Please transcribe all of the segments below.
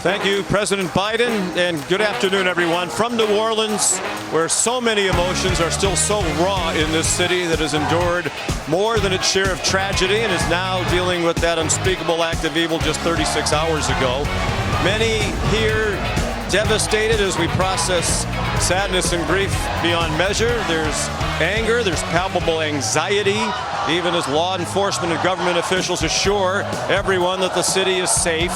Thank you, President Biden, and good afternoon, everyone. From New Orleans, where so many emotions are still so raw in this city that has endured more than its share of tragedy and is now dealing with that unspeakable act of evil just 36 hours ago. Many here devastated as we process sadness and grief beyond measure. There's anger, there's palpable anxiety, even as law enforcement and government officials assure everyone that the city is safe.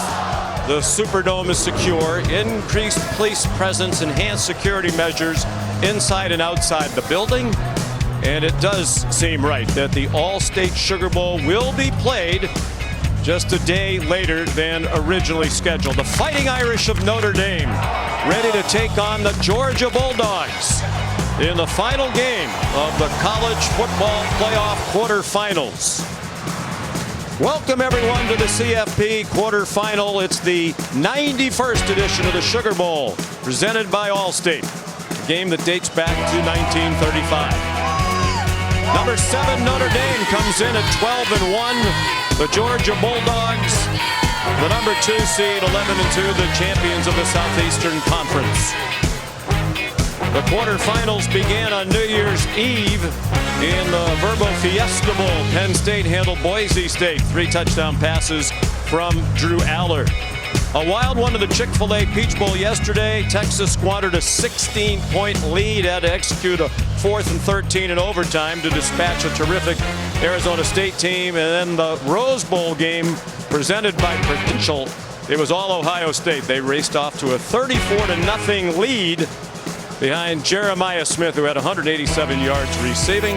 The Superdome is secure. Increased police presence, enhanced security measures inside and outside the building. And it does seem right that the All-State Sugar Bowl will be played just a day later than originally scheduled. The Fighting Irish of Notre Dame ready to take on the Georgia Bulldogs in the final game of the college football playoff quarterfinals. Welcome everyone to the CFP Quarterfinal. It's the 91st edition of the Sugar Bowl, presented by Allstate, a game that dates back to 1935. Number 7 Notre Dame comes in at 12-1. The Georgia Bulldogs, the number 2 seed, 11-2, the champions of the Southeastern Conference. The quarterfinals began on New Year's Eve in the Verbo Fiesta Bowl. Penn State handled Boise State. 3 touchdown passes from Drew Aller. A wild one to the Chick-fil-A Peach Bowl yesterday. Texas squandered a 16-point lead, had to execute a 4th and 13 in overtime to dispatch a terrific Arizona State team. And then the Rose Bowl game presented by Prudential. It was all Ohio State. They raced off to a 34-0 lead behind Jeremiah Smith, who had 187 yards receiving.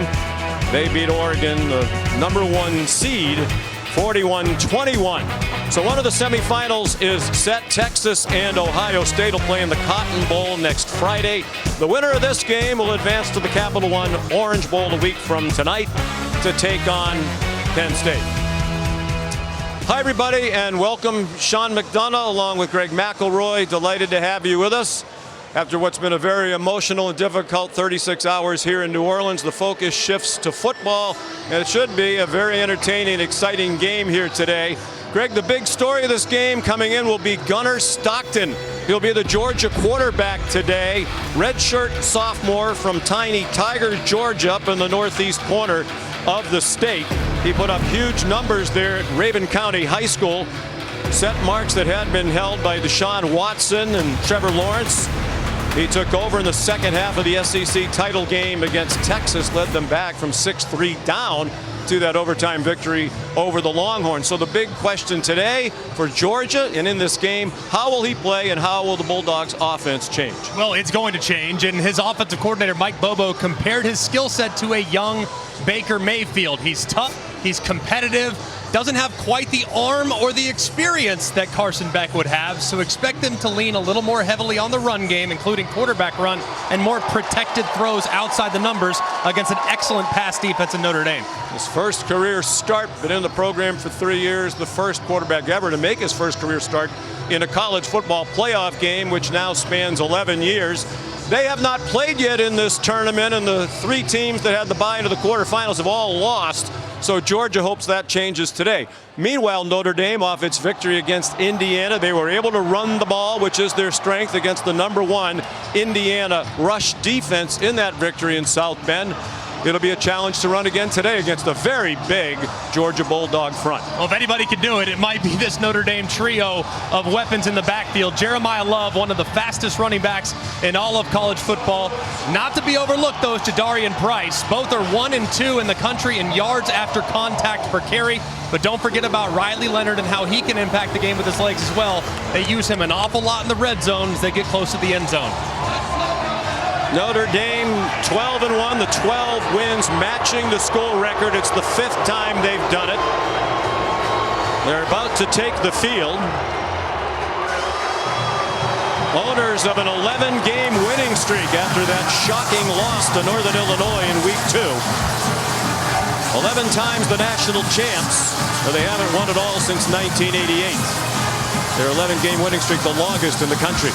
They beat Oregon, the number 1 seed, 41-21. So one of the semifinals is set. Texas and Ohio State will play in the Cotton Bowl next Friday. The winner of this game will advance to the Capital One Orange Bowl a week from tonight to take on Penn State. Hi, everybody, and welcome. Sean McDonough along with Greg McElroy. Delighted to have you with us. After what's been a very emotional and difficult 36 hours here in New Orleans, the focus shifts to football, and it should be a very entertaining, exciting game here today. Greg, the big story of this game coming in will be Gunnar Stockton. He'll be the Georgia quarterback today. Redshirt sophomore from tiny Tigard, Georgia, up in the northeast corner of the state. He put up huge numbers there at Raven County High School. Set marks that had been held by Deshaun Watson and Trevor Lawrence. He took over in the second half of the SEC title game against Texas, led them back from 6-3 down to that overtime victory over the Longhorns. So the big question today for Georgia and in this game, how will he play and how will the Bulldogs offense change? Well, it's going to change, and his offensive coordinator Mike Bobo compared his skill set to a young Baker Mayfield. He's tough, he's competitive, doesn't have quite the arm or the experience that Carson Beck would have, so expect him to lean a little more heavily on the run game, including quarterback run and more protected throws outside the numbers against an excellent pass defense in Notre Dame. His first career start, been in the program for 3 years, the first quarterback ever to make his first career start in a college football playoff game, which now spans 11 years. They have not played yet in this tournament, and the 3 teams that had the bye into the quarterfinals have all lost. So Georgia hopes that changes today. Meanwhile, Notre Dame, off its victory against Indiana, they were able to run the ball, which is their strength, against the number 1 Indiana rush defense in that victory in South Bend. It'll be a challenge to run again today against a very big Georgia Bulldog front. Well, if anybody could do it, it might be this Notre Dame trio of weapons in the backfield. Jeremiah Love, one of the fastest running backs in all of college football. Not to be overlooked, though, is Jadarian Price. Both are 1 and 2 in the country in yards after contact per carry. But don't forget about Riley Leonard and how he can impact the game with his legs as well. They use him an awful lot in the red zone as they get close to the end zone. Notre Dame 12-1, the 12 wins matching the school record. It's the 5th time they've done it. They're about to take the field. Owners of an 11-game winning streak after that shocking loss to Northern Illinois in week 2. 11 times the national champs, but they haven't won it all since 1988. Their 11-game winning streak, the longest in the country.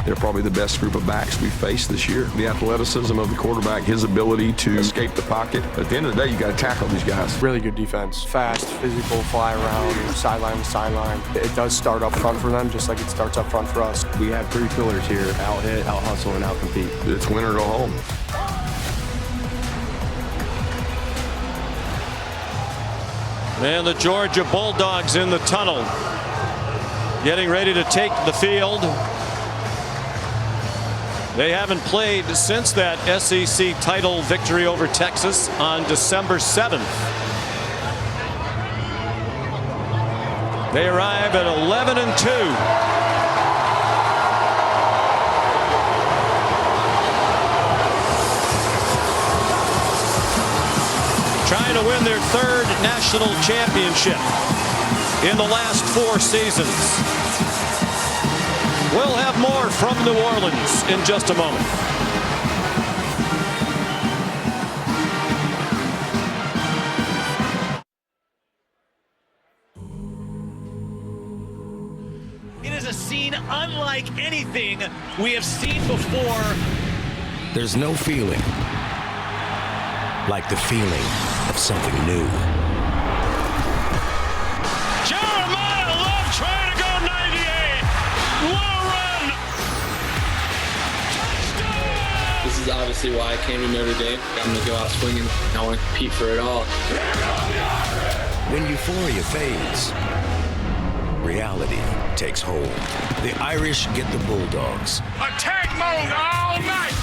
They're probably the best group of backs we've faced this year. The athleticism of the quarterback, his ability to escape the pocket. At the end of the day, you got to tackle these guys. Really good defense. Fast, physical, fly around, sideline to sideline. It does start up front for them, just like it starts up front for us. We have three pillars here: out hit, out hustle, and out compete. It's win or go home. And the Georgia Bulldogs in the tunnel, getting ready to take the field. They haven't played since that SEC title victory over Texas on December 7th. They arrive at 11-2. Trying to win their third national championship in the last 4 seasons. We'll have more from New Orleans in just a moment. It is a scene unlike anything we have seen before. There's no feeling like the feeling of something new. Jeremiah Love trying to go 98. What a run! Touchdown! This is obviously why I came to Notre Dame. I'm going to go out swinging. I want to compete for it all. When euphoria fades, reality takes hold. The Irish get the Bulldogs. Attack mode all night!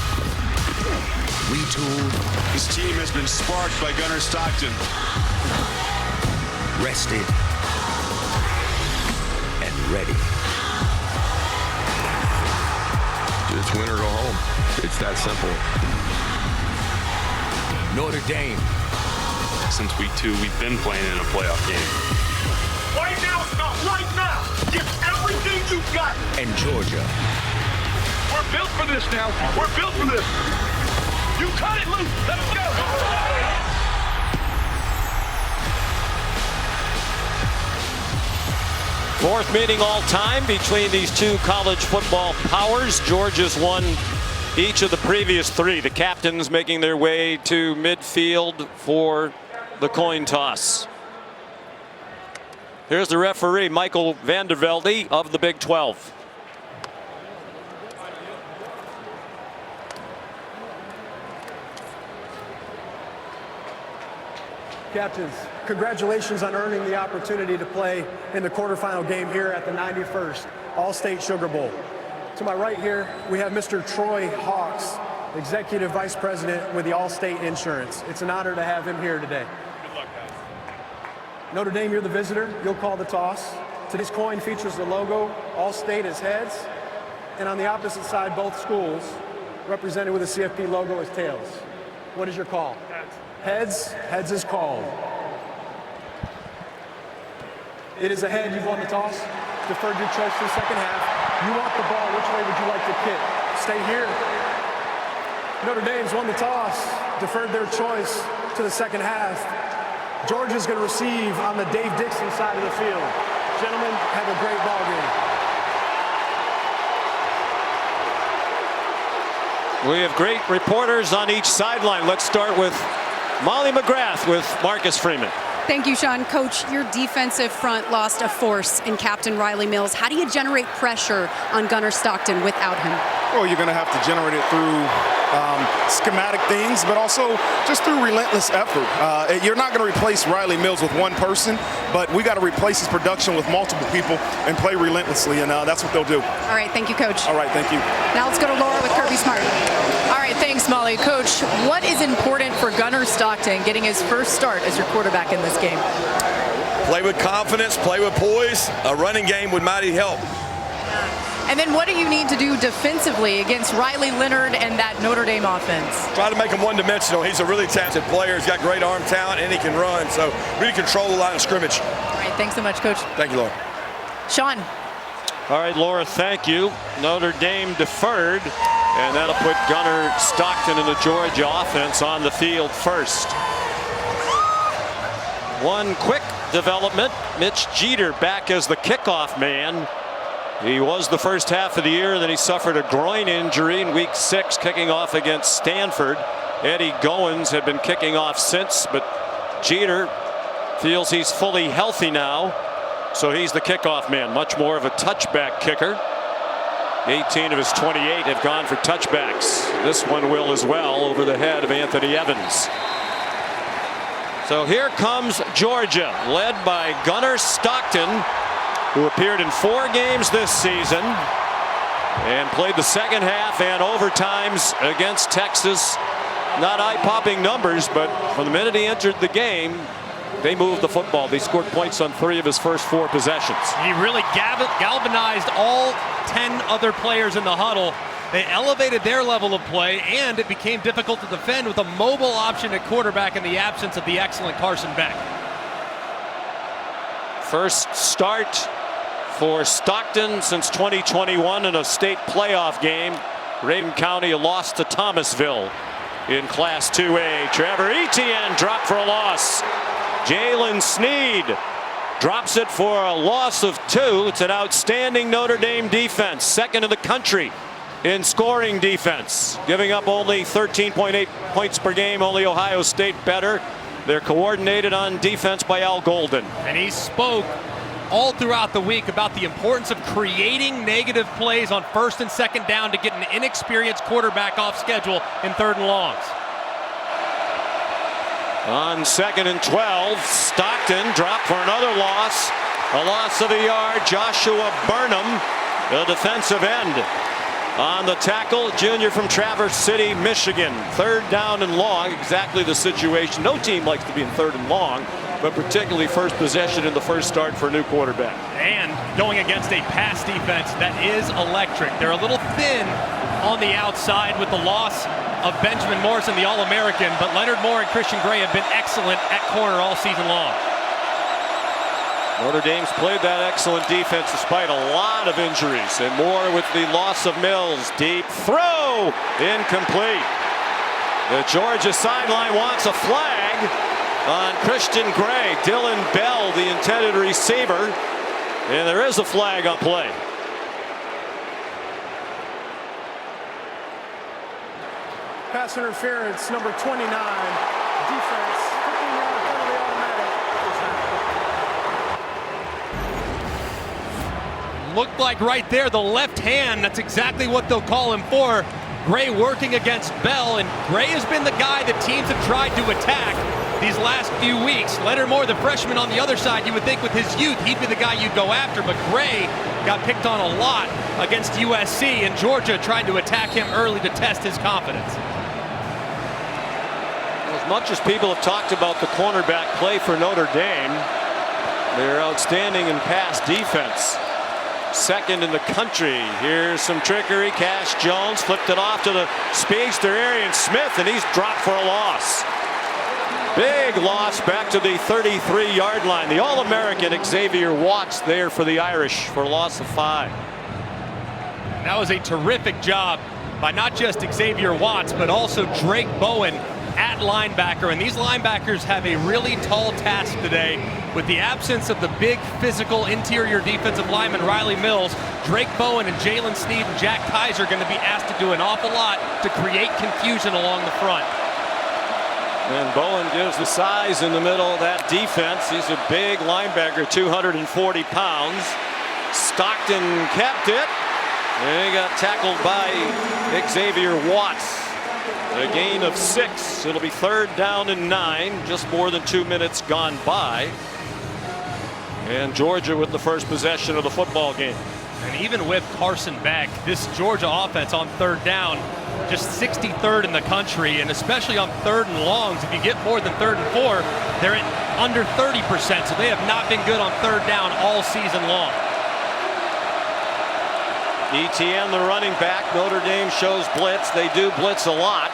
Retooled. His team has been sparked by Gunnar Stockton. Rested. And ready. It's win or go home. It's that simple. Notre Dame. Since week 2, we've been playing in a playoff game. Right now, stop right now! Give everything you've got! And Georgia. We're built for this now. We're built for this. You cut it loose. Let's go. Fourth meeting all time between these two college football powers. Georgia's won each of the previous 3. The captains making their way to midfield for the coin toss. Here's the referee, Michael Vandervelde of the Big 12. Captains, congratulations on earning the opportunity to play in the quarterfinal game here at the 91st All-State Sugar Bowl. To my right here, we have Mr. Troy Hawks, Executive Vice President with the All-State Insurance. It's an honor to have him here today. Good luck, guys. Notre Dame, you're the visitor. You'll call the toss. Today's coin features the logo, All-State as heads, and on the opposite side, both schools, represented with the CFP logo as tails. What is your call? Heads. Heads is called. It is a head. You've won the toss. Deferred your choice to the second half. You want the ball. Which way would you like to kick? Stay here. Notre Dame's won the toss. Deferred their choice to the second half. Georgia's going to receive on the Dave Dixon side of the field. Gentlemen, have a great ball game. We have great reporters on each sideline. Let's start with Molly McGrath with Marcus Freeman. Thank you, Sean. Coach, your defensive front lost a force in Captain Riley Mills. How do you generate pressure on Gunnar Stockton without him? Well, you're going to have to generate it through schematic things, but also just through relentless effort. You're not going to replace Riley Mills with one person, but we got to replace his production with multiple people and play relentlessly, and that's what they'll do. All right, thank you, Coach. All right, thank you. Now let's go to Laura with Kirby Smart. All right, thanks, Molly. Coach, what is important for Gunnar Stockton getting his first start as your quarterback in this game? Play with confidence, play with poise. A running game would mighty help. And then what do you need to do defensively against Riley Leonard and that Notre Dame offense? Try to make him one-dimensional. He's a really talented player. He's got great arm talent, and he can run. So really control the line of scrimmage. All right, thanks so much, Coach. Thank you, Laura. Sean. All right, Laura, thank you. Notre Dame deferred, and that'll put Gunnar Stockton and the Georgia offense on the field first. One quick development. Mitch Jeter back as the kickoff man. He was the first half of the year, and then he suffered a groin injury in week 6, kicking off against Stanford. Eddie Goins had been kicking off since, but Jeter feels he's fully healthy now, so he's the kickoff man. Much more of a touchback kicker. 18 of his 28 have gone for touchbacks. This one will as well, over the head of Anthony Evans. So here comes Georgia, led by Gunnar Stockton, who appeared in 4 games this season and played the second half and overtimes against Texas. Not eye-popping numbers, but from the minute he entered the game, they moved the football. They scored points on 3 of his first 4 possessions. He really galvanized all 10 other players in the huddle. They elevated their level of play, and it became difficult to defend with a mobile option at quarterback in the absence of the excellent Carson Beck. First start for Stockton since 2021 in a state playoff game. Raven County lost to Thomasville in Class 2A. Trevor Etienne dropped for a loss. Jalen Sneed drops it for a loss of 2. It's an outstanding Notre Dame defense, second in the country in scoring defense, giving up only 13.8 points per game. Only Ohio State better. They're coordinated on defense by Al Golden. And he spoke all throughout the week about the importance of creating negative plays on first and second down to get an inexperienced quarterback off schedule in 3rd and longs. On 2nd and 12, Stockton dropped for another loss. A loss of a yard. Joshua Burnham, the defensive end, on the tackle. Junior from Traverse City, Michigan. 3rd down and long. Exactly the situation. No team likes to be in 3rd and long, but particularly first possession in the first start for a new quarterback. And going against a pass defense that is electric. They're a little thin on the outside with the loss of Benjamin Morrison, the All-American, but Leonard Moore and Christian Gray have been excellent at corner all season long. Notre Dame's played that excellent defense despite a lot of injuries, and more with the loss of Mills. Deep throw, incomplete. The Georgia sideline wants a flag on Christian Gray. Dylan Bell, the intended receiver, and there is a flag on play. Pass interference, number 29. Defense, 15-yard penalty automatic. Looked like right there, the left hand, that's exactly what they'll call him for. Gray working against Bell, and Gray has been the guy that teams have tried to attack these last few weeks. Leonard Moore, the freshman on the other side, you would think with his youth, he'd be the guy you'd go after, but Gray got picked on a lot against USC, and Georgia tried to attack him early to test his confidence. As much as people have talked about the cornerback play for Notre Dame, they're outstanding in pass defense. Second in the country. Here's some trickery. Cash Jones flipped it off to the speedster Arian Smith, and he's dropped for a loss. Big loss back to the 33-yard line. The All-American Xavier Watts there for the Irish for a loss of 5. That was a terrific job by not just Xavier Watts, but also Drake Bowen at linebacker. And these linebackers have a really tall task today. With the absence of the big physical interior defensive lineman Riley Mills, Drake Bowen and Jalen Sneed and Jack Kaiser are going to be asked to do an awful lot to create confusion along the front. And Bowen gives the size in the middle of that defense. He's a big linebacker, 240 pounds. Stockton kept it, and he got tackled by Xavier Watts. A gain of 6. It'll be 3rd down and 9. Just more than 2 minutes gone by. And Georgia with the first possession of the football game. And even with Carson Beck, this Georgia offense on 3rd down, just 63rd in the country, and especially on 3rd and longs, if you get more than 3rd and 4, they're at under 30%, so they have not been good on 3rd down all season long. Etienne, the running back. Notre Dame shows blitz. They do blitz a lot.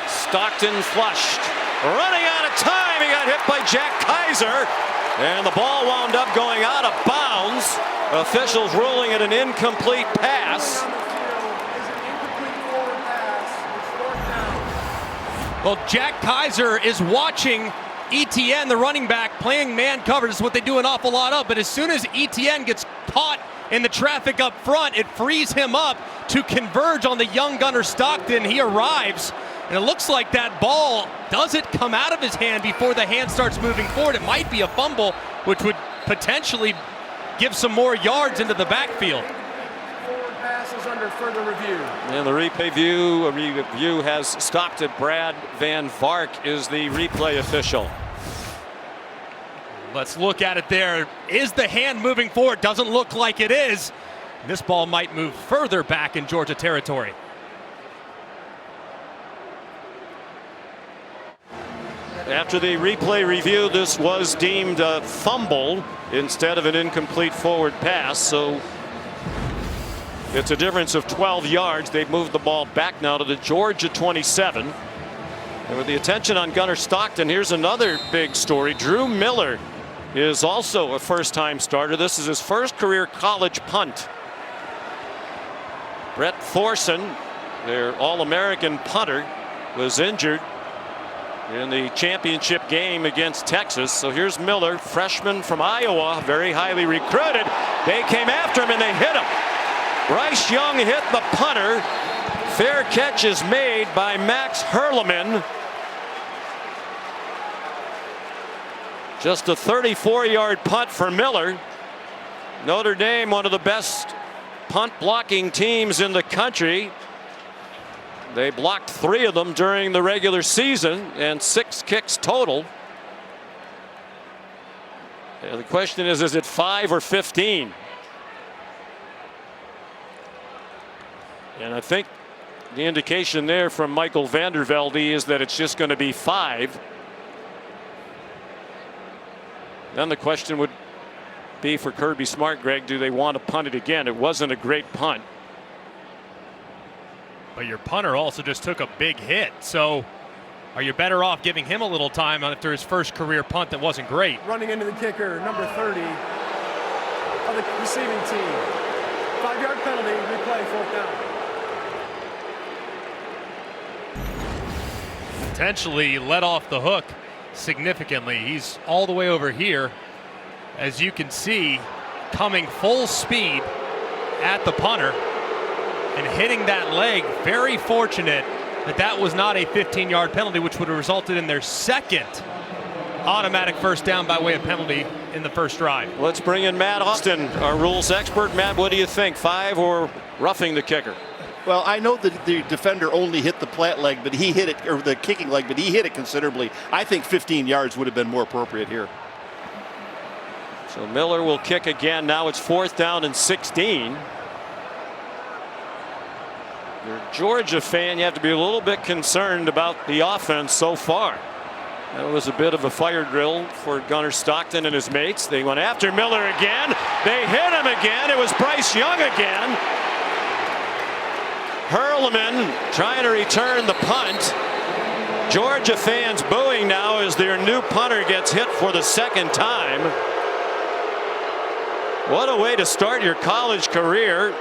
Stockton flushed. Running out of time. He got hit by Jack Kaiser. And the ball wound up going out of bounds. Officials ruling it an incomplete pass. Well, Jack Kaiser is watching Etienne, the running back, playing man coverage. This is what they do an awful lot of. But as soon as Etienne gets caught in the traffic up front. It frees him up to converge on the young Gunnar Stockton. He arrives, and it looks like that ball doesn't come out of his hand before the hand starts moving forward. It might be a fumble, which would potentially give some more yards into the backfield. Forward pass is under further review. And the replay review has stopped it. Brad Van Vark is the replay official. Let's look at it there. Is the hand moving forward? Doesn't look like it is. This ball might move further back in Georgia territory. After the replay review, this was deemed a fumble instead of an incomplete forward pass. So it's a difference of 12 yards. They've moved the ball back now to the Georgia 27. And with the attention on Gunnar Stockton, here's another big story. Drew Miller is also a first-time starter. This is his first career college punt. Brett Thorson, their All-American punter, was injured in the championship game against Texas. So here's Miller, freshman from Iowa, very highly recruited. They came after him and they hit him. Bryce Young hit the punter. Fair catch is made by Max Hurleman. Just a 34-yard punt for Miller. Notre Dame, one of the best punt blocking teams in the country. They blocked 3 of them during the regular season and 6 kicks total. And the question is it 5 or 15? And I think the indication there from Michael Vandervelde is that it's just going to be 5. Then the question would be for Kirby Smart, Greg, do they want to punt it again? It wasn't a great punt. But your punter also just took a big hit. So are you better off giving him a little time after his first career punt that wasn't great? Running into the kicker, number 30 of the receiving team. 5-yard penalty, replay, 4th down. Potentially let off the hook significantly. He's all the way over here, as you can see, coming full speed at the punter and hitting that leg. Very fortunate that that was not a 15-yard penalty, which would have resulted in their second automatic first down by way of penalty in the first drive. Let's bring in Matt Austin, our rules expert. Matt, what do you think, 5 or roughing the kicker? Well, I know that the defender only hit the plant leg, but he hit it, or the kicking leg, but he hit it considerably. I think 15 yards would have been more appropriate here. So Miller will kick again. Now it's 4th down and 16. You're a Georgia fan, you have to be a little bit concerned about the offense so far. That was a bit of a fire drill for Gunnar Stockton and his mates. They went after Miller again. They hit him again. It was Bryce Young again. Hurleman trying to return the punt. Georgia fans booing now as their new punter gets hit for the second time. What a way to start your college career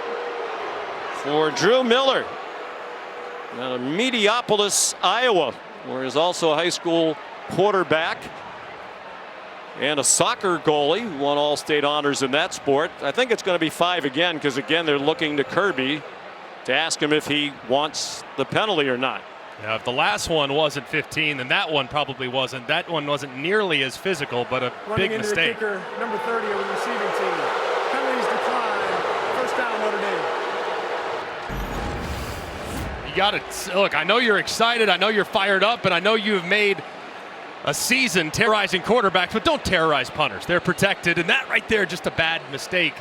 for Drew Miller out of Mediopolis, Iowa, where he's also a high school quarterback and a soccer goalie, won all state honors in that sport. I think it's going to be 5 again, because again they're looking to Kirby to ask him if he wants the penalty or not. Now, if the last one wasn't 15, then that one probably wasn't. That one wasn't nearly as physical, but a Running big into mistake. The kicker, number 30 of the receiving team. Penalties decline. First down, Notre Dame. You got to look. I know you're excited. I know you're fired up, and I know you have made a season terrorizing quarterbacks, but don't terrorize punters. They're protected, and that right there, just a bad mistake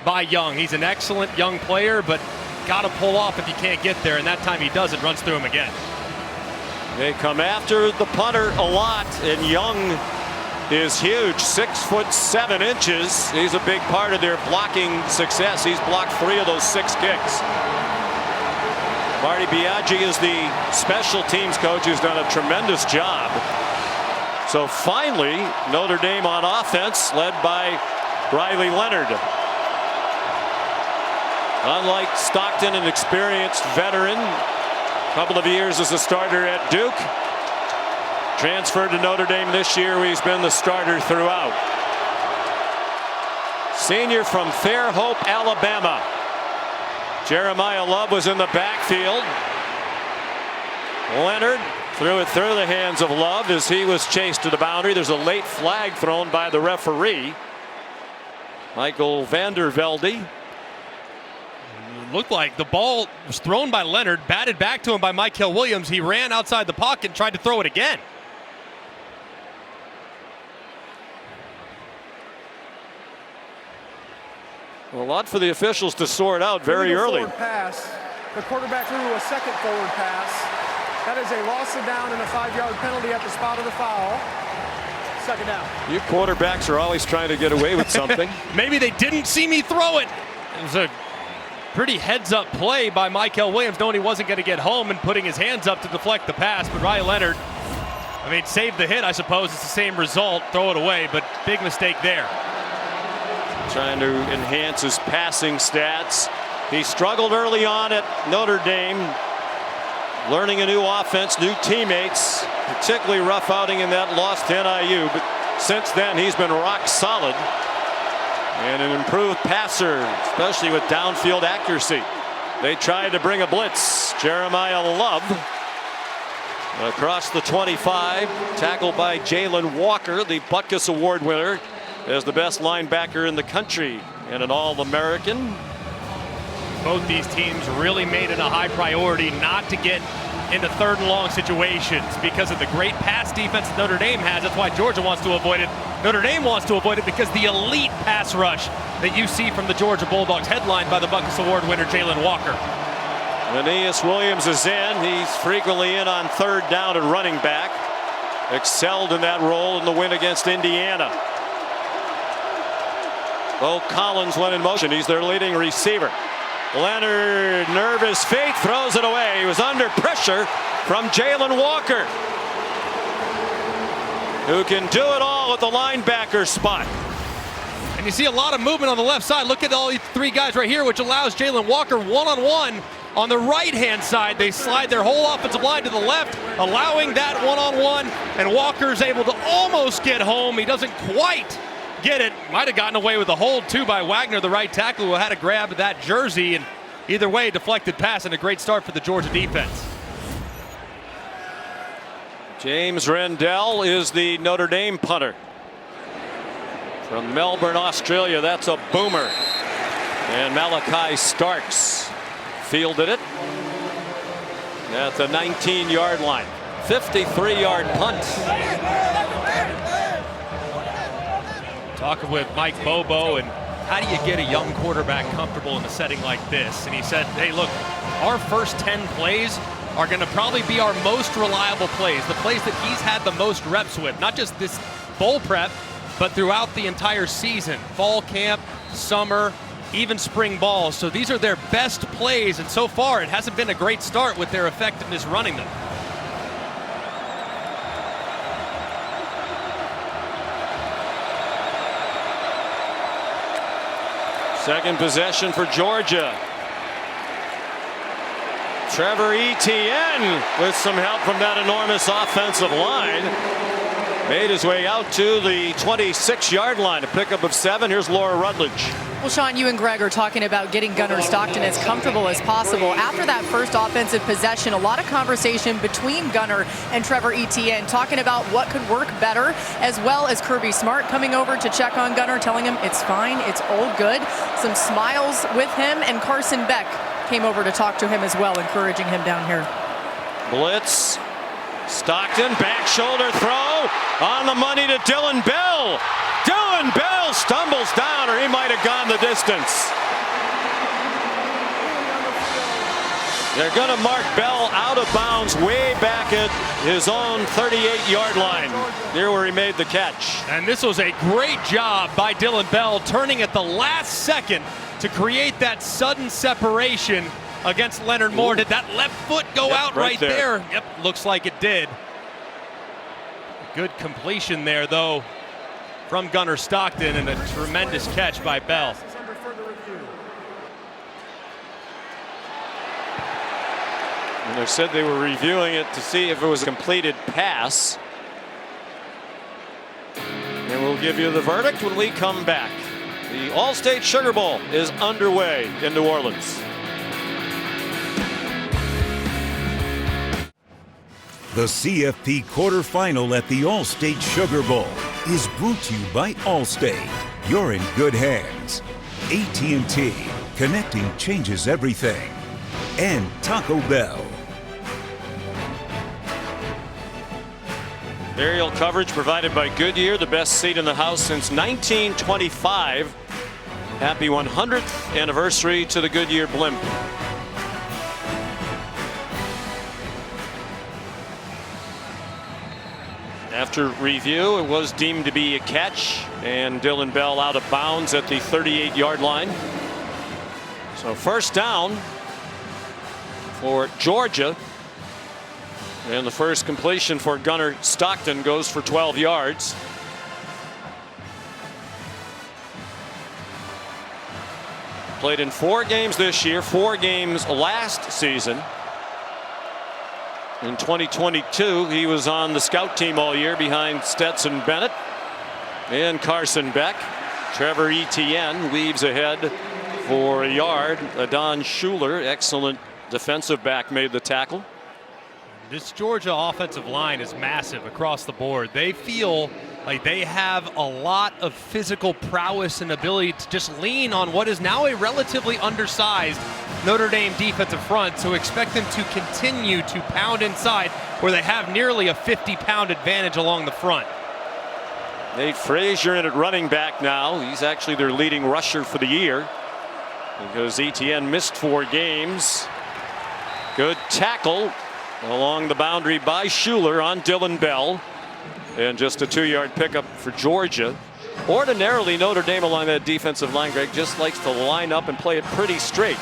by Young. He's an excellent young player, but got to pull off if you can't get there, and that time he does it, runs through him again. They come after the punter a lot, and Young is huge, 6'7". He's a big part of their blocking success. He's blocked 3 of those 6 kicks. Marty Biaggi is the special teams coach who's done a tremendous job. So finally, Notre Dame on offense, led by Riley Leonard. Unlike Stockton, an experienced veteran, couple of years as a starter at Duke, transferred to Notre Dame this year, where he's been the starter throughout. Senior from Fairhope, Alabama. Jeremiah Love was in the backfield. Leonard threw it through the hands of Love as he was chased to the boundary. There's a late flag thrown by the referee, Michael Vandervelde. Looked like the ball was thrown by Leonard, batted back to him by Michael Williams. He ran outside the pocket and tried to throw it again. A lot for the officials to sort out very early. Pass. The quarterback threw a second forward pass. That is a loss of down and a 5-yard penalty at the spot of the foul. Second down. You quarterbacks are always trying to get away with something. Maybe they didn't see me throw it. It was a pretty heads-up play by Michael Williams, knowing he wasn't going to get home and putting his hands up to deflect the pass. But Riley Leonard, saved the hit, I suppose. It's the same result. Throw it away, but big mistake there. Trying to enhance his passing stats. He struggled early on at Notre Dame, learning a new offense, new teammates, particularly rough outing in that loss to NIU. But since then, he's been rock solid and an improved passer, especially with downfield accuracy. They tried to bring a blitz. Jeremiah Love across the 25, tackled by Jalen Walker, the Butkus Award winner, as the best linebacker in the country and an All-American. Both these teams really made it a high priority not to get into third and long situations because of the great pass defense that Notre Dame has. That's why Georgia wants to avoid it. Notre Dame wants to avoid it because the elite pass rush that you see from the Georgia Bulldogs, headlined by the Butkus Award winner Jalen Walker. Aeneas Williams is in. He's frequently in on third down and running back. Excelled in that role in the win against Indiana. Bo Collins went in motion. He's their leading receiver. Leonard, nervous feet, throws it away. He was under pressure from Jalen Walker, who can do it all at the linebacker spot. And you see a lot of movement on the left side. Look at all these three guys right here, which allows Jalen Walker one-on-one. On the right-hand side, they slide their whole offensive line to the left, allowing that one-on-one, and Walker's able to almost get home. He doesn't quite get it. Might have gotten away with a hold too by Wagner, the right tackle, who had to grab that jersey. And either way, deflected pass and a great start for the Georgia defense. James Rendell is the Notre Dame punter from Melbourne, Australia. That's a boomer, and Malachi Starks fielded it at the 19-yard line. 53-yard punt. Talking with Mike Bobo, and how do you get a young quarterback comfortable in a setting like this? And he said, hey, look, our first 10 plays are going to probably be our most reliable plays, the plays that he's had the most reps with, not just this bowl prep, but throughout the entire season, fall camp, summer, even spring ball. So these are their best plays, and so far it hasn't been a great start with their effectiveness running them. Second possession for Georgia. Trevor Etienne, with some help from that enormous offensive line, made his way out to the 26-yard line. A pickup of 7. Here's Laura Rutledge. Well, Sean, you and Greg are talking about getting Gunnar Stockton as comfortable as possible. After that first offensive possession, a lot of conversation between Gunnar and Trevor Etienne, talking about what could work better, as well as Kirby Smart coming over to check on Gunnar, telling him it's fine, it's all good. Some smiles with him, and Carson Beck came over to talk to him as well, encouraging him down here. Blitz. Stockton, back shoulder throw on the money to Dylan Bell. Dylan Bell stumbles down, or he might have gone the distance. They're going to mark Bell out of bounds way back at his own 38-yard line, near where he made the catch. And this was a great job by Dylan Bell, turning at the last second to create that sudden separation against Leonard Moore. Did that left foot go out right there? Yep, looks like it did. Good completion there, though, from Gunnar Stockton, and a tremendous catch by Bell. And they said they were reviewing it to see if it was a completed pass. And we'll give you the verdict when we come back. The All-State Sugar Bowl is underway in New Orleans. The CFP Quarterfinal at the All-State Sugar Bowl is brought to you by Allstate. You're in good hands. AT&T, connecting changes everything. And Taco Bell. Aerial coverage provided by Goodyear, the best seat in the house since 1925. Happy 100th anniversary to the Goodyear blimp. After review, it was deemed to be a catch, and Dillon Bell out of bounds at the 38-yard line. So first down for Georgia. And the first completion for Gunnar Stockton goes for 12 yards. Played in 4 games this year, 4 games last season. In 2022, he was on the scout team all year behind Stetson Bennett and Carson Beck. Trevor Etienne weaves ahead for a yard. Adon Schuler, excellent defensive back, made the tackle. This Georgia offensive line is massive across the board. They feel like they have a lot of physical prowess and ability to just lean on what is now a relatively undersized Notre Dame defensive front, so expect them to continue to pound inside where they have nearly a 50-pound advantage along the front. Nate Frazier in at running back now. He's actually their leading rusher for the year because Etienne missed 4 games. Good tackle along the boundary by Schuler on Dillon Bell. And just a 2-yard pickup for Georgia. Ordinarily, Notre Dame along that defensive line, Greg, just likes to line up and play it pretty straight.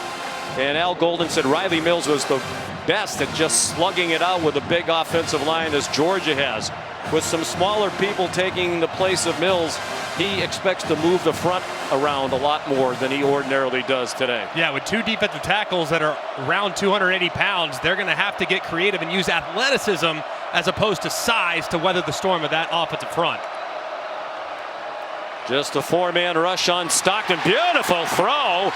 And Al Golden said Riley Mills was the best at just slugging it out with a big offensive line as Georgia has. With some smaller people taking the place of Mills, he expects to move the front around a lot more than he ordinarily does today. Yeah, with 2 defensive tackles that are around 280 pounds, they're going to have to get creative and use athleticism as opposed to size to weather the storm of that offensive front. Just a 4-man rush on Stockton. Beautiful throw.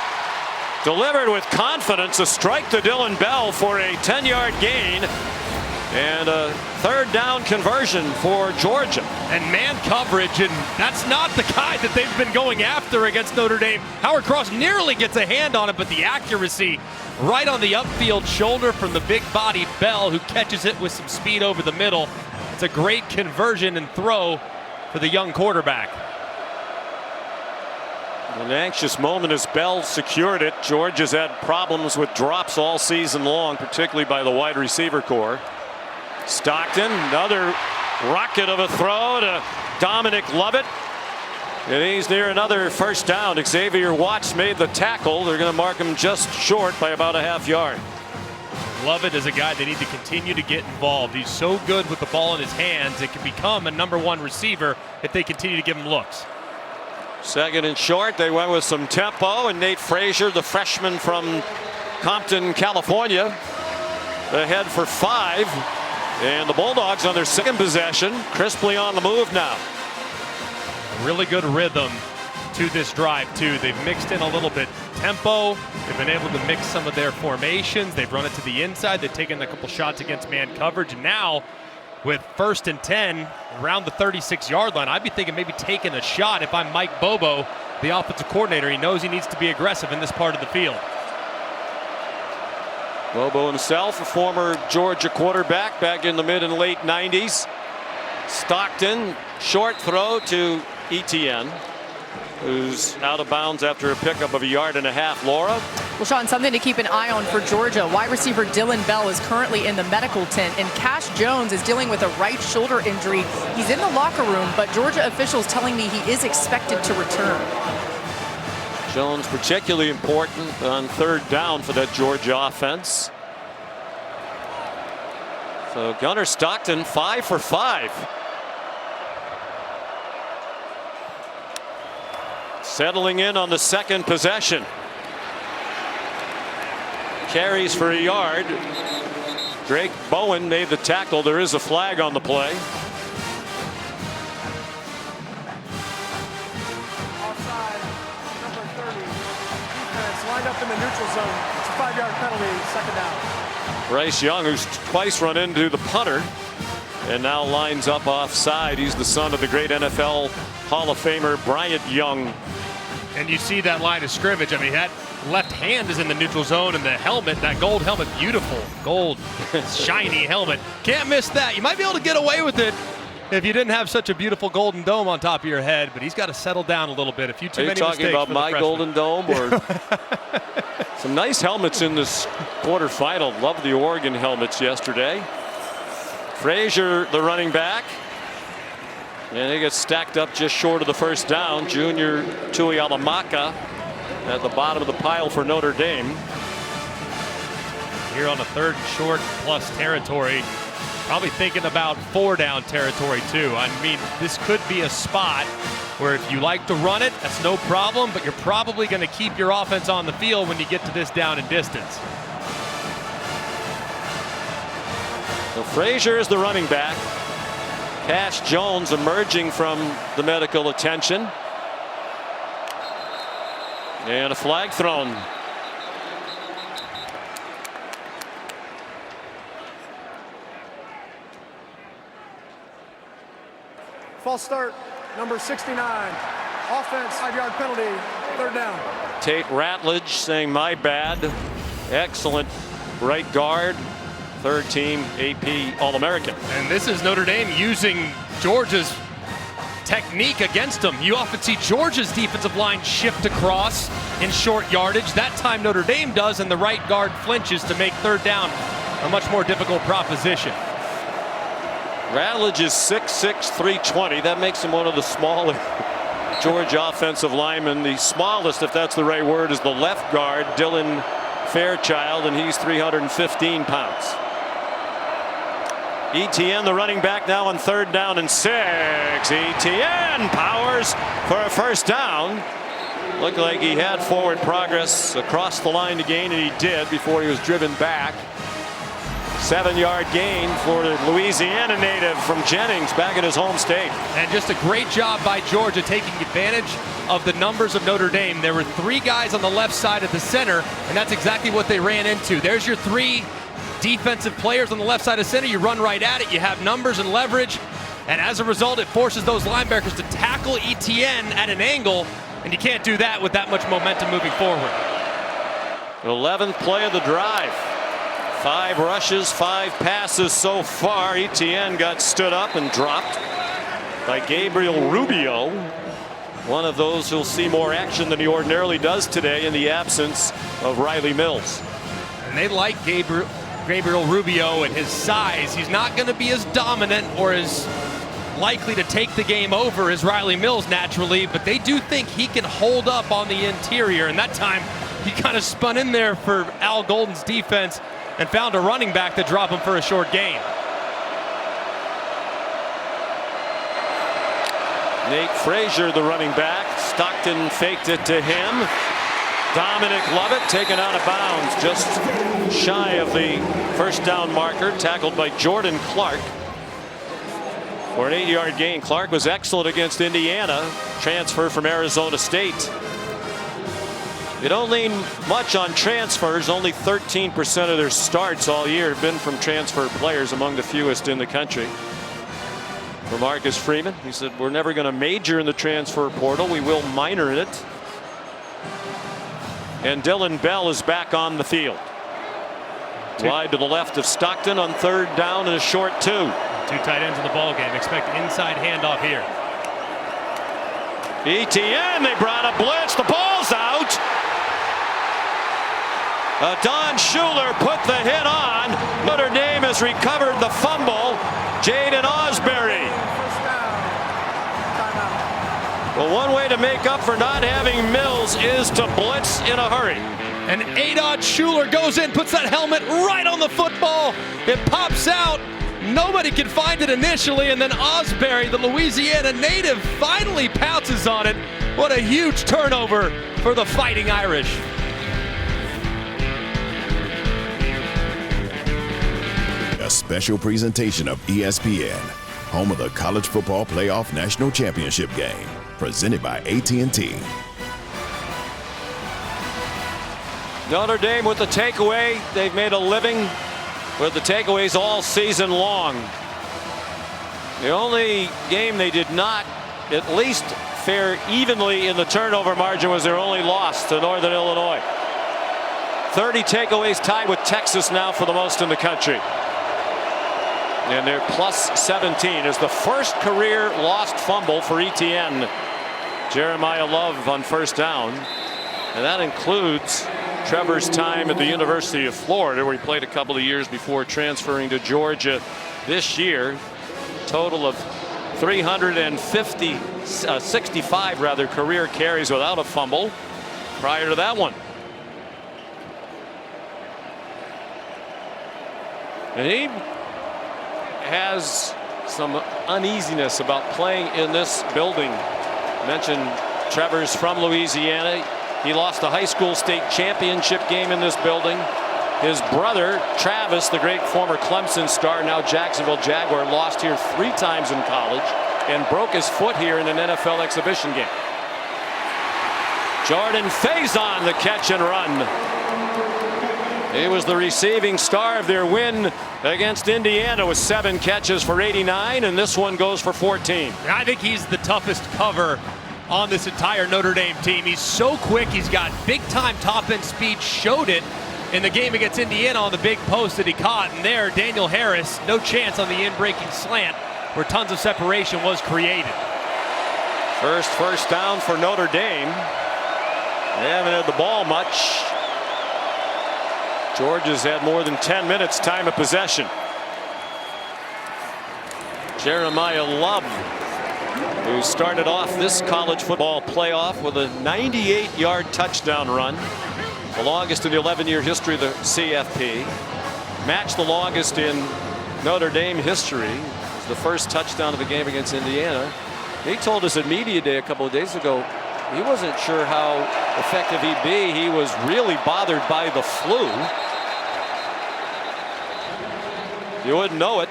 Delivered with confidence. A strike to Dillon Bell for a 10-yard gain. And a 3rd down conversion for Georgia. And man coverage, and that's not the guy that they've been going after against Notre Dame. Howard Cross nearly gets a hand on it, but the accuracy right on the upfield shoulder from the big body Bell, who catches it with some speed over the middle. It's a great conversion and throw for the young quarterback. An anxious moment as Bell secured it. Georgia's had problems with drops all season long, particularly by the wide receiver core. Stockton, another rocket of a throw to Dominic Lovett. And he's near another first down. Xavier Watts made the tackle. They're going to mark him just short by about a half yard. Lovett is a guy they need to continue to get involved. He's so good with the ball in his hands. It can become a #1 receiver if they continue to give him looks. 2nd and short. They went with some tempo, and Nate Frazier, the freshman from Compton, California, ahead for 5. And the Bulldogs on their 2nd possession, crisply on the move now. Really good rhythm to this drive too. They've mixed in a little bit tempo. They've been able to mix some of their formations. They've run it to the inside. They've taken a couple shots against man coverage. And now with 1st and 10 around the 36-yard line, I'd be thinking maybe taking a shot if I'm Mike Bobo, the offensive coordinator. He knows he needs to be aggressive in this part of the field. Bobo himself, a former Georgia quarterback back in the mid and late 90s. Stockton, short throw to Etienne, who's out of bounds after a pickup of 1.5 yards. Laura? Well, Sean, something to keep an eye on for Georgia. Wide receiver Dillon Bell is currently in the medical tent, and Cash Jones is dealing with a right shoulder injury. He's in the locker room, but Georgia officials telling me he is expected to return. Jones particularly important on 3rd down for that Georgia offense. So Gunnar Stockton 5 for 5. Settling in on the 2nd possession. Carries for 1 yard. Drake Bowen made the tackle. There is a flag on the play. 5-yard penalty, second down. Bryce Young, who's twice run into the punter and now lines up offside. He's the son of the great NFL Hall of Famer Bryant Young. And you see that line of scrimmage. I mean, that left hand is in the neutral zone, and the helmet, that gold helmet, beautiful gold, shiny helmet. Can't miss that. You might be able to get away with it if you didn't have such a beautiful golden dome on top of your head, but he's got to settle down a little bit. A few too many mistakes. Are you talking about my golden dome or some nice helmets in this quarterfinal? Love the Oregon helmets yesterday. Frazier, the running back. And he gets stacked up just short of the first down. Junior Tui Alamaka at the bottom of the pile for Notre Dame. Here on a 3rd and short plus territory. Probably thinking about 4-down territory too. I mean, this could be a spot where if you like to run it, that's no problem, but you're probably going to keep your offense on the field when you get to this down and distance. So Frazier is the running back. Cash Jones emerging from the medical attention. And a flag thrown. False start, number 69. Offense, 5-yard penalty, 3rd down. Tate Ratledge saying my bad. Excellent right guard. 3rd team AP All-American. And this is Notre Dame using Georgia's technique against them. You often see Georgia's defensive line shift across in short yardage. That time Notre Dame does, and the right guard flinches to make 3rd down a much more difficult proposition. Ratledge is 6'6", 320. That makes him one of the smaller Georgia offensive linemen. The smallest, if that's the right word, is the left guard, Dylan Fairchild, and he's 315 pounds. Etienne, the running back, now on 3rd down and 6. Etienne powers for a 1st down. Looked like he had forward progress across the line to gain, and he did before he was driven back. 7-yard gain for the Louisiana native from Jennings back in his home state. And just a great job by Georgia taking advantage of the numbers of Notre Dame. There were 3 guys on the left side of the center, and that's exactly what they ran into. There's your 3 defensive players on the left side of center. You run right at it. You have numbers and leverage, and as a result, it forces those linebackers to tackle Etienne at an angle, and you can't do that with that much momentum moving forward. 11th play of the drive. 5 rushes, 5 passes so far. Etienne got stood up and dropped by Gabriel Rubio, one of those who'll see more action than he ordinarily does today in the absence of Riley Mills. And they like Gabriel Rubio and his size. He's not going to be as dominant or as likely to take the game over as Riley Mills naturally, but they do think he can hold up on the interior, and that time he kind of spun in there for Al Golden's defense and found a running back to drop him for a short gain. Nate Frazier, the running back. Stockton faked it to him. Dominic Lovett taken out of bounds just shy of the 1st down marker, tackled by Jordan Clark for an 8-yard gain. Clark was excellent against Indiana, transfer from Arizona State. You don't lean much on transfers. Only 13% of their starts all year have been from transfer players, among the fewest in the country. For Marcus Freeman, he said, we're never going to major in the transfer portal. We will minor in it. And Dylan Bell is back on the field. Wide to the left of Stockton on 3rd down and a short 2. 2 tight ends in the ball game. Expect inside handoff here. Etienne, they brought a blitz. The ball's out. Don Schuler put the hit on. Notre Dame has recovered the fumble. Jaden Osbury. Well, one way to make up for not having Mills is to blitz in a hurry. And Adon Schuler goes in, puts that helmet right on the football. It pops out. Nobody can find it initially, and then Osbury, the Louisiana native, finally pounces on it. What a huge turnover for the Fighting Irish. A special presentation of ESPN, home of the College Football Playoff National Championship game, presented by AT&T. Notre Dame with the takeaway. They've made a living with the takeaways all season long. The only game they did not at least fare evenly in the turnover margin was their only loss to Northern Illinois. 30 takeaways, tied with Texas now for the most in the country. And they're plus 17 is the first career lost fumble for ETN. Jeremiah Love on first down. And that includes Trevor's time at the University of Florida, where he played a couple of years before transferring to Georgia this year. Total of 65 career carries without a fumble prior to that one. And he has some uneasiness about playing in this building. Mentioned Trevor's from Louisiana. He lost a high school state championship game in this building. His brother Travis, the great former Clemson star, now Jacksonville Jaguar, lost here 3 times in college and broke his foot here in an NFL exhibition game. Jordan Faison, the catch and run. He was the receiving star of their win against Indiana with 7 catches for 89, and this one goes for 14. I think he's the toughest cover on this entire Notre Dame team. He's so quick. He's got big-time top-end speed. Showed it in the game against Indiana on the big post that he caught. And there, Daniel Harris, no chance on the in-breaking slant where tons of separation was created. First down for Notre Dame. They haven't had the ball much. Georgia's had more than 10 minutes time of possession. Jeremiah Love, who started off this college football playoff with a 98-yard touchdown run, the longest in the 11-year history of the CFP, matched the longest in Notre Dame history. It's the first touchdown of the game against Indiana. He told us at Media Day a couple of days ago he wasn't sure how effective he'd be. He was really bothered by the flu. You wouldn't know it.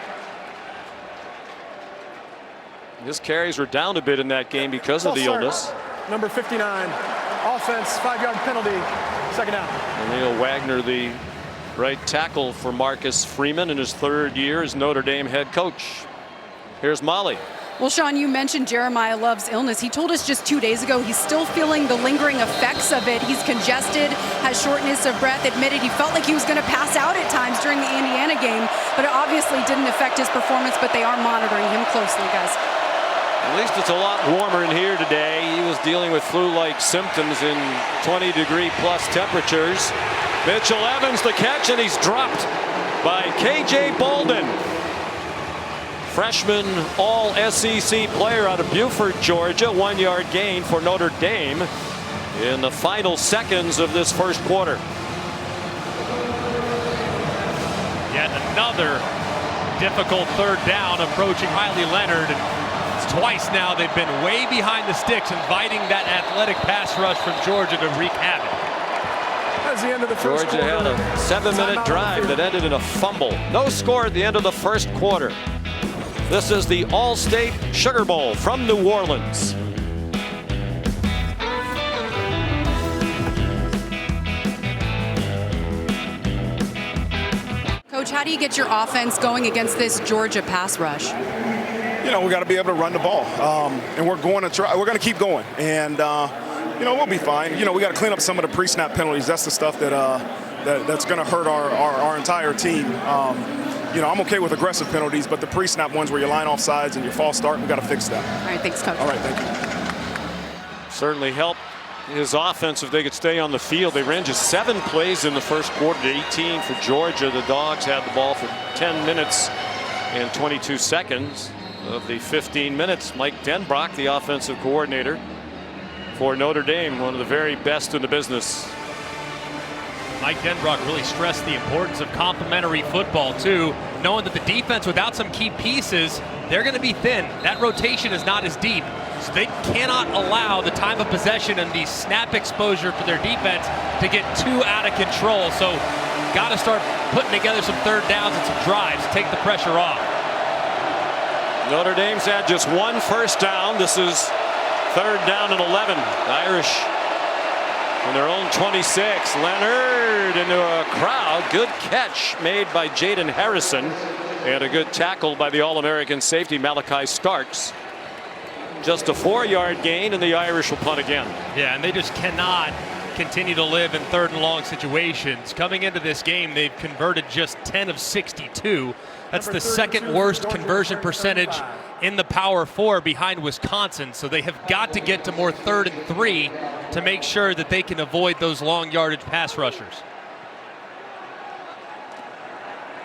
His carries were down a bit in that game because of the illness. Number 59, offense, 5-yard penalty, second down. And Neil Wagner, the right tackle for Marcus Freeman in his 3rd year as Notre Dame head coach. Here's Molly. Well, Sean, you mentioned Jeremiah Love's illness. He told us just 2 days ago he's still feeling the lingering effects of it. He's congested, has shortness of breath, admitted he felt like he was going to pass out at times during the Indiana game, but it obviously didn't affect his performance, but they are monitoring him closely, guys. At least it's a lot warmer in here today. He was dealing with flu-like symptoms in 20-degree-plus temperatures. Mitchell Evans the catch, and he's dropped by K.J. Bolden. Freshman all-SEC player out of Beaufort, Georgia. 1-yard gain for Notre Dame in the final seconds of this first quarter. Yet another difficult 3rd down approaching Riley Leonard. It's twice now they've been way behind the sticks, inviting that athletic pass rush from Georgia to wreak havoc. That's the end of the first Georgia quarter. had a 7-minute drive that ended in a fumble. No score at the end of the first quarter. This is the All-State Sugar Bowl from New Orleans. Coach, how do you get your offense going against this Georgia pass rush? You know, we got to be able to run the ball, and we're going to try. We're going to keep going, and you know, we'll be fine. You know, we got to clean up some of the pre-snap penalties. That's the stuff that's going to hurt our entire team. You know, I'm okay with aggressive penalties, but the pre-snap ones where you line off sides and you false start, we got to fix that. All right, thanks, Coach. All right, thank you. Certainly help his offense if they could stay on the field. They ran just 7 plays in the first quarter to 18 for Georgia. The Dogs had the ball for 10 minutes and 22 seconds of the 15 minutes. Mike Denbrock, the offensive coordinator for Notre Dame, one of the very best in the business. Mike Denbrock really stressed the importance of complementary football too, knowing that the defense without some key pieces, they're going to be thin. That rotation is not as deep, so they cannot allow the time of possession and the snap exposure for their defense to get too out of control. So got to start putting together some 3rd downs and some drives to take the pressure off. Notre Dame's had just 1 first down. This is 3rd down and 11. The Irish On their own 26, Leonard into a crowd. Good catch made by Jaden Harrison. And a good tackle by the All-American safety Malachi Starks. Just a 4-yard gain, and the Irish will punt again. Yeah, and they just cannot continue to live in 3rd and long situations. Coming into this game, they've converted just 10 of 62. That's the 2nd worst conversion percentage in the Power 4 behind Wisconsin. So they have got to get to more 3rd and 3 to make sure that they can avoid those long yardage pass rushers.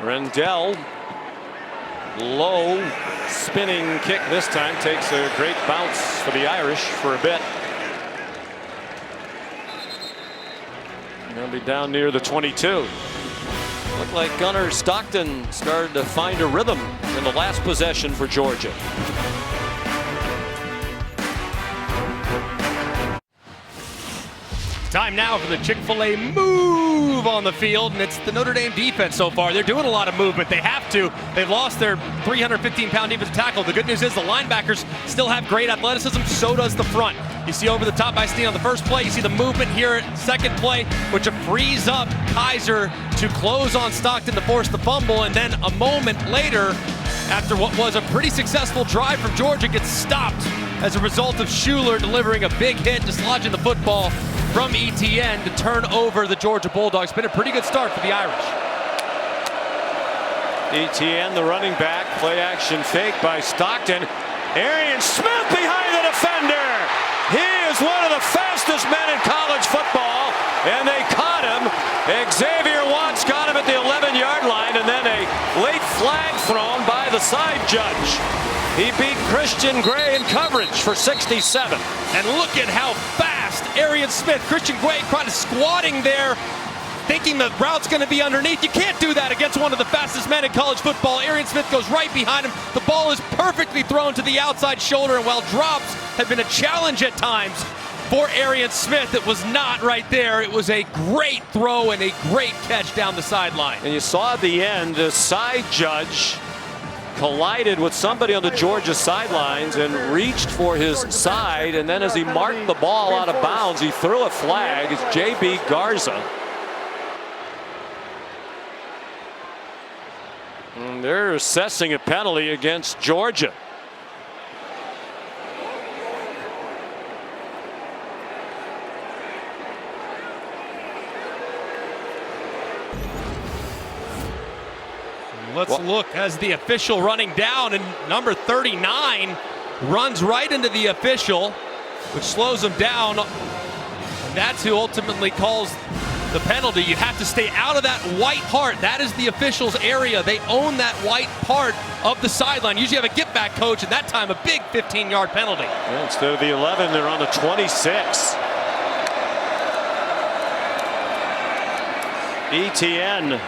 Rendell, low spinning kick this time, takes a great bounce for the Irish for a bit. They'll be down near the 22. Looked like Gunnar Stockton started to find a rhythm in the last possession for Georgia. Time now for the Chick-fil-A move on the field, and it's the Notre Dame defense so far. They're doing a lot of movement. They have to. They've lost their 315-pound defensive tackle. The good news is the linebackers still have great athleticism. So does the front. You see over the top by Steen on the first play. You see the movement here at second play, which frees up Kaiser to close on Stockton to force the fumble, and then a moment later, after what was a pretty successful drive from Georgia, gets stopped as a result of Schuler delivering a big hit, dislodging the football from ETN to turn over the Georgia Bulldogs. Been a pretty good start for the Irish. ETN, the running back, play action fake by Stockton. Arian Smith behind the defender. He is one of the fastest men in college football, and they caught him. Xavier Watts got him at the 11-yard line, and then a late flag thrown by the side judge. He beat Christian Gray in coverage for 67. And look at how fast Arian Smith, Christian Gray kind of squatting there, thinking the route's going to be underneath. You can't do that against one of the fastest men in college football. Arian Smith goes right behind him. The ball is perfectly thrown to the outside shoulder, and while drops have been a challenge at times for Arian Smith, it was not right there. It was a great throw and a great catch down the sideline. And you saw at the end, the side judge collided with somebody on the Georgia sidelines and reached for his side, and then as he marked the ball out of bounds, he threw a flag. It's J.B. Garza. And they're assessing a penalty against Georgia. Let's look as the official running down, and number 39 runs right into the official, which slows him down. And that's who ultimately calls the penalty. You have to stay out of that white part. That is the official's area. They own that white part of the sideline. Usually have a get back coach, and that time a big 15-yard penalty. Yeah, instead of the 11, they're on the 26. ETN.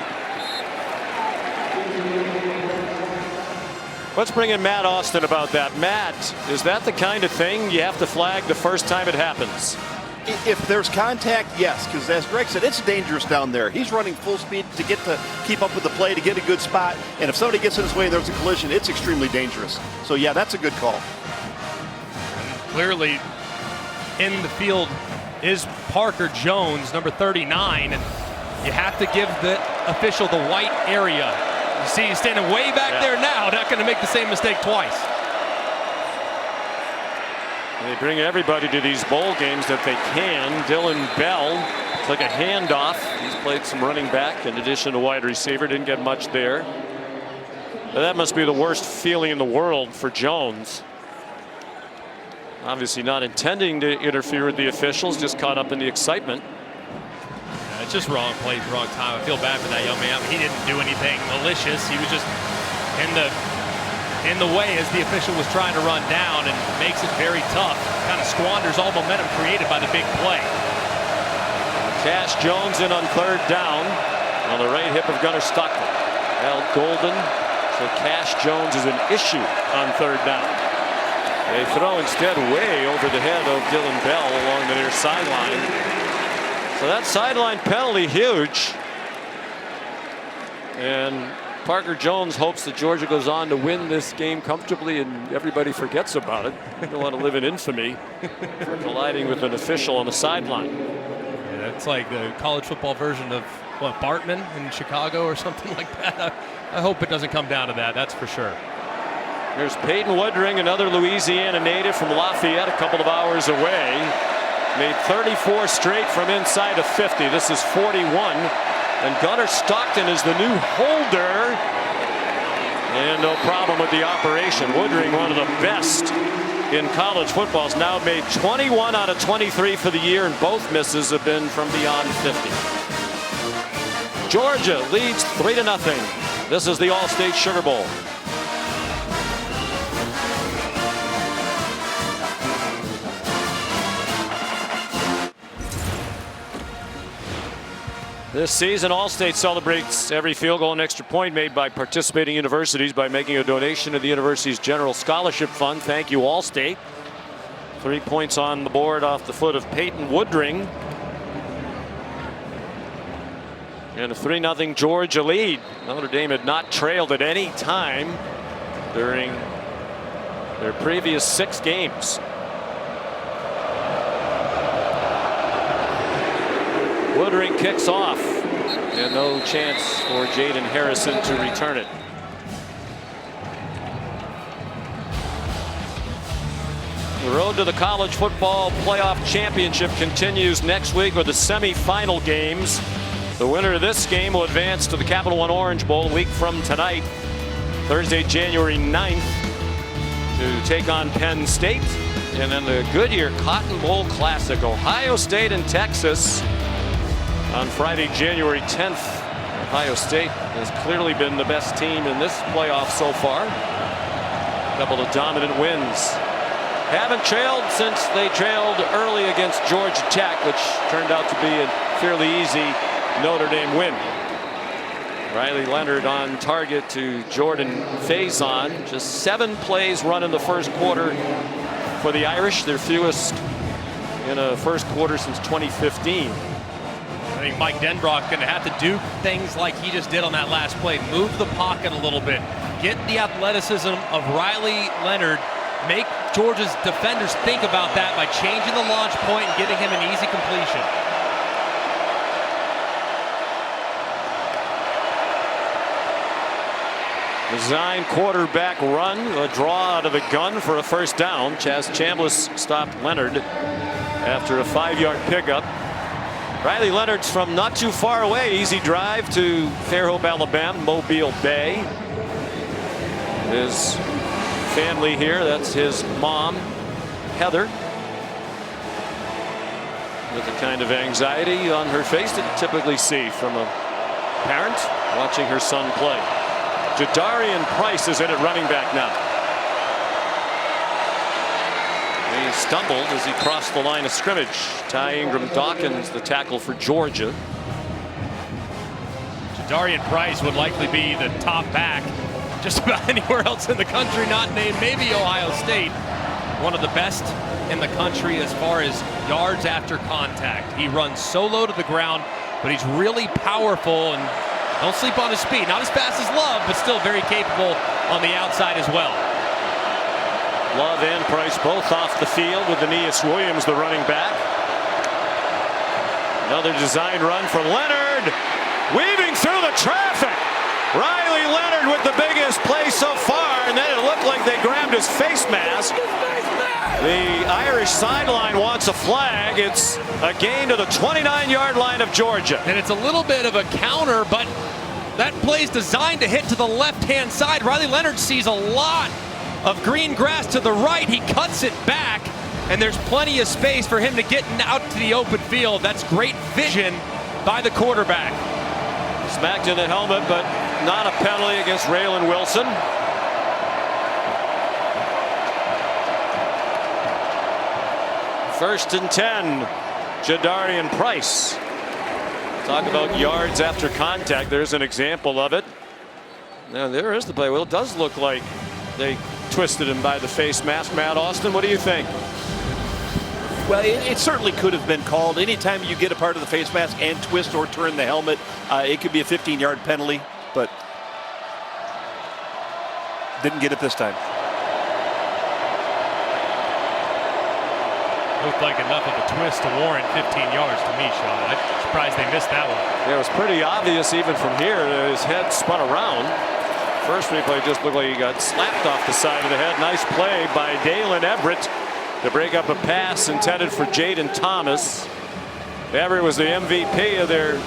Let's bring in Matt Austin about that. Matt, is that the kind of thing you have to flag the first time it happens? If there's contact, yes, because as Greg said, it's dangerous down there. He's running full speed to keep up with the play, to get a good spot, and if somebody gets in his way and there's a collision, it's extremely dangerous. So yeah, that's a good call. And clearly in the field is Parker Jones, number 39, and you have to give the official the white area. You see he's standing way back there now, not going to make the same mistake twice. They bring everybody to these bowl games that they can. Dylan Bell took a handoff. He's played some running back in addition to wide receiver. Didn't get much there. But that must be the worst feeling in the world for Jones. Obviously not intending to interfere with the officials, just caught up in the excitement. It's just wrong place, wrong time. I feel bad for that young man. He didn't do anything malicious. He was just in the way as the official was trying to run down, and makes it very tough. Kind of squanders all momentum created by the big play. Cash Jones in on third down on the right hip of Gunnar Stockton. Al Golden. So Cash Jones is an issue on third down. They throw instead way over the head of Dylan Bell along the near sideline. So that sideline penalty huge. And Parker Jones hopes that Georgia goes on to win this game comfortably and everybody forgets about it. They don't want to live in infamy for colliding with an official on the sideline. It's like the college football version of, what, Bartman in Chicago or something like that. I hope it doesn't come down to that, that's for sure. Here's Peyton Woodring, another Louisiana native from Lafayette, a couple of hours away. Made 34 straight from inside of 50. This is 41. And Gunnar Stockton is the new holder. And no problem with the operation. Woodring, one of the best in college football, has now made 21 out of 23 for the year, and both misses have been from beyond 50. Georgia leads 3-0. This is the All-State Sugar Bowl. This season, All-State celebrates every field goal and extra point made by participating universities by making a donation to the university's general scholarship fund. Thank you, All-State. 3 points on the board off the foot of Peyton Woodring. And a 3-0 Georgia lead. Notre Dame had not trailed at any time during their previous 6 games. Woodring kicks off, and no chance for Jaden Harrison to return it. The road to the college football playoff championship continues next week with the semifinal games. The winner of this game will advance to the Capital One Orange Bowl a week from tonight, Thursday, January 9th, to take on Penn State. And then the Goodyear Cotton Bowl Classic, Ohio State and Texas. On Friday, January 10th, Ohio State has clearly been the best team in this playoff so far. A couple of dominant wins. Haven't trailed since they trailed early against Georgia Tech, which turned out to be a fairly easy Notre Dame win. Riley Leonard on target to Jordan Faison. Just 7 plays run in the first quarter for the Irish, their fewest in a first quarter since 2015. I think Mike Denbrock going to have to do things like he just did on that last play. Move the pocket a little bit. Get the athleticism of Riley Leonard. Make Georgia's defenders think about that by changing the launch point and getting him an easy completion. Design quarterback run, a draw out of the gun for a first down. Chaz Chambliss stopped Leonard after a 5-yard pickup. Riley Leonard's from not too far away. Easy drive to Fairhope, Alabama, Mobile Bay. His family here, that's his mom, Heather, with the kind of anxiety on her face that you typically see from a parent watching her son play. Jadarian Price is in at running back now. He stumbled as he crossed the line of scrimmage. Ty Ingram Dawkins, the tackle for Georgia. Jadarian Price would likely be the top back just about anywhere else in the country, not named maybe Ohio State. One of the best in the country as far as yards after contact. He runs so low to the ground, but he's really powerful, and don't sleep on his speed. Not as fast as Love, but still very capable on the outside as well. Love and Price both off the field with Aeneas Williams, the running back. Another design run from Leonard, weaving through the traffic. Riley Leonard with the biggest play so far, and then it looked like they grabbed his face mask. The Irish sideline wants a flag. It's a gain to the 29-yard line of Georgia. And it's a little bit of a counter, but that play's designed to hit to the left-hand side. Riley Leonard sees a lot of green grass to the right. He cuts it back, and there's plenty of space for him to get out to the open field. That's great vision by the quarterback. Smacked in the helmet, but not a penalty against Raylan Wilson. First and 10, Jadarian Price. Talk about yards after contact. There's an example of it. Now there is the play. Well, it does look like they twisted him by the face mask. Matt Austin, what do you think? Well, it certainly could have been called. Anytime you get a part of the face mask and twist or turn the helmet, it could be a 15-yard penalty, but didn't get it this time. Looked like enough of a twist to warrant 15 yards to me, Sean. I'm surprised they missed that one. Yeah, it was pretty obvious even from here. His head spun around. First replay just looked like he got slapped off the side of the head. Nice play by Dalen Everett to break up a pass intended for Jaden Thomas. Everett was the MVP of their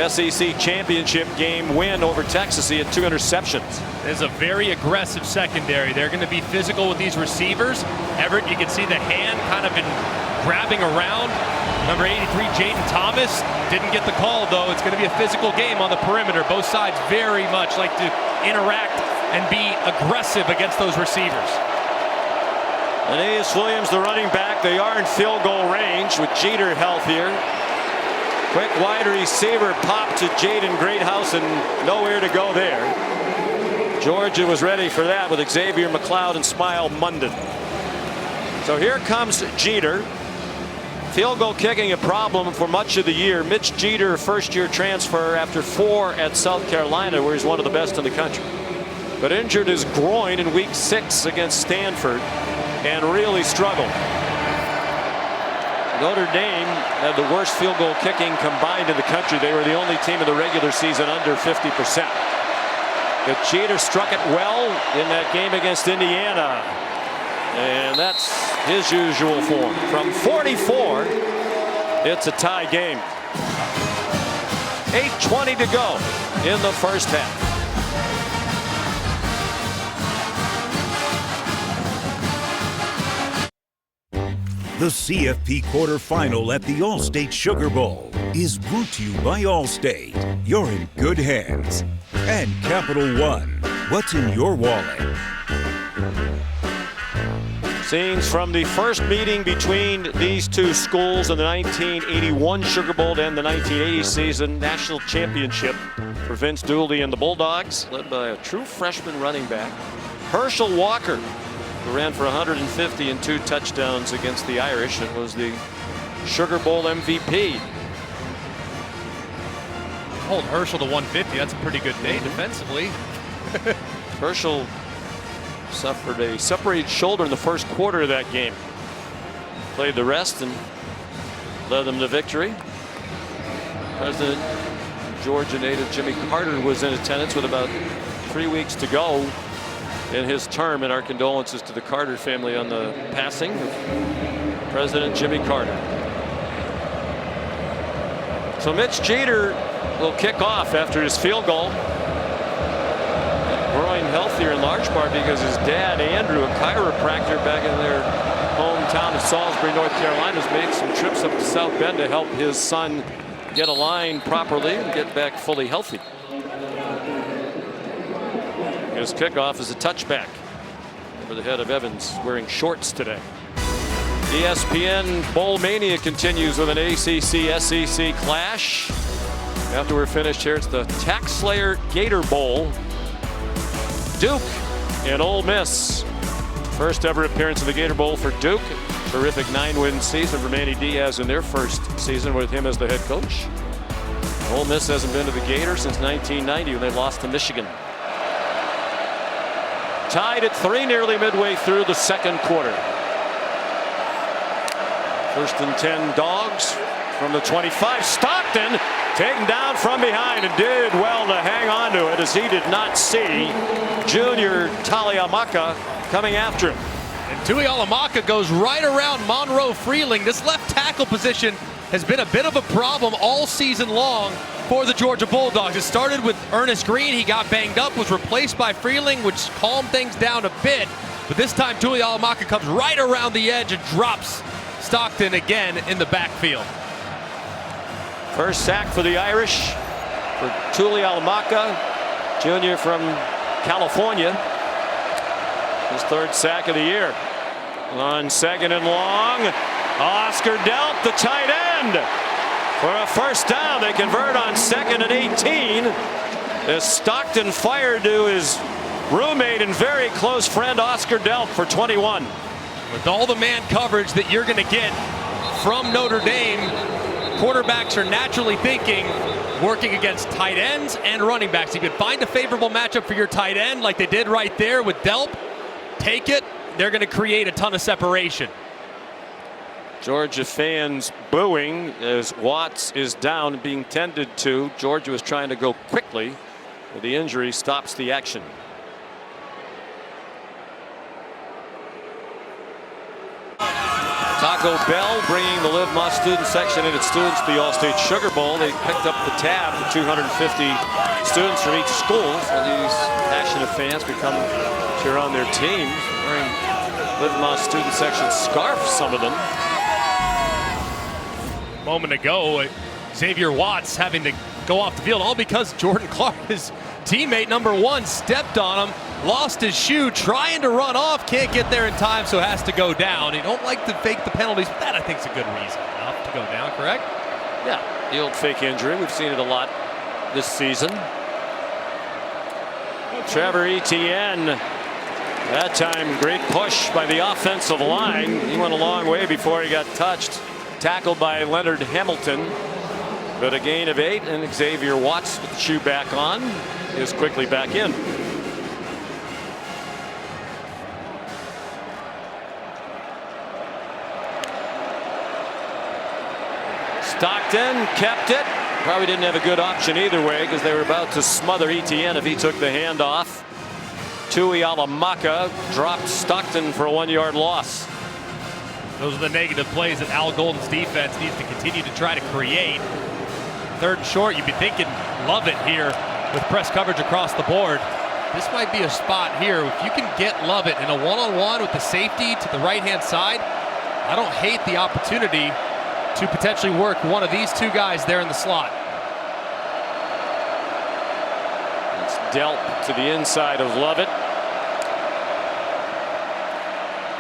SEC championship game win over Texas. He had 2 interceptions. It's a very aggressive secondary. They're going to be physical with these receivers. Everett, you can see the hand kind of been grabbing around. Number 83, Jaden Thomas, didn't get the call, though. It's going to be a physical game on the perimeter. Both sides very much like to interact and be aggressive against those receivers. Aeneas Williams, the running back. They are in field goal range with Jeter healthier. Quick wide receiver pop to Jaden Greathouse and nowhere to go there. Georgia was ready for that with Xavier McLeod and Smile Munden. So here comes Jeter. Field goal kicking a problem for much of the year. Mitch Jeter, first-year transfer after 4 at South Carolina, where he's one of the best in the country. But injured his groin in week 6 against Stanford and really struggled. Notre Dame had the worst field goal kicking combined in the country. They were the only team in the regular season under 50%. But Jeter struck it well in that game against Indiana. And that's his usual form. From 44, it's a tie game. 8:20 to go in the first half. The CFP Quarterfinal at the Allstate Sugar Bowl is brought to you by Allstate. You're in good hands. And Capital One. What's in your wallet? Scenes from the first meeting between these two schools in the 1981 Sugar Bowl and the 1980 season national championship for Vince Dooley and the Bulldogs, led by a true freshman running back, Herschel Walker, who ran for 150 and 2 touchdowns against the Irish and was the Sugar Bowl MVP. Hold Herschel to 150. That's a pretty good day defensively. Herschel suffered a separated shoulder in the first quarter of that game. Played the rest and led them to victory. President Georgia native Jimmy Carter was in attendance with about 3 weeks to go in his term, and our condolences to the Carter family on the passing of President Jimmy Carter. So Mitch Jeter will kick off after his field goal. Growing healthier in large part because his dad, Andrew, a chiropractor back in their hometown of Salisbury, North Carolina, has made some trips up to South Bend to help his son get aligned properly and get back fully healthy. His kickoff is a touchback over the head of Evans, wearing shorts today. ESPN Bowl Mania continues with an ACC-SEC clash. After we're finished here, it's the Tax Slayer Gator Bowl. Duke and Ole Miss. First ever appearance of the Gator Bowl for Duke. Terrific 9-win season for Manny Diaz in their first season with him as the head coach. Ole Miss hasn't been to the Gators since 1990 when they lost to Michigan. Tied at 3 nearly midway through the second quarter. First and 10 Dogs from the 25. Stockton taken down from behind and did well to hang on to it as he did not see junior Taliamaka coming after him. And Tuihalamaka goes right around Monroe Freeling. This left tackle position has been a bit of a problem all season long for the Georgia Bulldogs. It started with Ernest Green. He got banged up, was replaced by Freeling, which calmed things down a bit. But this time Tuihalamaka comes right around the edge and drops Stockton again in the backfield. First sack for the Irish for Tuihalamaka, junior from California. His 3rd sack of the year. On 2nd and long, Oscar Delp, the tight end, for a first down. They convert on 2nd and 18 as Stockton fired to his roommate and very close friend Oscar Delp for 21. With all the man coverage that you're going to get from Notre Dame, quarterbacks are naturally thinking working against tight ends and running backs. You can find a favorable matchup for your tight end like they did right there with Delp. Take it. They're going to create a ton of separation. Georgia fans booing as Watts is down and being tended to. Georgia was trying to go quickly, but the injury stops the action. Taco Bell bringing the Live Más student section and its students to the All-State Sugar Bowl. They picked up the tab for 250 students from each school. So these passionate fans become cheer on their teams, wearing Live Más student section scarves, some of them. A moment ago, Xavier Watts having to go off the field, all because Jordan Clark, his teammate number 1, stepped on him, lost his shoe, trying to run off, can't get there in time, so has to go down. You don't like to fake the penalties, but that I think is a good reason enough to go down, correct? Yeah, the old fake injury. We've seen it a lot this season. Trevor Etienne, that time great push by the offensive line. He went a long way before he got touched. Tackled by Leonard Hamilton, but a gain of 8, and Xavier Watts with the shoe back on is quickly back in. Stockton kept it. Probably didn't have a good option either way because they were about to smother Etienne if he took the handoff. Tui Alamaka dropped Stockton for a 1-yard loss. Those are the negative plays that Al Golden's defense needs to continue to try to create. 3rd and short, you'd be thinking Lovett here with press coverage across the board. This might be a spot here. If you can get Lovett in a one-on-one with the safety to the right-hand side, I don't hate the opportunity to potentially work one of these 2 guys there in the slot. It's dealt to the inside of Lovett.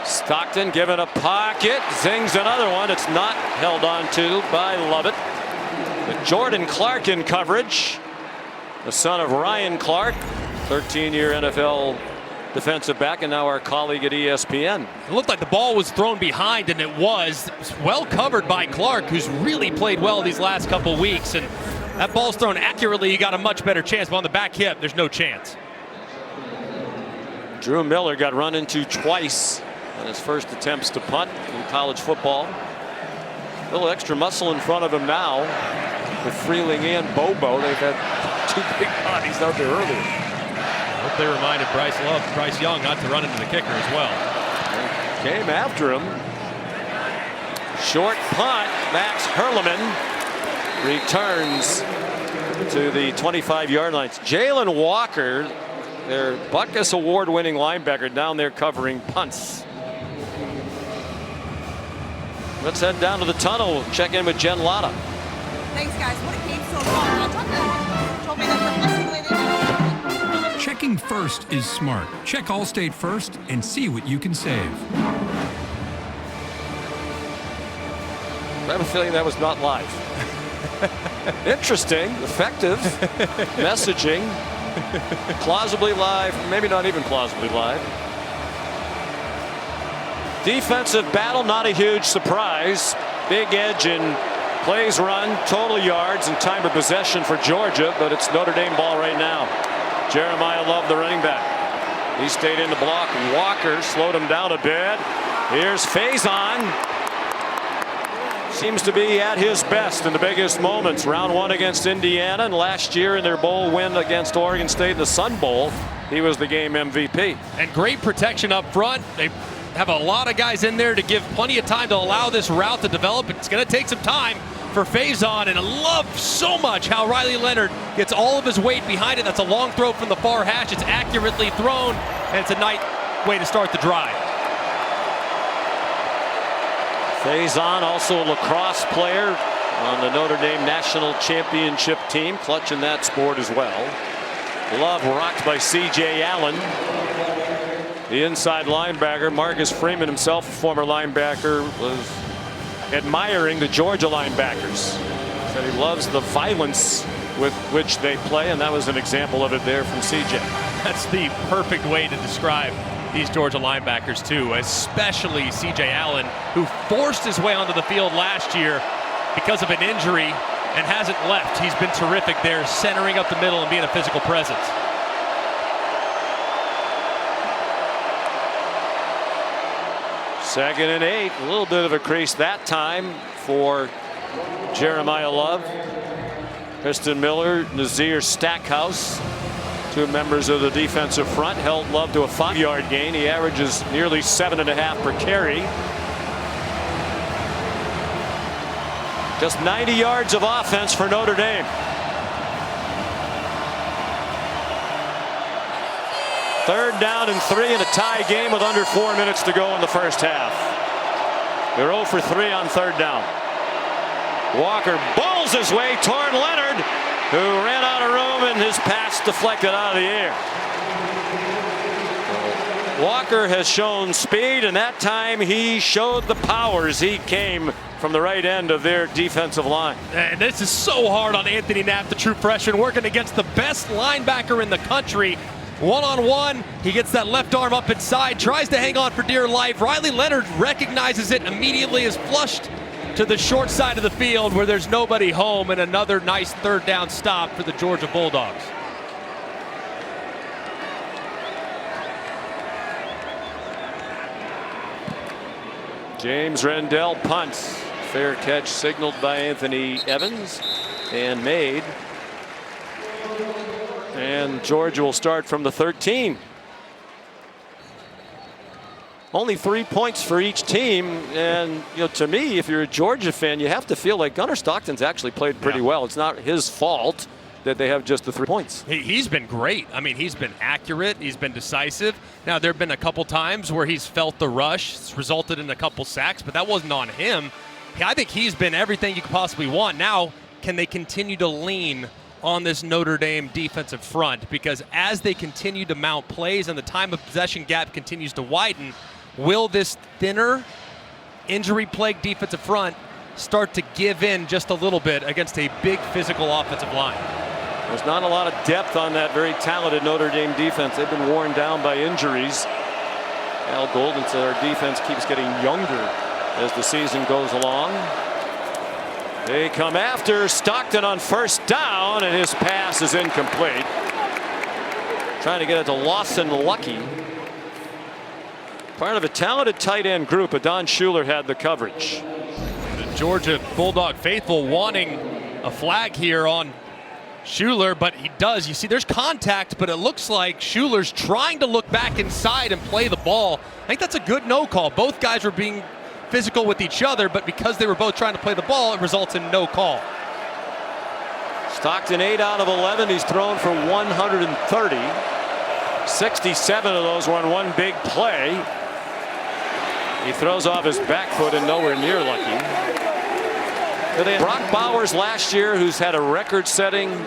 Stockton given a pocket, zings another one. It's not held on to by Lovett. But Jordan Clark in coverage, the son of Ryan Clark, 13-year NFL defensive back, and now our colleague at ESPN. It looked like the ball was thrown behind, and it was well covered by Clark, who's really played well these last couple weeks. And that ball's thrown accurately, you got a much better chance. But on the back hip, there's no chance. Drew Miller got run into twice on his first attempts to punt in college football. A little extra muscle in front of him now with Freeling and Bobo. They've had 2 big bodies out there earlier. I hope they reminded Bryce Young not to run into the kicker as well. Came after him. Short punt. Max Hurleman returns to the 25-yard line. Jalen Walker, their Butkus Award-winning linebacker, down there covering punts. Let's head down to the tunnel. Check in with Jen Latta. Thanks, guys. What a game so far. Told me that checking first is smart. Check Allstate first and see what you can save. I have a feeling that was not live. Interesting, effective messaging. Plausibly live, maybe not even plausibly live. Defensive battle, not a huge surprise. Big edge in plays run, total yards, and time of possession for Georgia, but it's Notre Dame ball right now. Jeremiah Love, the running back. He stayed in the block. Walker slowed him down a bit. Here's Faison. Seems to be at his best in the biggest moments. Round 1 against Indiana, and last year in their bowl win against Oregon State in the Sun Bowl, he was the game MVP. And great protection up front. They have a lot of guys in there to give plenty of time to allow this route to develop. It's going to take some time for Faison, and I love so much how Riley Leonard gets all of his weight behind it. That's a long throw from the far hash. It's accurately thrown, and it's a nice way to start the drive. Faison, also a lacrosse player on the Notre Dame national championship team, clutch in that sport as well. Love rocked by C.J. Allen. The inside linebacker, Marcus Freeman himself, a former linebacker, was admiring the Georgia linebackers. Said he loves the violence with which they play, and that was an example of it there from C.J. That's the perfect way to describe these Georgia linebackers too, especially C.J. Allen, who forced his way onto the field last year because of an injury and hasn't left. He's been terrific there, centering up the middle and being a physical presence. 2nd and 8. A little bit of a crease that time for Jeremiah Love. Kristen Miller, Nazir Stackhouse, two members of the defensive front, held Love to a 5-yard gain. He averages nearly 7.5 per carry. Just 90 yards of offense for Notre Dame. Third down and 3 in a tie game with under 4 minutes to go in the first half. They're 0 for 3 on third down. Walker bowls his way toward Leonard, who ran out of room, and his pass deflected out of the air. Walker has shown speed, and that time he showed the powers. He came from the right end of their defensive line. And this is so hard on Anthony Knapp, the true freshman, working against the best linebacker in the country. One-on-one, he gets that left arm up inside, tries to hang on for dear life. Riley Leonard recognizes it immediately, is flushed to the short side of the field where there's nobody home, and another nice third down stop for the Georgia Bulldogs. James Rendell punts. Fair catch signaled by Anthony Evans and made. And Georgia will start from the 13. Only 3 points for each team, and to me, if you're a Georgia fan, you have to feel like Gunnar Stockton's actually played pretty well. It's not his fault that they have just the 3 points. He's been great. I mean, he's been accurate. He's been decisive. Now, there have been a couple times where he's felt the rush. It's resulted in a couple sacks, but that wasn't on him. I think he's been everything you could possibly want. Now, can they continue to lean on this Notre Dame defensive front? Because as they continue to mount plays and the time of possession gap continues to widen, will this thinner, injury-plagued defensive front start to give in just a little bit against a big physical offensive line? There's not a lot of depth on that very talented Notre Dame defense. They've been worn down by injuries. Al Golden said our defense keeps getting younger as the season goes along. They come after Stockton on first down, and his pass is incomplete. Trying to get it to Lawson Lucky. Part of a talented tight end group, but Don Schuler had the coverage. The Georgia Bulldog faithful wanting a flag here on Schuler, but he does. You see, there's contact, but it looks like Schuler's trying to look back inside and play the ball. I think that's a good no call. Both guys were being physical with each other, but because they were both trying to play the ball, it results in no call. Stockton 8 out of 11. He's thrown for 130. 67 of those were on one big play. He throws off his back foot and nowhere near lucky. Brock Bowers last year, who's had a record-setting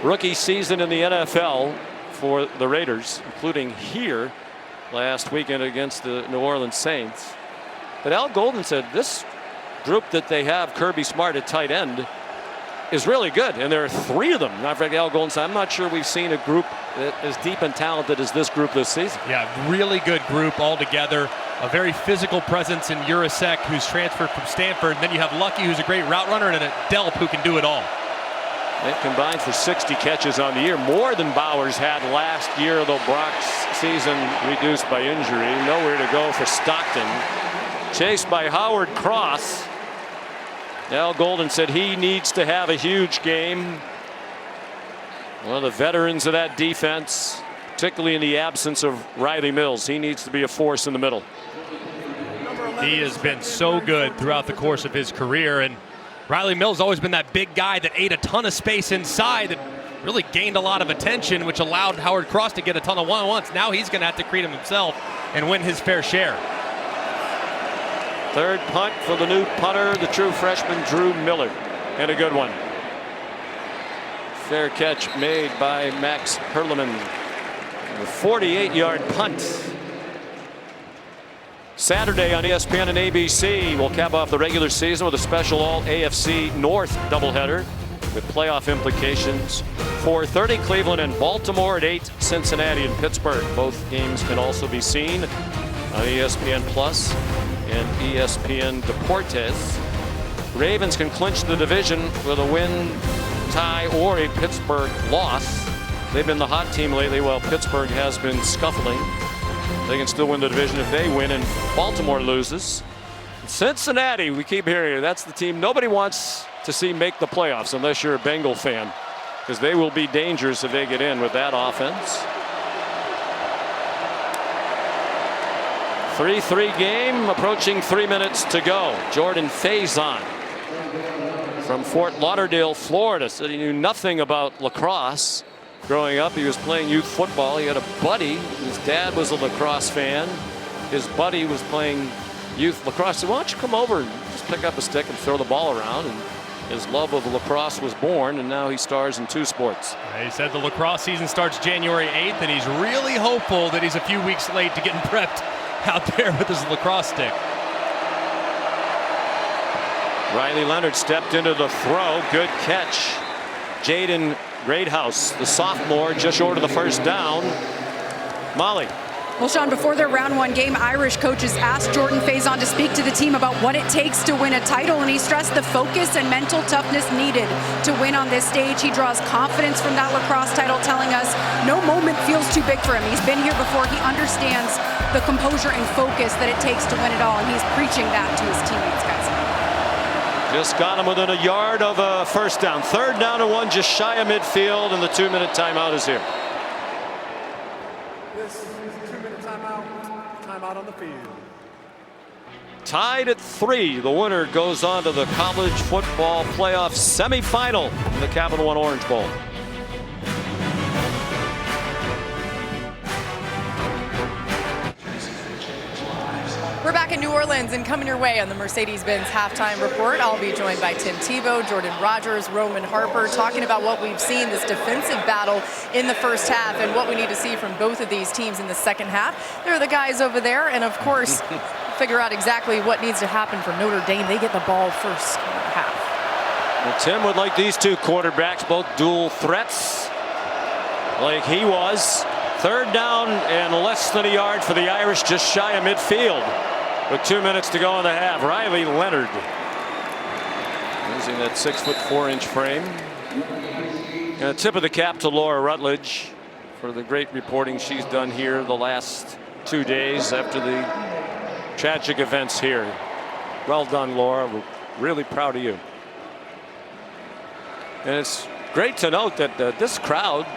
rookie season in the NFL for the Raiders, including here last weekend against the New Orleans Saints. But Al Golden said this group that they have, Kirby Smart at tight end, is really good, and there are 3 of them. Not for Al Golden said, I'm not sure we've seen a group that is deep and talented as this group this season. Yeah, really good group all together. A very physical presence in Urasek, who's transferred from Stanford. And then you have Lucky, who's a great route runner, and a Delp who can do it all. They combined for 60 catches on the year, more than Bowers had last year, though Brock's season reduced by injury. Nowhere to go for Stockton. Chased by Howard Cross. Al Golden said he needs to have a huge game. One of the veterans of that defense, particularly in the absence of Riley Mills. He needs to be a force in the middle. He has been so good throughout the course of his career, and Riley Mills has always been that big guy that ate a ton of space inside that really gained a lot of attention, which allowed Howard Cross to get a ton of one-on-ones. Now he's going to have to create them himself and win his fair share. Third punt for the new punter, the true freshman Drew Miller, and a good one. Fair catch made by Max Perleman. A 48-yard punt. Saturday on ESPN and ABC, we'll cap off the regular season with a special all-AFC North doubleheader with playoff implications. 4:30 Cleveland and Baltimore, at 8 Cincinnati and Pittsburgh. Both games can also be seen on ESPN Plus and ESPN Deportes. Ravens can clinch the division with a win, tie, or a Pittsburgh loss. They've been the hot team lately while Pittsburgh has been scuffling. They can still win the division if they win and Baltimore loses. Cincinnati, we keep hearing it, that's the team nobody wants to see make the playoffs unless you're a Bengal fan, because they will be dangerous if they get in with that offense. 3-3 game, approaching 3 minutes to go. Jordan Faison from Fort Lauderdale, Florida, said he knew nothing about lacrosse. Growing up, he was playing youth football. He had a buddy. His dad was a lacrosse fan. His buddy was playing youth lacrosse. So why don't you come over and just pick up a stick and throw the ball around? And his love of lacrosse was born, and now he stars in 2 sports. He said the lacrosse season starts January 8th, and he's really hopeful that he's a few weeks late to getting prepped out there with his lacrosse stick. Riley Leonard stepped into the throw. Good catch. Jaden Greathouse, the sophomore, just short of the first down. Molly. Well, Sean, before their round 1 game, Irish coaches asked Jordan Faison to speak to the team about what it takes to win a title, and he stressed the focus and mental toughness needed to win on this stage. He draws confidence from that lacrosse title, telling us no moment feels too big for him. He's been here before. He understands the composure and focus that it takes to win it all, and he's preaching that to his teammates, guys. Just got him within a yard of a first down. 3rd down and 1, just shy of midfield, and the 2-minute timeout is here. This is a 2-minute timeout. Timeout on the field. Tied at 3. The winner goes on to the college football playoff semifinal in the Capital One Orange Bowl. We're back in New Orleans, and coming your way on the Mercedes-Benz Halftime Report, I'll be joined by Tim Tebow, Jordan Rogers, Roman Harper, talking about what we've seen, this defensive battle in the first half, and what we need to see from both of these teams in the second half. They're the guys over there, and of course, figure out exactly what needs to happen for Notre Dame. They get the ball first half. Well, Tim would like these 2 quarterbacks, both dual threats, like he was. 3rd down and less than a yard for the Irish, just shy of midfield. With 2 minutes to go in the half. Riley Leonard using that 6'4" frame. And a tip of the cap to Laura Rutledge for the great reporting she's done here the last 2 days after the tragic events here. Well done, Laura. We're really proud of you. And it's great to note that this crowd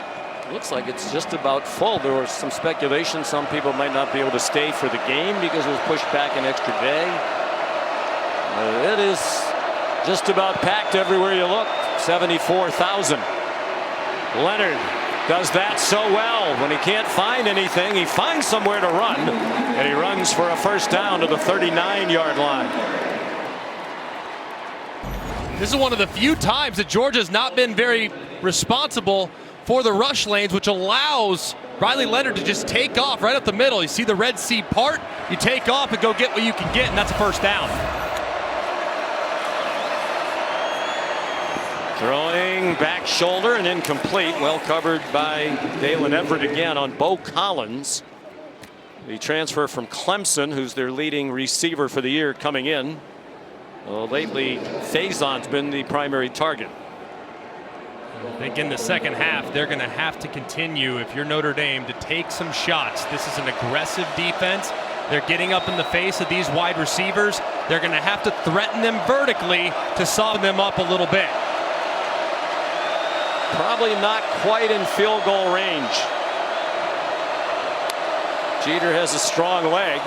looks like it's just about full. There was some speculation some people might not be able to stay for the game because it was pushed back an extra day. It is just about packed everywhere you look. 74,000. Leonard does that so well. When he can't find anything, he finds somewhere to run, and he runs for a first down to the 39-yard line. This is one of the few times that Georgia's not been very responsible for the rush lanes, which allows Riley Leonard to just take off right up the middle. You see the Red Sea part, you take off and go get what you can get, and that's a first down. Throwing back shoulder and incomplete. Well covered by Dalen Everett again on Bo Collins. The transfer from Clemson, who's their leading receiver for the year coming in. Well, lately, Faison's been the primary target. I think in the second half, they're going to have to continue, if you're Notre Dame, to take some shots. This is an aggressive defense. They're getting up in the face of these wide receivers. They're going to have to threaten them vertically to soften them up a little bit. Probably not quite in field goal range. Jeter has a strong leg.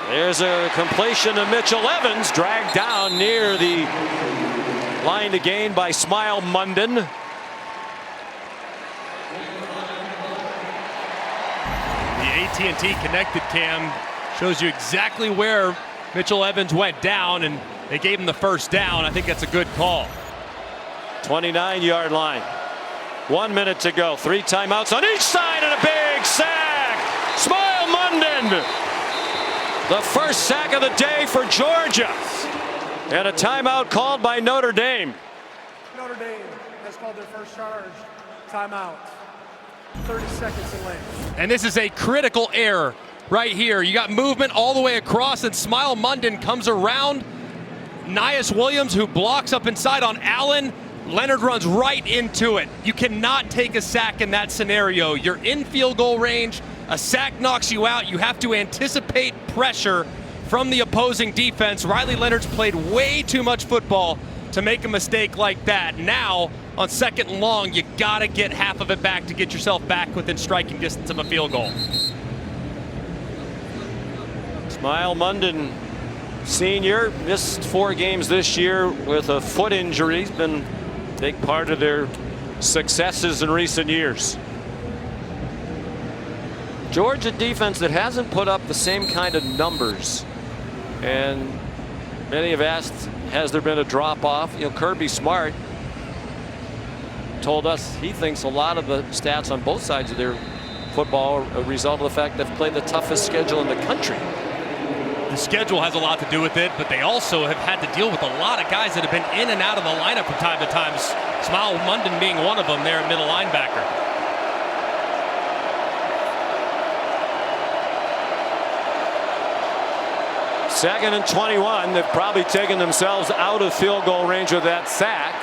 There's a completion to Mitchell Evans, dragged down near the line to gain by Smile Munden. The AT&T connected cam shows you exactly where Mitchell Evans went down, and they gave him the first down. I think that's a good call. 29-yard line. 1 minute to go. 3 timeouts on each side and a big sack. Smile Munden. The first sack of the day for Georgia. And a timeout called by Notre Dame. Notre Dame has called their first charge. Timeout. 30 seconds in length. And this is a critical error right here. You got movement all the way across, and Smile Munden comes around Nias Williams, who blocks up inside on Allen. Leonard runs right into it. You cannot take a sack in that scenario. You're in field goal range. A sack knocks you out. You have to anticipate pressure from the opposing defense. Riley Leonard's played way too much football to make a mistake like that. Now, on 2nd and long, you gotta get half of it back to get yourself back within striking distance of a field goal. Smile Munden, senior, missed 4 games this year with a foot injury. He's been a big part of their successes in recent years. Georgia defense that hasn't put up the same kind of numbers, and many have asked, has there been a drop off? You know, Kirby Smart told us he thinks a lot of the stats on both sides of their football are a result of the fact they've played the toughest schedule in the country. The schedule has a lot to do with it, but they also have had to deal with a lot of guys that have been in and out of the lineup from time to time. Smile Munden being one of them there at middle linebacker. Second and 21. They've probably taken themselves out of field goal range with that sack.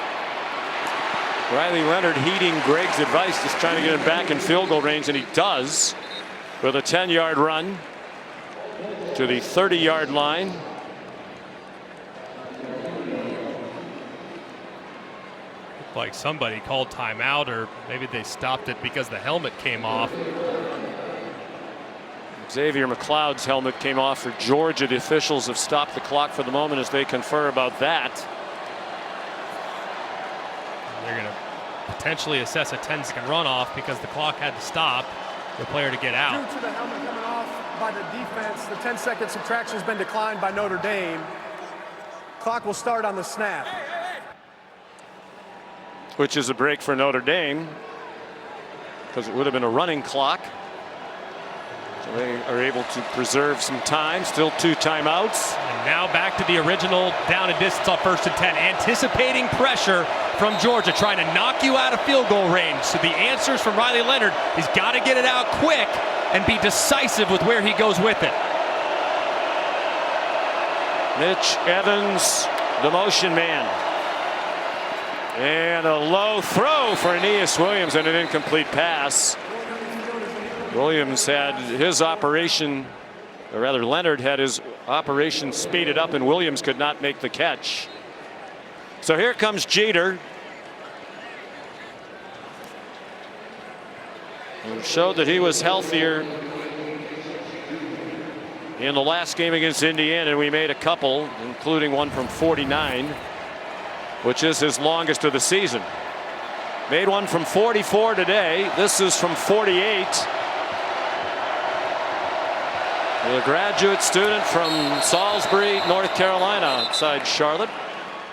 Riley Leonard heeding Greg's advice, just trying to get him back in field goal range, and he does with a 10-yard run to the 30-yard line. Looked like somebody called timeout, or maybe they stopped it because the helmet came off. Xavier McLeod's helmet came off for Georgia. The officials have stopped the clock for the moment as they confer about that. They're going to potentially assess a 10-second runoff because the clock had to stop the player to get out. Due to the helmet coming off by the defense, the 10-second subtraction has been declined by Notre Dame. Clock will start on the snap. Which is a break for Notre Dame, because it would have been a running clock. So they are able to preserve some time. Still 2 timeouts. And now back to the original down and distance on 1st and 10. Anticipating pressure from Georgia, trying to knock you out of field goal range. So the answers from Riley Leonard, he's got to get it out quick and be decisive with where he goes with it. Mitch Evans, the motion man. And a low throw for Aeneas Williams and an incomplete pass. Williams had his operation, or rather Leonard had his operation speeded up, and Williams could not make the catch. So here comes Jeter. He showed that he was healthier in the last game against Indiana, and we made a couple, including one from 49, which is his longest of the season. Made one from 44 today. This is from 48. A graduate student from Salisbury, North Carolina, outside Charlotte.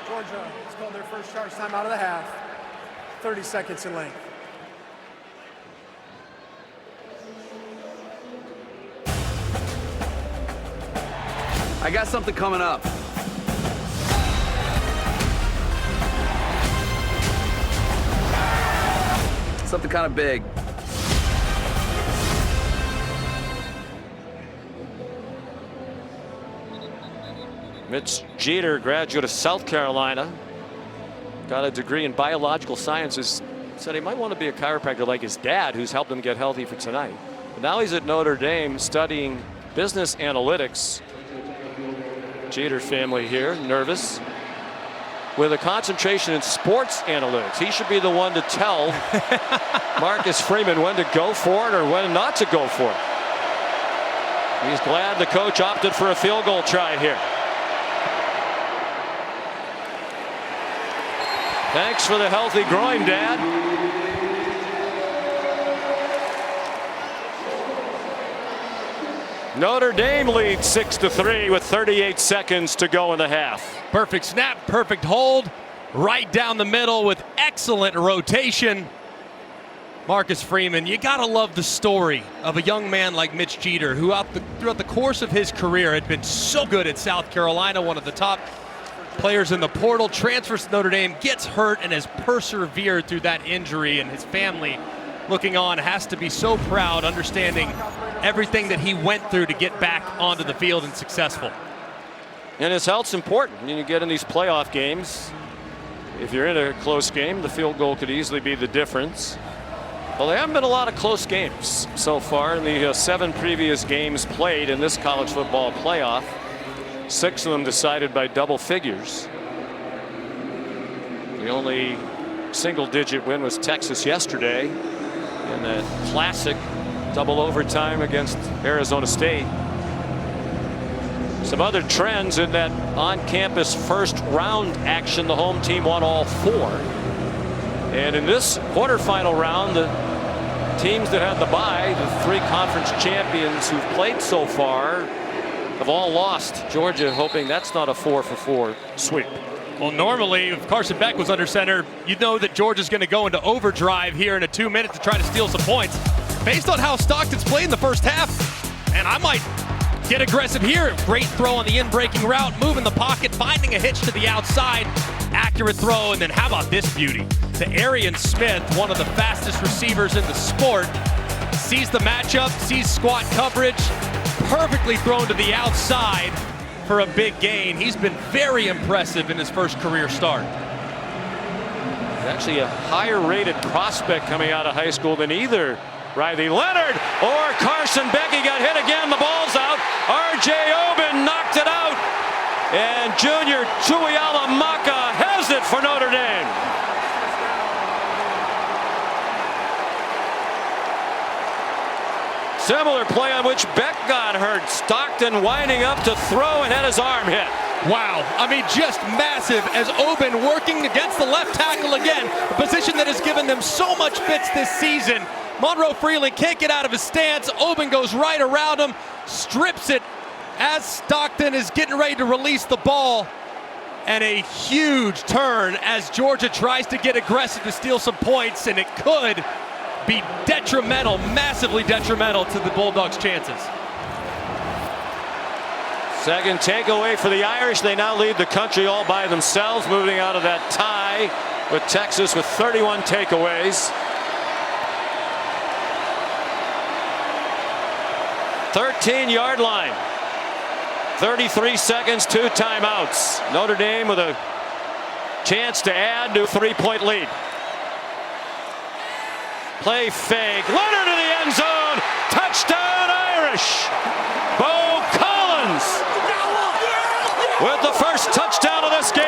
Georgia has called their first charge time out of the half. 30 seconds in length. I got something coming up. Something kind of big. Mitch Jeter, graduate of South Carolina, got a degree in biological sciences. Said he might want to be a chiropractor like his dad, who's helped him get healthy for tonight. But now he's at Notre Dame studying business analytics. Jeter family here, nervous, with a concentration in sports analytics. He should be the one to tell Marcus Freeman when to go for it or when not to go for it. He's glad the coach opted for a field goal try here. Thanks for the healthy groin, Dad. Notre Dame leads 6-3 with 38 seconds to go in the half. Perfect snap, perfect hold, right down the middle with excellent rotation. Marcus Freeman, you gotta love the story of a young man like Mitch Jeter, who throughout the course of his career had been so good at South Carolina, one of the top players in the portal, transfers to Notre Dame, gets hurt, and has persevered through that injury, and his family looking on has to be so proud, understanding everything that he went through to get back onto the field and successful. And his health's important. When you get in these playoff games, if you're in a close game, the field goal could easily be the difference. Well, there haven't been a lot of close games so far in the 7 previous games played in this college football playoff. 6 of them decided by double figures. The only single-digit win was Texas yesterday in that classic double overtime against Arizona State. Some other trends in that on-campus first round action. The home team won all 4. And in this quarterfinal round, the teams that had the bye, the 3 conference champions who've played so far, have all lost. Georgia hoping that's not a 4-for-4 sweep. Well, normally, if Carson Beck was under center, you'd know that Georgia's going to go into overdrive here in a 2 minutes to try to steal some points. Based on how Stockton's played in the first half, and I might get aggressive here. Great throw on the in-breaking route, moving the pocket, finding a hitch to the outside. Accurate throw, and then how about this beauty? The Arian Smith, one of the fastest receivers in the sport, sees the matchup, sees squat coverage, perfectly thrown to the outside for a big gain. He's been very impressive in his first career start. He's actually a higher rated prospect coming out of high school than either Riley Leonard or Carson Beck. He got hit again. The ball's out. R.J. Oben knocked it out. And junior Tuialamaka has it for Notre Dame. Similar play on which Beck got hurt. Stockton winding up to throw and had his arm hit. Wow, I mean, just massive as Oben working against the left tackle again, a position that has given them so much fits this season. Monroe Freeland can't get out of his stance. Oben goes right around him, strips it as Stockton is getting ready to release the ball. And a huge turn as Georgia tries to get aggressive to steal some points, and it could be detrimental, massively detrimental to the Bulldogs' chances. Second takeaway for the Irish. They now lead the country all by themselves, moving out of that tie with Texas with 31 takeaways. 13-yard line. 33 seconds, 2 timeouts. Notre Dame with a chance to add to a 3-point lead. Play fake. Leonard to the end zone. Touchdown Irish. Bo Collins with the first touchdown of this game.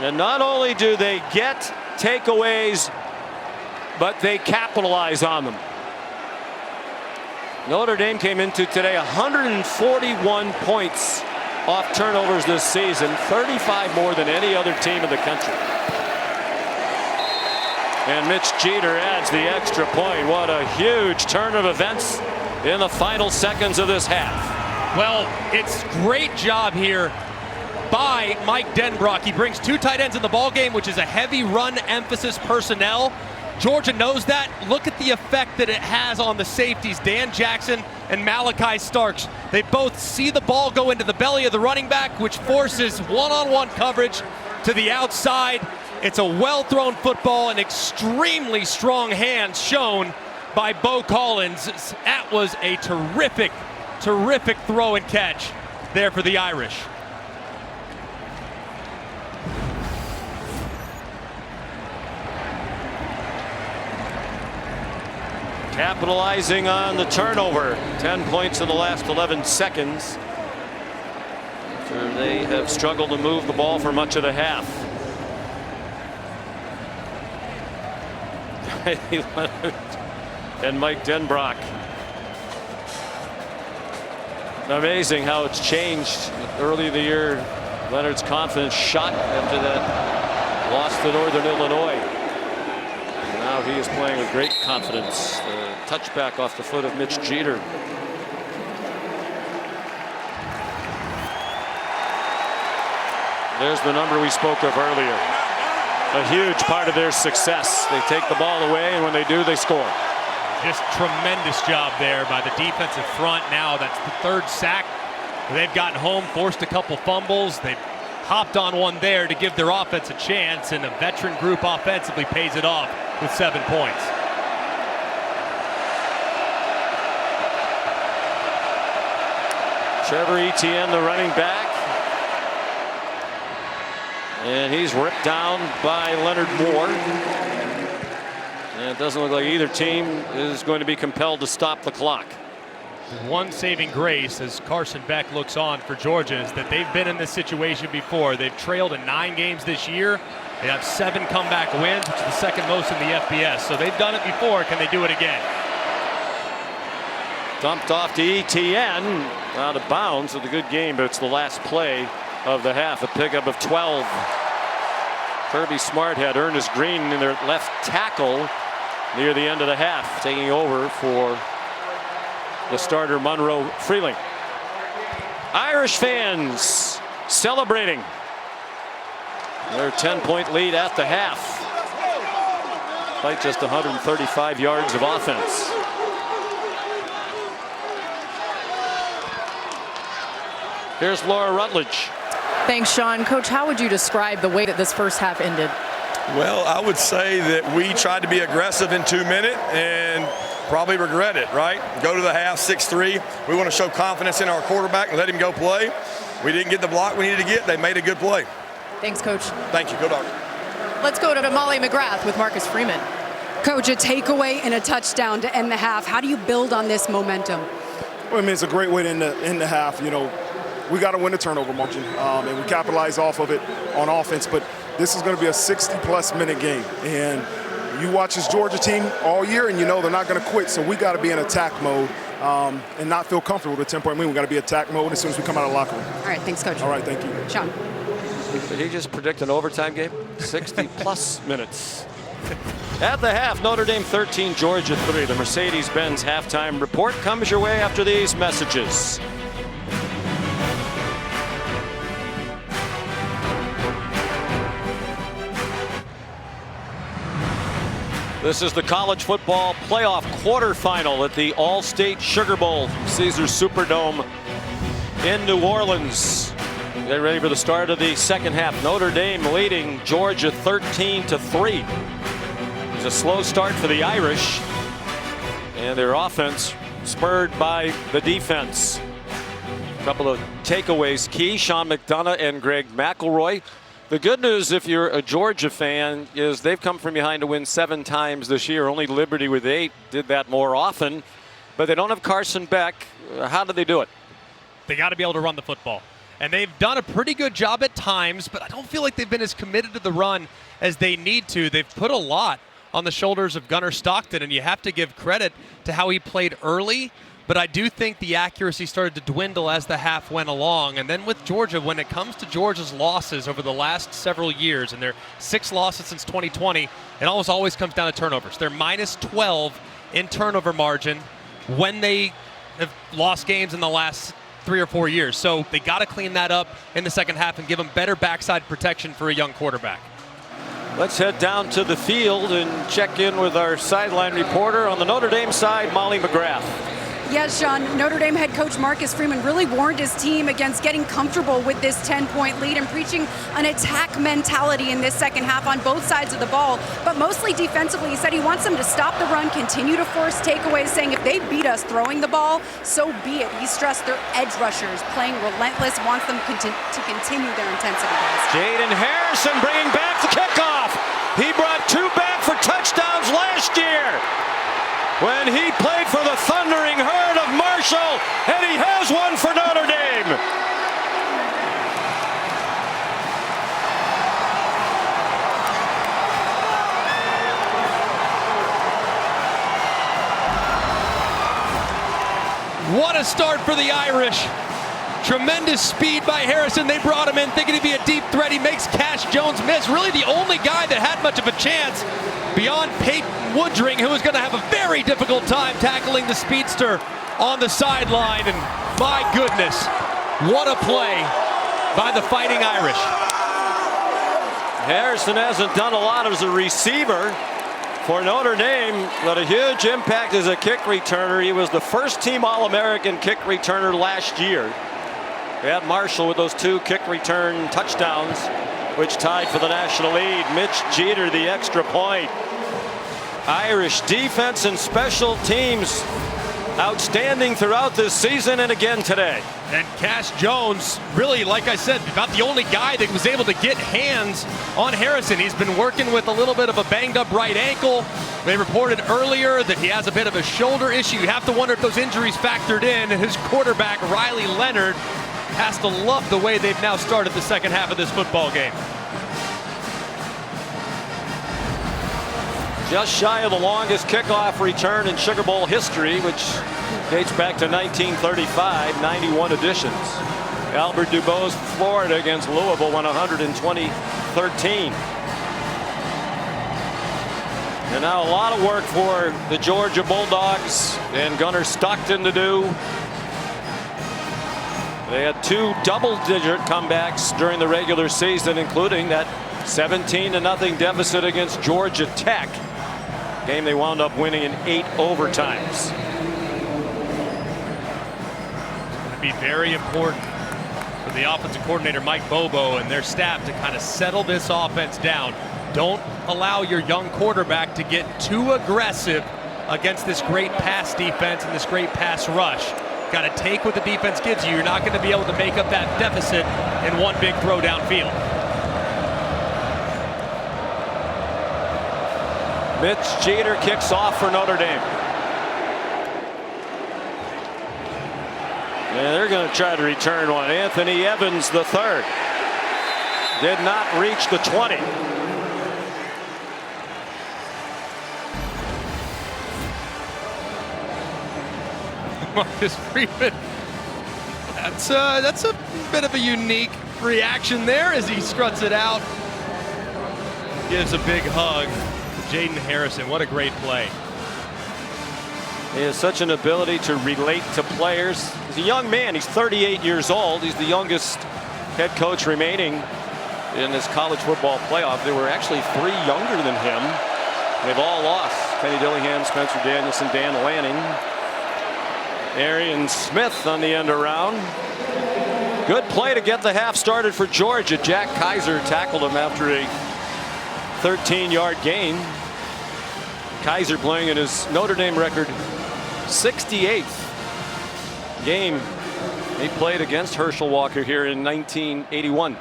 And not only do they get takeaways, but they capitalize on them. Notre Dame came into today 141 points off turnovers this season, 35 more than any other team in the country. And Mitch Jeter adds the extra point. What a huge turn of events in the final seconds of this half. Well, it's great job here by Mike Denbrock. He brings 2 tight ends in the ball game, which is a heavy run emphasis personnel. Georgia knows that. Look at the effect that it has on the safeties, Dan Jackson and Malachi Starks. They both see the ball go into the belly of the running back, which forces one-on-one coverage to the outside. It's a well-thrown football and extremely strong hands shown by Bo Collins. That was a terrific, terrific throw and catch there for the Irish. Capitalizing on the turnover. 10 points in the last 11 seconds. After they have struggled to move the ball for much of the half. And Mike Denbrock. Amazing how it's changed. Early in the year, Leonard's confidence shot after that loss to Northern Illinois. And now he is playing with great confidence. The touchback off the foot of Mitch Jeter. There's the number we spoke of earlier. A huge part of their success. They take the ball away, and when they do, they score. Just tremendous job there by the defensive front. Now that's the 3rd sack they've gotten home, forced a couple fumbles. They've hopped on one there to give their offense a chance, and a veteran group offensively pays it off with 7 points. Trevor Etienne, the running back. And he's ripped down by Leonard Moore. And it doesn't look like either team is going to be compelled to stop the clock. One saving grace as Carson Beck looks on for Georgia is that they've been in this situation before. They've trailed in 9 games this year. They have 7 comeback wins, which is the second most in the FBS. So they've done it before. Can they do it again? Dumped off to Etienne, out of bounds with a good game, but it's the last play of the half, a pickup of 12. Kirby Smart had Ernest Green in their left tackle near the end of the half, taking over for the starter Monroe Freeling. Irish fans celebrating their 10-point lead at the half, despite just 135 yards of offense. Here's Laura Rutledge. Thanks, Sean. Coach, how would you describe the way that this first half ended? Well, I would say that we tried to be aggressive in 2 minutes and probably regret it, right? Go to the half 6-3. We want to show confidence in our quarterback and let him go play. We didn't get the block we needed to get. They made a good play. Thanks, Coach. Thank you. Go Dogs. Let's go to Molly McGrath with Marcus Freeman. Coach, a takeaway and a touchdown to end the half. How do you build on this momentum? Well, I mean, it's a great way to end the half. You know, we got to win the turnover margin, and we capitalize off of it on offense. But this is going to be a 60-plus minute game, and you watch this Georgia team all year, and you know they're not going to quit. So we got to be in attack mode and not feel comfortable with a 10-point win. We got to be attack mode as soon as we come out of the locker room. All right, thanks, Coach. All right, thank you, Sean. Did he just predict an overtime game? 60-plus minutes. At the half, Notre Dame 13, Georgia 3. The Mercedes-Benz halftime report comes your way after these messages. This is the college football playoff quarterfinal at the All-State Sugar Bowl, Caesars Superdome in New Orleans. Get ready for the start of the second half. Notre Dame leading Georgia 13-3. It's a slow start for the Irish, and their offense spurred by the defense. A couple of takeaways key, Sean McDonough and Greg McElroy. The good news, if you're a Georgia fan, is they've come from behind to win 7 times this year. Only Liberty with 8 did that more often, but they don't have Carson Beck. How did they do it? They got to be able to run the football. And they've done a pretty good job at times, but I don't feel like they've been as committed to the run as they need to. They've put a lot on the shoulders of Gunnar Stockton, and you have to give credit to how he played early. But I do think the accuracy started to dwindle as the half went along. And then with Georgia, when it comes to Georgia's losses over the last several years, and their 6 losses since 2020, it always comes down to turnovers. They're minus 12 in turnover margin when they have lost games in the last 3 or 4 years. So they got to clean that up in the second half and give them better backside protection for a young quarterback. Let's head down to the field and check in with our sideline reporter on the Notre Dame side, Molly McGrath. Yes, Sean, Notre Dame head coach Marcus Freeman really warned his team against getting comfortable with this 10-point lead and preaching an attack mentality in this second half on both sides of the ball, but mostly defensively. He said he wants them to stop the run, continue to force takeaways, saying if they beat us throwing the ball, so be it. He stressed their edge rushers playing relentless, wants them to continue their intensity. Jaden Harrison bringing back the kickoff. He brought 2 back for touchdowns last year when he played for the Thundering Herd of Marshall, and he has one for Notre Dame. What a start for the Irish. Tremendous speed by Harrison. They brought him in thinking he'd be a deep threat. He makes Cash Jones miss. Really the only guy that had much of a chance beyond Peyton Woodring, who was going to have a very difficult time tackling the speedster on the sideline. And my goodness, what a play by the Fighting Irish. Harrison hasn't done a lot as a receiver for Notre Dame, but a huge impact as a kick returner. He was the first team All-American kick returner last year. had Marshall with those 2 kick return touchdowns, which tied for the national lead. Mitch Jeter, the extra point. Irish defense and special teams outstanding throughout this season and again today. And Cash Jones, really, like I said, about the only guy that was able to get hands on Harrison. He's been working with a little bit of a banged up right ankle. They reported earlier that he has a bit of a shoulder issue. You have to wonder if those injuries factored in. And his quarterback, Riley Leonard, has to love the way they've now started the second half of this football game. Just shy of the longest kickoff return in Sugar Bowl history, which dates back to 1935, 91 editions. Albert DuBose, Florida against Louisville won 120-13. And now a lot of work for the Georgia Bulldogs and Gunnar Stockton to do. They had 2 double-digit comebacks during the regular season, including that 17-0 deficit against Georgia Tech. Game they wound up winning in 8 overtimes. It's going to be very important for the offensive coordinator Mike Bobo and their staff to kind of settle this offense down. Don't allow your young quarterback to get too aggressive against this great pass defense and this great pass rush. Got to take what the defense gives you. You're not going to be able to make up that deficit in one big throw downfield. Mitch Jeter kicks off for Notre Dame. And they're going to try to return one. Anthony Evans, the third. Did not reach the 20. Marcus Freeman. That's a bit of a unique reaction there as he struts it out. Gives a big hug to Jaden Harrison. What a great play. He has such an ability to relate to players. He's a young man. He's 38 years old. He's the youngest head coach remaining in this college football playoff. There were actually 3 younger than him. They've all lost. Kenny Dillingham, Spencer Danielson, Dan Lanning. Arian Smith on the end around. Good play to get the half started for Georgia. Jack Kaiser tackled him after a 13-yard gain. Kaiser playing in his Notre Dame record 68th game. He played against Herschel Walker here in 1981.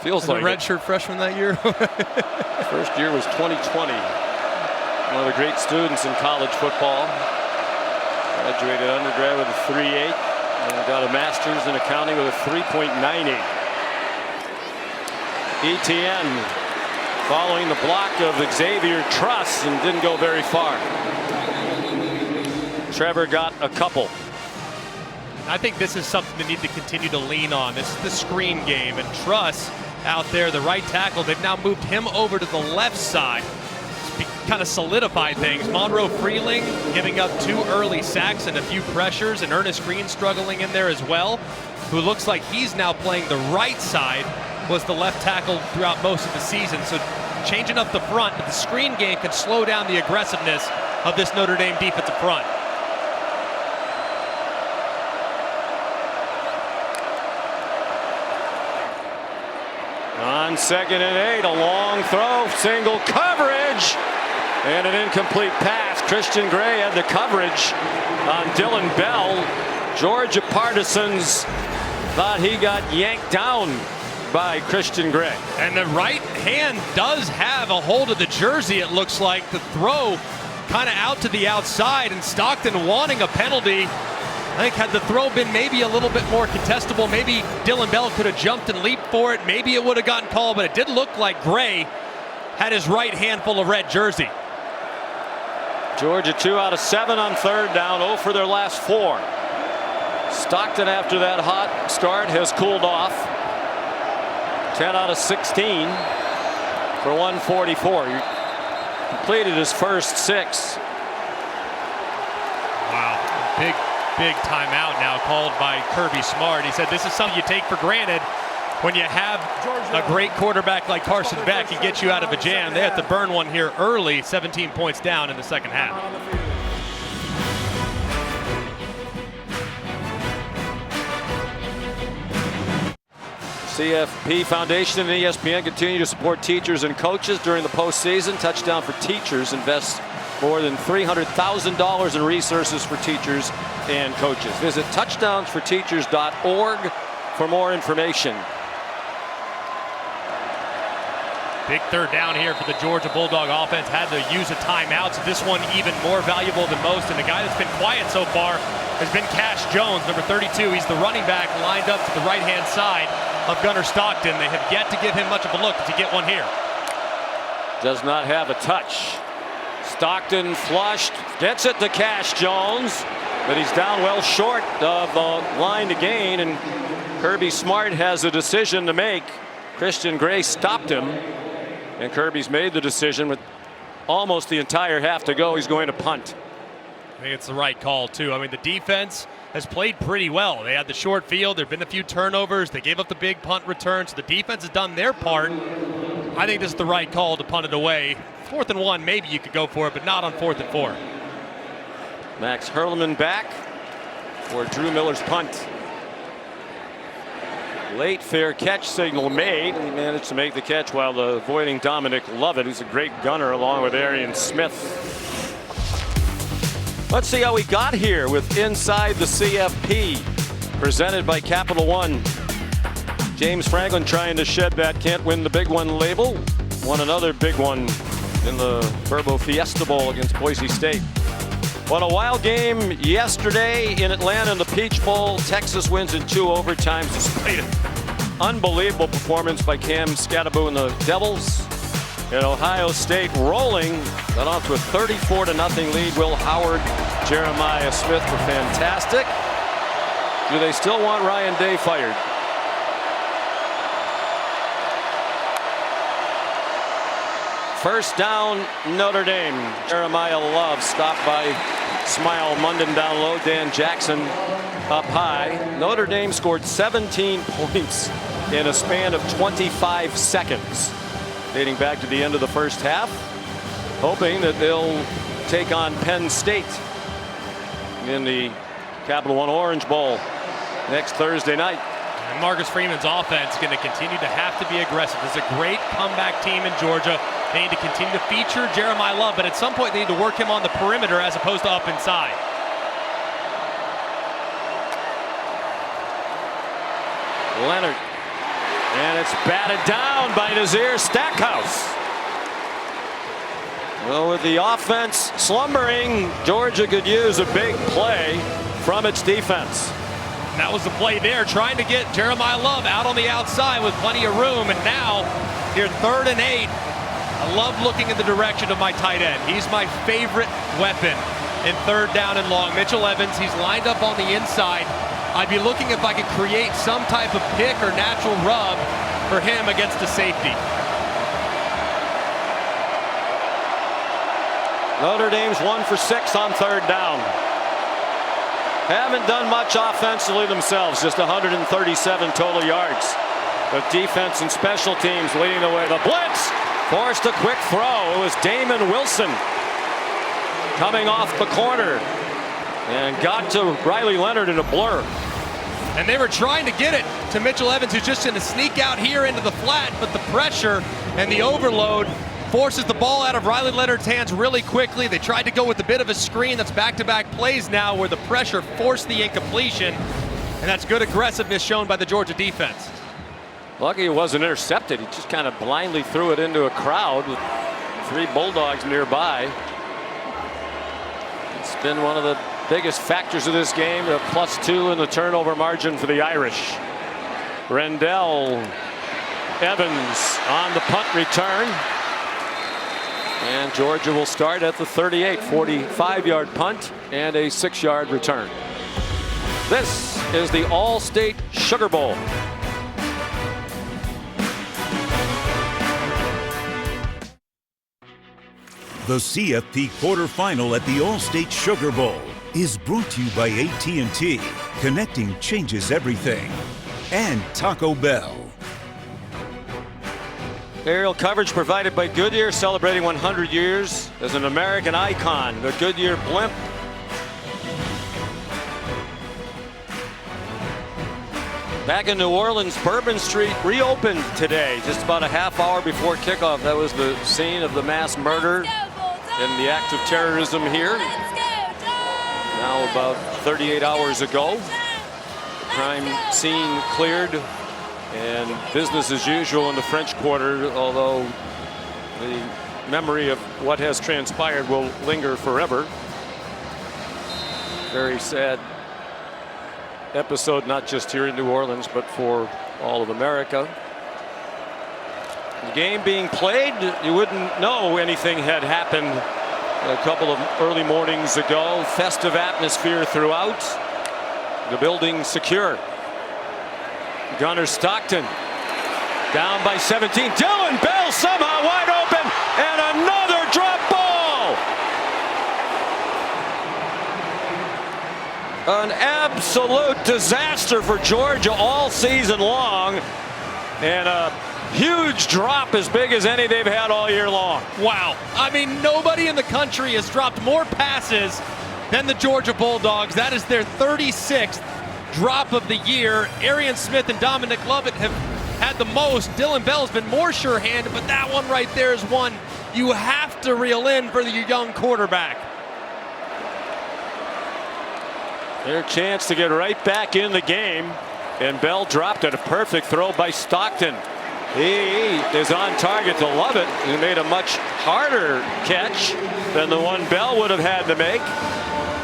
Feels like a redshirt freshman that year. First year was 2020. One of the great students in college football. Graduated undergrad with a 3.8 and got a master's in accounting with a 3.98. Etienne following the block of Xavier Truss and didn't go very far. Trevor got a couple. I think this is something they need to continue to lean on. This is the screen game, and Truss out there, the right tackle, they've now moved him over to the left side. Kind of solidify things. Monroe Freeling giving up 2 early sacks and a few pressures, and Ernest Green struggling in there as well, who looks like he's now playing the right side, was the left tackle throughout most of the season. So changing up the front, but the screen game can slow down the aggressiveness of this Notre Dame defensive front. On 2nd and 8, a long throw, single coverage, and an incomplete pass. Christian Gray had the coverage on Dylan Bell. Georgia partisans thought he got yanked down by Christian Gray. And the right hand does have a hold of the jersey, it looks like. The throw kind of out to the outside, and Stockton wanting a penalty. I think had the throw been maybe a little bit more contestable, maybe Dylan Bell could have jumped and leaped for it. Maybe it would have gotten called, but it did look like Gray had his right hand full of red jersey. Georgia 2 out of 7 on 3rd down, 0 for their last 4. Stockton, after that hot start, has cooled off. 10 out of 16 for 144. He completed his first 6. Wow, big timeout now called by Kirby Smart. He said this is something you take for granted when you have a great quarterback like Carson Beck. He gets you out of a jam. They have to burn one here early, 17 points down in the second half. CFP Foundation and ESPN continue to support teachers and coaches during the postseason. Touchdown for Teachers invests more than $300,000 in resources for teachers and coaches. Visit touchdownsforteachers.org for more information. Big third down here for the Georgia Bulldog offense. Had to use a timeout, so this one even more valuable than most. And the guy that's been quiet so far has been Cash Jones, number 32. He's the running back lined up to the right-hand side of Gunnar Stockton. They have yet to give him much of a look to get one here. Does not have a touch. Stockton flushed, gets it to Cash Jones, but he's down well short of the line to gain, and Kirby Smart has a decision to make. Christian Gray stopped him, and Kirby's made the decision with almost the entire half to go. He's going to punt. I think it's the right call, too. I mean, the defense has played pretty well. They had the short field. There have been a few turnovers. They gave up the big punt return, so the defense has done their part. I think this is the right call to punt it away. 4th and 1, maybe you could go for it, but not on 4th and 4. Max Hurlman back for Drew Miller's punt. Late fair catch signal made. He managed to make the catch while avoiding Dominic Lovett, who's a great gunner, along with Arian Smith. Let's see how we got here with Inside the CFP, presented by Capital One. James Franklin trying to shed that can't win the big one label. Won another big one in the Verbo Fiesta Bowl against Boise State. What a wild game yesterday in Atlanta in the Peach Bowl. Texas wins in 2 overtimes despite an unbelievable performance by Cam Skattebo and the Devils. And Ohio State rolling, got off to a 34-0 lead. Will Howard, Jeremiah Smith were fantastic. Do they still want Ryan Day fired? First down, Notre Dame. Jeremiah Love stopped by Smile Munden down low. Dan Jackson up high. Notre Dame scored 17 points in a span of 25 seconds, dating back to the end of the first half, hoping that they'll take on Penn State in the Capital One Orange Bowl next Thursday night. And Marcus Freeman's offense is going to continue to have to be aggressive. This is a great comeback team in Georgia. They need to continue to feature Jeremiah Love, but at some point they need to work him on the perimeter as opposed to up inside. Leonard. And it's batted down by Nazir Stackhouse. Well, with the offense slumbering, Georgia could use a big play from its defense. And that was the play there, trying to get Jeremiah Love out on the outside with plenty of room. And now, here 3rd and 8. I love looking in the direction of my tight end. He's my favorite weapon in 3rd down and long. Mitchell Evans, he's lined up on the inside. I'd be looking if I could create some type of pick or natural rub for him against a safety. Notre Dame's 1 for 6 on 3rd down. Haven't done much offensively themselves, just 137 total yards. But defense and special teams leading the way. The blitz forced a quick throw. It was Damon Wilson coming off the corner and got to Riley Leonard in a blur. And they were trying to get it to Mitchell Evans, who's just going to sneak out here into the flat, but the pressure and the overload forces the ball out of Riley Leonard's hands really quickly. They tried to go with a bit of a screen. That's back-to-back plays now where the pressure forced the incompletion, and that's good aggressiveness shown by the Georgia defense. Lucky it wasn't intercepted. He just kind of blindly threw it into a crowd with 3 Bulldogs nearby. It's been one of the biggest factors of this game, the +2 in the turnover margin for the Irish. Rendell Evans on the punt return. And Georgia will start at the 38, 45-yard punt and a 6-yard return. This is the All-State Sugar Bowl. The CFP Quarterfinal at the All-State Sugar Bowl is brought to you by AT&T. Connecting changes everything. And Taco Bell. Aerial coverage provided by Goodyear, celebrating 100 years as an American icon. The Goodyear blimp. Back in New Orleans, Bourbon Street reopened today, just about a half hour before kickoff. That was the scene of the mass murder and the act of terrorism here. Now about 38 hours ago, the crime scene cleared and business as usual in the French Quarter, although the memory of what has transpired will linger forever. Very sad episode, not just here in New Orleans, but for all of America. The game being played, you wouldn't know anything had happened a couple of early mornings ago. Festive atmosphere throughout. The building secure. Gunner Stockton down by 17. Dylan Bell somehow wide open, and another drop ball. An absolute disaster for Georgia all season long, and a huge drop as big as any they've had all year long. Wow. I mean, nobody in the country has dropped more passes than the Georgia Bulldogs. That is their 36th drop of the year. Arian Smith and Dominic Lovett have had the most. Dylan Bell's been more sure-handed, but that one right there is one you have to reel in for your young quarterback. Their chance to get right back in the game, and Bell dropped it. A perfect throw by Stockton. He is on target to Lovett, who made a much harder catch than the one Bell would have had to make.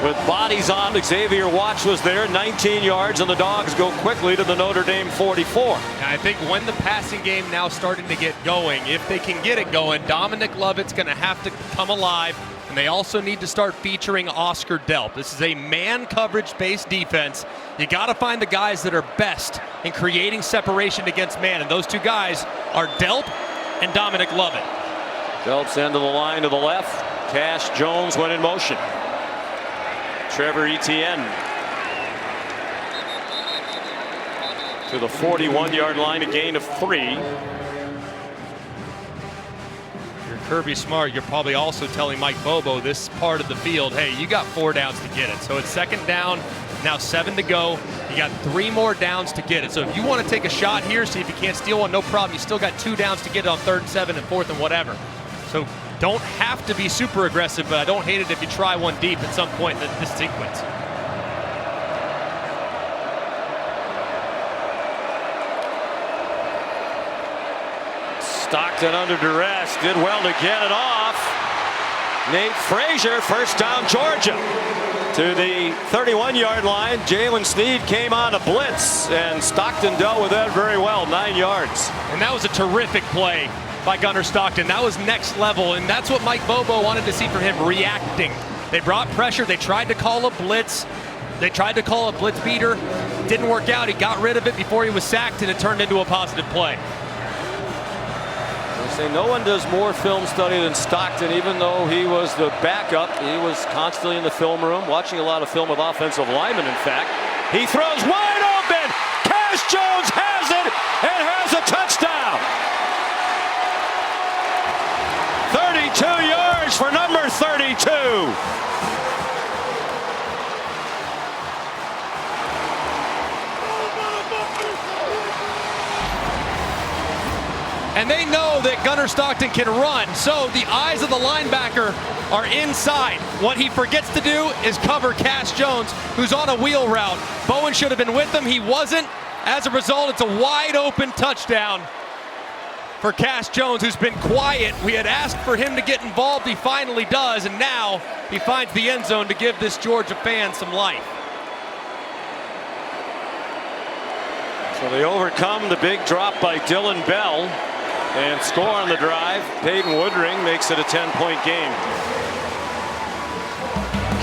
With bodies on, Xavier Watts was there, 19 yards, and the Dogs go quickly to the Notre Dame 44. I think when the passing game now starting to get going, if they can get it going, Dominic Lovett's going to have to come alive. And they also need to start featuring Oscar Delp. This is a man coverage-based defense. You got to find the guys that are best in creating separation against man. And those two guys are Delp and Dominic Lovett. Delp's end of the line to the left. Cash Jones went in motion. Trevor Etienne to the 41-yard line, a gain of 3. Kirby Smart, you're probably also telling Mike Bobo this part of the field, hey, you got 4 downs to get it. So it's 2nd down, now 7 to go. You got 3 more downs to get it. So if you want to take a shot here, see if you can't steal one, no problem. You still got 2 downs to get it on 3rd and 7 and 4th and whatever. So don't have to be super aggressive, but I don't hate it if you try one deep at some point in this sequence. Stockton under duress, did well to get it off. Nate Frazier, first down Georgia. To the 31-yard line, Jalen Sneed came on a blitz, and Stockton dealt with that very well, 9 yards. And that was a terrific play by Gunner Stockton. That was next level, and that's what Mike Bobo wanted to see from him, reacting. They brought pressure, they tried to call a blitz. They tried to call a blitz beater. Didn't work out, he got rid of it before he was sacked, and it turned into a positive play. Say no one does more film study than Stockton, even though he was the backup. He was constantly in the film room, watching a lot of film with offensive linemen, in fact. He throws wide open. Cash Jones has it and has a touchdown. 32 yards for number 32. And they know that Gunner Stockton can run, so the eyes of the linebacker are inside. What he forgets to do is cover Cash Jones, who's on a wheel route. Bowen should have been with him, he wasn't. As a result, it's a wide open touchdown for Cash Jones, who's been quiet. We had asked for him to get involved, he finally does, and now he finds the end zone to give this Georgia fan some life. So they overcome the big drop by Dylan Bell and score on the drive. Peyton Woodring makes it a 10-point game.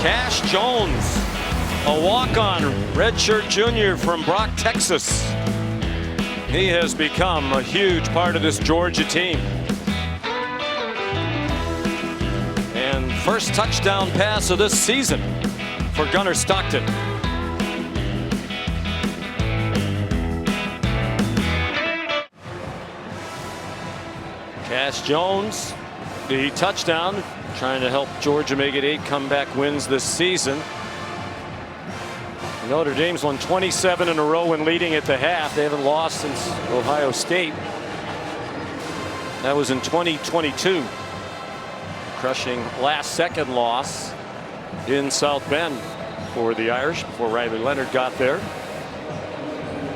Cash Jones, a walk-on redshirt junior from Brock, Texas. He has become a huge part of this Georgia team. And first touchdown pass of this season for Gunner Stockton. Cash Jones, the touchdown, trying to help Georgia make it 8 comeback wins this season. Notre Dame's won 27 in a row when leading at the half. They haven't lost since Ohio State. That was in 2022. Crushing last-second loss in South Bend for the Irish before Riley Leonard got there.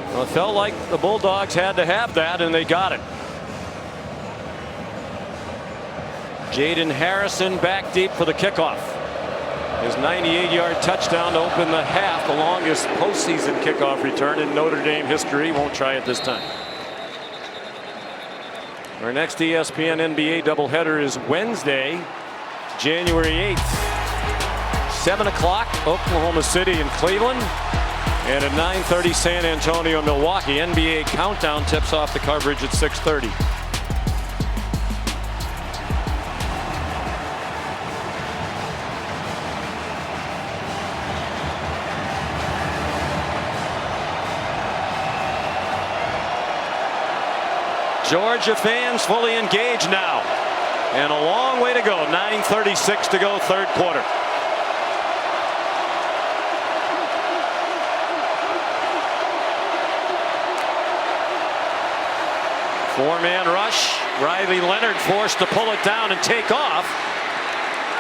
Well, it felt like the Bulldogs had to have that, and they got it. Jaden Harrison back deep for the kickoff. His 98-yard touchdown to open the half, the longest postseason kickoff return in Notre Dame history. Won't try it this time. Our next ESPN NBA doubleheader is Wednesday, January 8th. 7 o'clock, Oklahoma City and Cleveland. And at 9:30, San Antonio, Milwaukee. NBA countdown tips off the coverage at 6:30. Georgia fans fully engaged now. And a long way to go. 9:36 to go, third quarter. Four-man rush. Riley Leonard forced to pull it down and take off.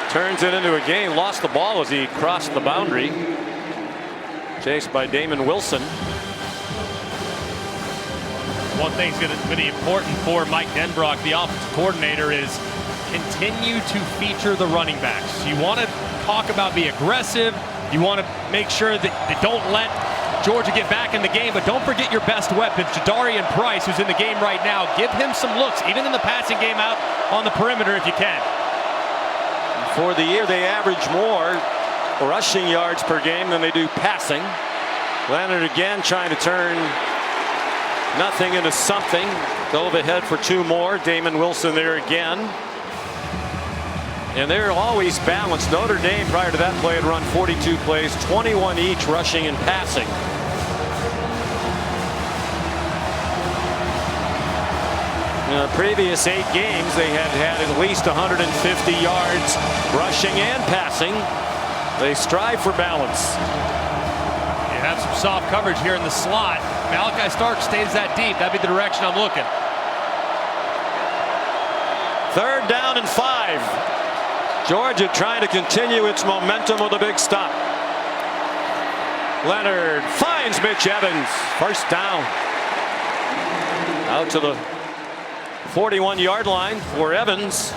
Turns it into a gain. Lost the ball as he crossed the boundary. Chased by Damon Wilson. One thing's going to be important for Mike Denbrock, the offensive coordinator, is continue to feature the running backs. You want to talk about be aggressive. You want to make sure that they don't let Georgia get back in the game, but don't forget your best weapons. Jadarian Price, who's in the game right now, give him some looks, even in the passing game out on the perimeter if you can. For the year, they average more rushing yards per game than they do passing. Leonard again trying to turn nothing into something. Dove ahead for two more. Damon Wilson there again. And they're always balanced. Notre Dame prior to that play had run 42 plays, 21 each rushing and passing. In the previous 8 games, they had had at least 150 yards rushing and passing. They strive for balance. You have some soft coverage here in the slot. Malachi Stark stays that deep. That'd be the direction I'm looking. Third down and 5. Georgia trying to continue its momentum with a big stop. Leonard finds Mitch Evans. First down. Out to the 41-yard line for Evans,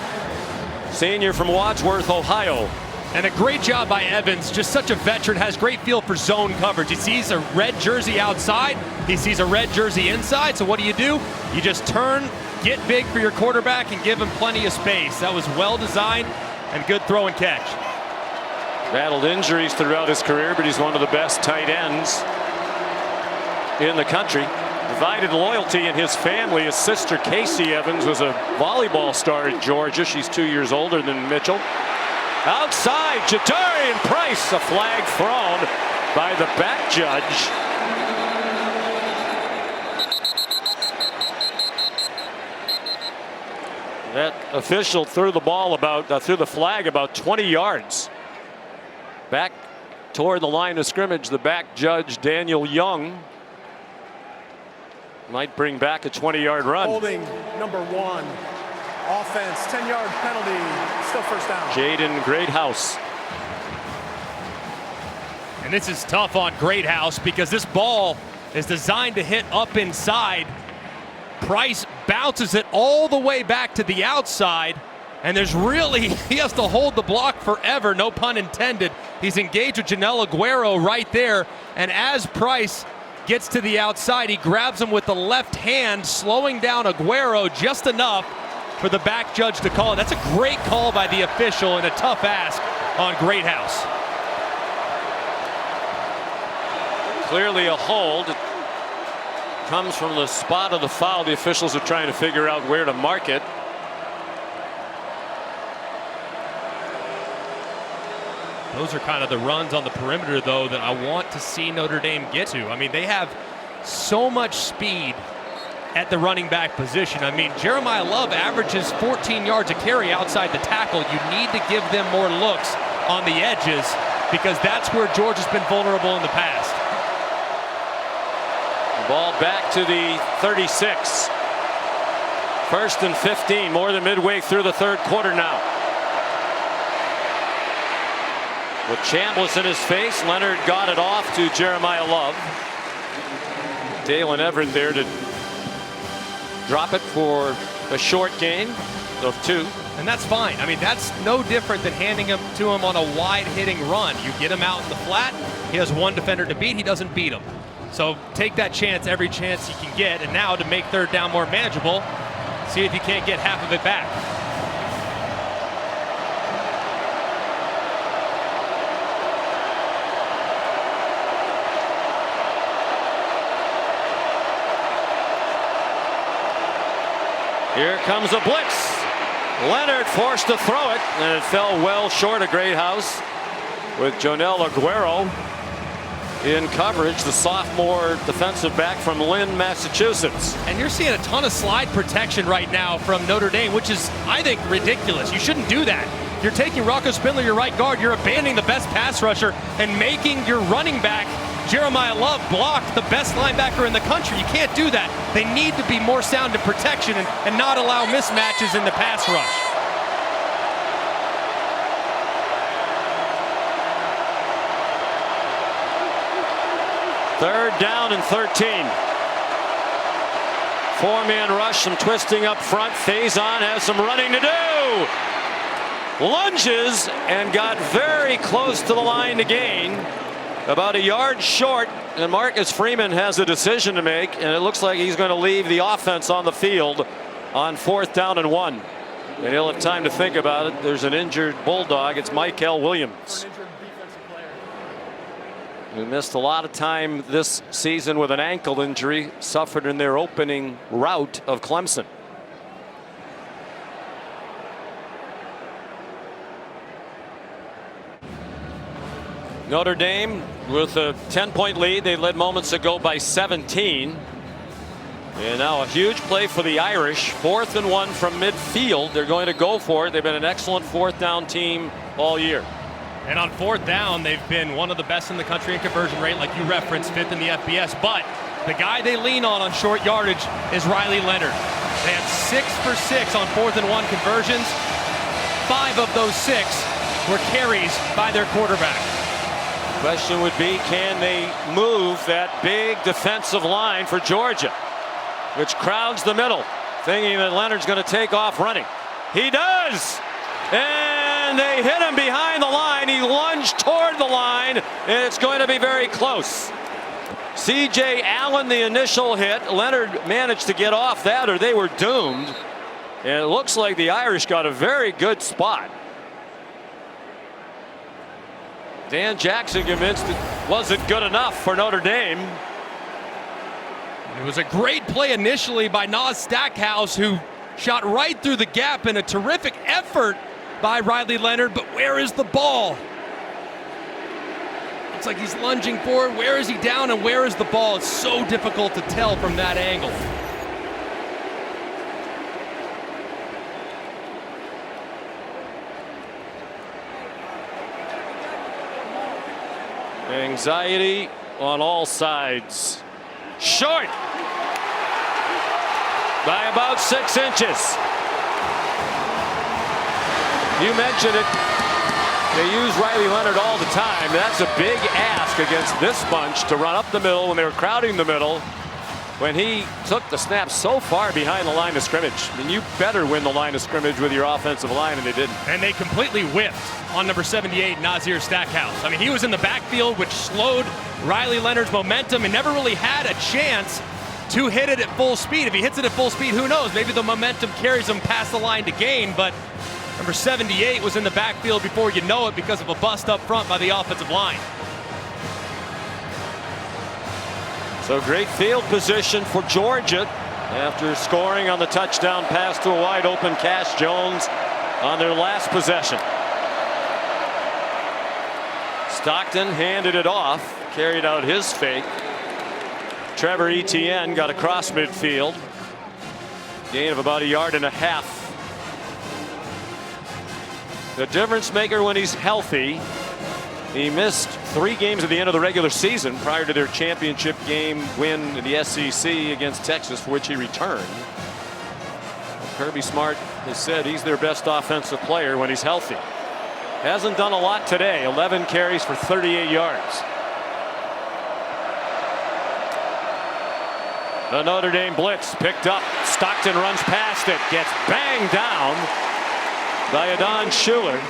senior from Wadsworth, Ohio. And a great job by Evans, just such a veteran, has great feel for zone coverage. He sees a red jersey outside, he sees a red jersey inside, so what do? You just turn, get big for your quarterback, and give him plenty of space. That was well designed and good throw and catch. Battled injuries throughout his career, but he's one of the best tight ends in the country. Divided loyalty in his family. His sister Casey Evans was a volleyball star at Georgia. She's 2 years older than Mitchell. Outside, Jadarian Price, a flag thrown by the back judge. That official threw the flag about 20 yards back toward the line of scrimmage. The back judge, Daniel Young, might bring back a 20-yard run. Holding number 1. Offense, 10-yard penalty, still first down. Jaden Greathouse. And this is tough on Greathouse because this ball is designed to hit up inside. Price bounces it all the way back to the outside, and he has to hold the block forever, no pun intended. He's engaged with Janelle Aguero right there, and as Price gets to the outside, he grabs him with the left hand, slowing down Aguero just enough for the back judge to call it. That's a great call by the official and a tough ask on Greathouse. Clearly a hold. It comes from the spot of the foul. The officials are trying to figure out where to mark it. Those are kind of the runs on the perimeter, though, that I want to see Notre Dame get to. I mean, they have so much speed at the running back position. I mean, Jeremiah Love averages 14 yards a carry outside the tackle. You need to give them more looks on the edges because that's where Georgia's been vulnerable in the past. Ball back to the 36. 1st and 15, more than midway through the third quarter now. With Chambliss in his face, Leonard got it off to Jeremiah Love. Dalen Everett there to drop it for a short gain of 2. And that's fine. I mean, that's no different than handing him to him on a wide hitting run. You get him out in the flat, he has one defender to beat, he doesn't beat him. So take that chance every chance you can get, and now to make third down more manageable, see if you can't get half of it back. Here comes a blitz. Leonard forced to throw it, and it fell well short of Greathouse with Jonel Aguero in coverage, the sophomore defensive back from Lynn, Massachusetts. And you're seeing a ton of slide protection right now from Notre Dame, which is, I think, ridiculous. You shouldn't do that. You're taking Rocco Spindler, your right guard, you're abandoning the best pass rusher and making your running back, Jeremiah Love, block the best linebacker in the country. You can't do that. They need to be more sound in protection and not allow mismatches in the pass rush. Third down and 13. 4-man rush, some twisting up front. Faison has some running to do. Lunges and got very close to the line to gain. About a yard short, and Marcus Freeman has a decision to make, and it looks like he's going to leave the offense on the field on 4th down and 1. And he'll have time to think about it. There's an injured Bulldog. It's Michael Williams, who missed a lot of time this season with an ankle injury suffered in their opening rout of Clemson. Notre Dame with a 10-point lead. They led moments ago by 17. And now a huge play for the Irish. 4th and 1 from midfield. They're going to go for it. They've been an excellent 4th down team all year. And on 4th down, they've been one of the best in the country in conversion rate, like you referenced, 5th in the FBS. But the guy they lean on short yardage is Riley Leonard. They had 6 for 6 on 4th and 1 conversions. 5 of those 6 were carries by their quarterback. Question would be, can they move that big defensive line for Georgia, which crowds the middle, thinking that Leonard's going to take off running. He does! And they hit him behind the line. He lunged toward the line, and it's going to be very close. C.J. Allen, the initial hit. Leonard managed to get off that, or they were doomed. And it looks like the Irish got a very good spot. Dan Jackson convinced it wasn't good enough for Notre Dame. It was a great play initially by Nas Stackhouse, who shot right through the gap in a terrific effort by Riley Leonard, but where is the ball? Looks like he's lunging forward. Where is he down and where is the ball? It's so difficult to tell from that angle. Anxiety on all sides. Short by about 6 inches. You mentioned it. They use Riley Leonard all the time. That's a big ask against this bunch to run up the middle when they were crowding the middle. When he took the snap so far behind the line of scrimmage. I mean, you better win the line of scrimmage with your offensive line, and they didn't. And they completely whipped on number 78, Nazir Stackhouse. I mean, he was in the backfield, which slowed Riley Leonard's momentum and never really had a chance to hit it at full speed. If he hits it at full speed, who knows? Maybe the momentum carries him past the line to gain, but number 78 was in the backfield before you know it because of a bust up front by the offensive line. So great field position for Georgia after scoring on the touchdown pass to a wide open Cash Jones on their last possession. Stockton handed it off, carried out his fake. Trevor Etienne got across midfield. Gain of about 1.5 yards. The difference maker when he's healthy He missed 3 games at the end of the regular season prior to their championship game win in the SEC against Texas, for which he returned. Kirby Smart has said he's their best offensive player when he's healthy. Hasn't done a lot today. 11 carries for 38 yards. The Notre Dame blitz picked up. Stockton runs past it, gets banged down by Adon Schuler.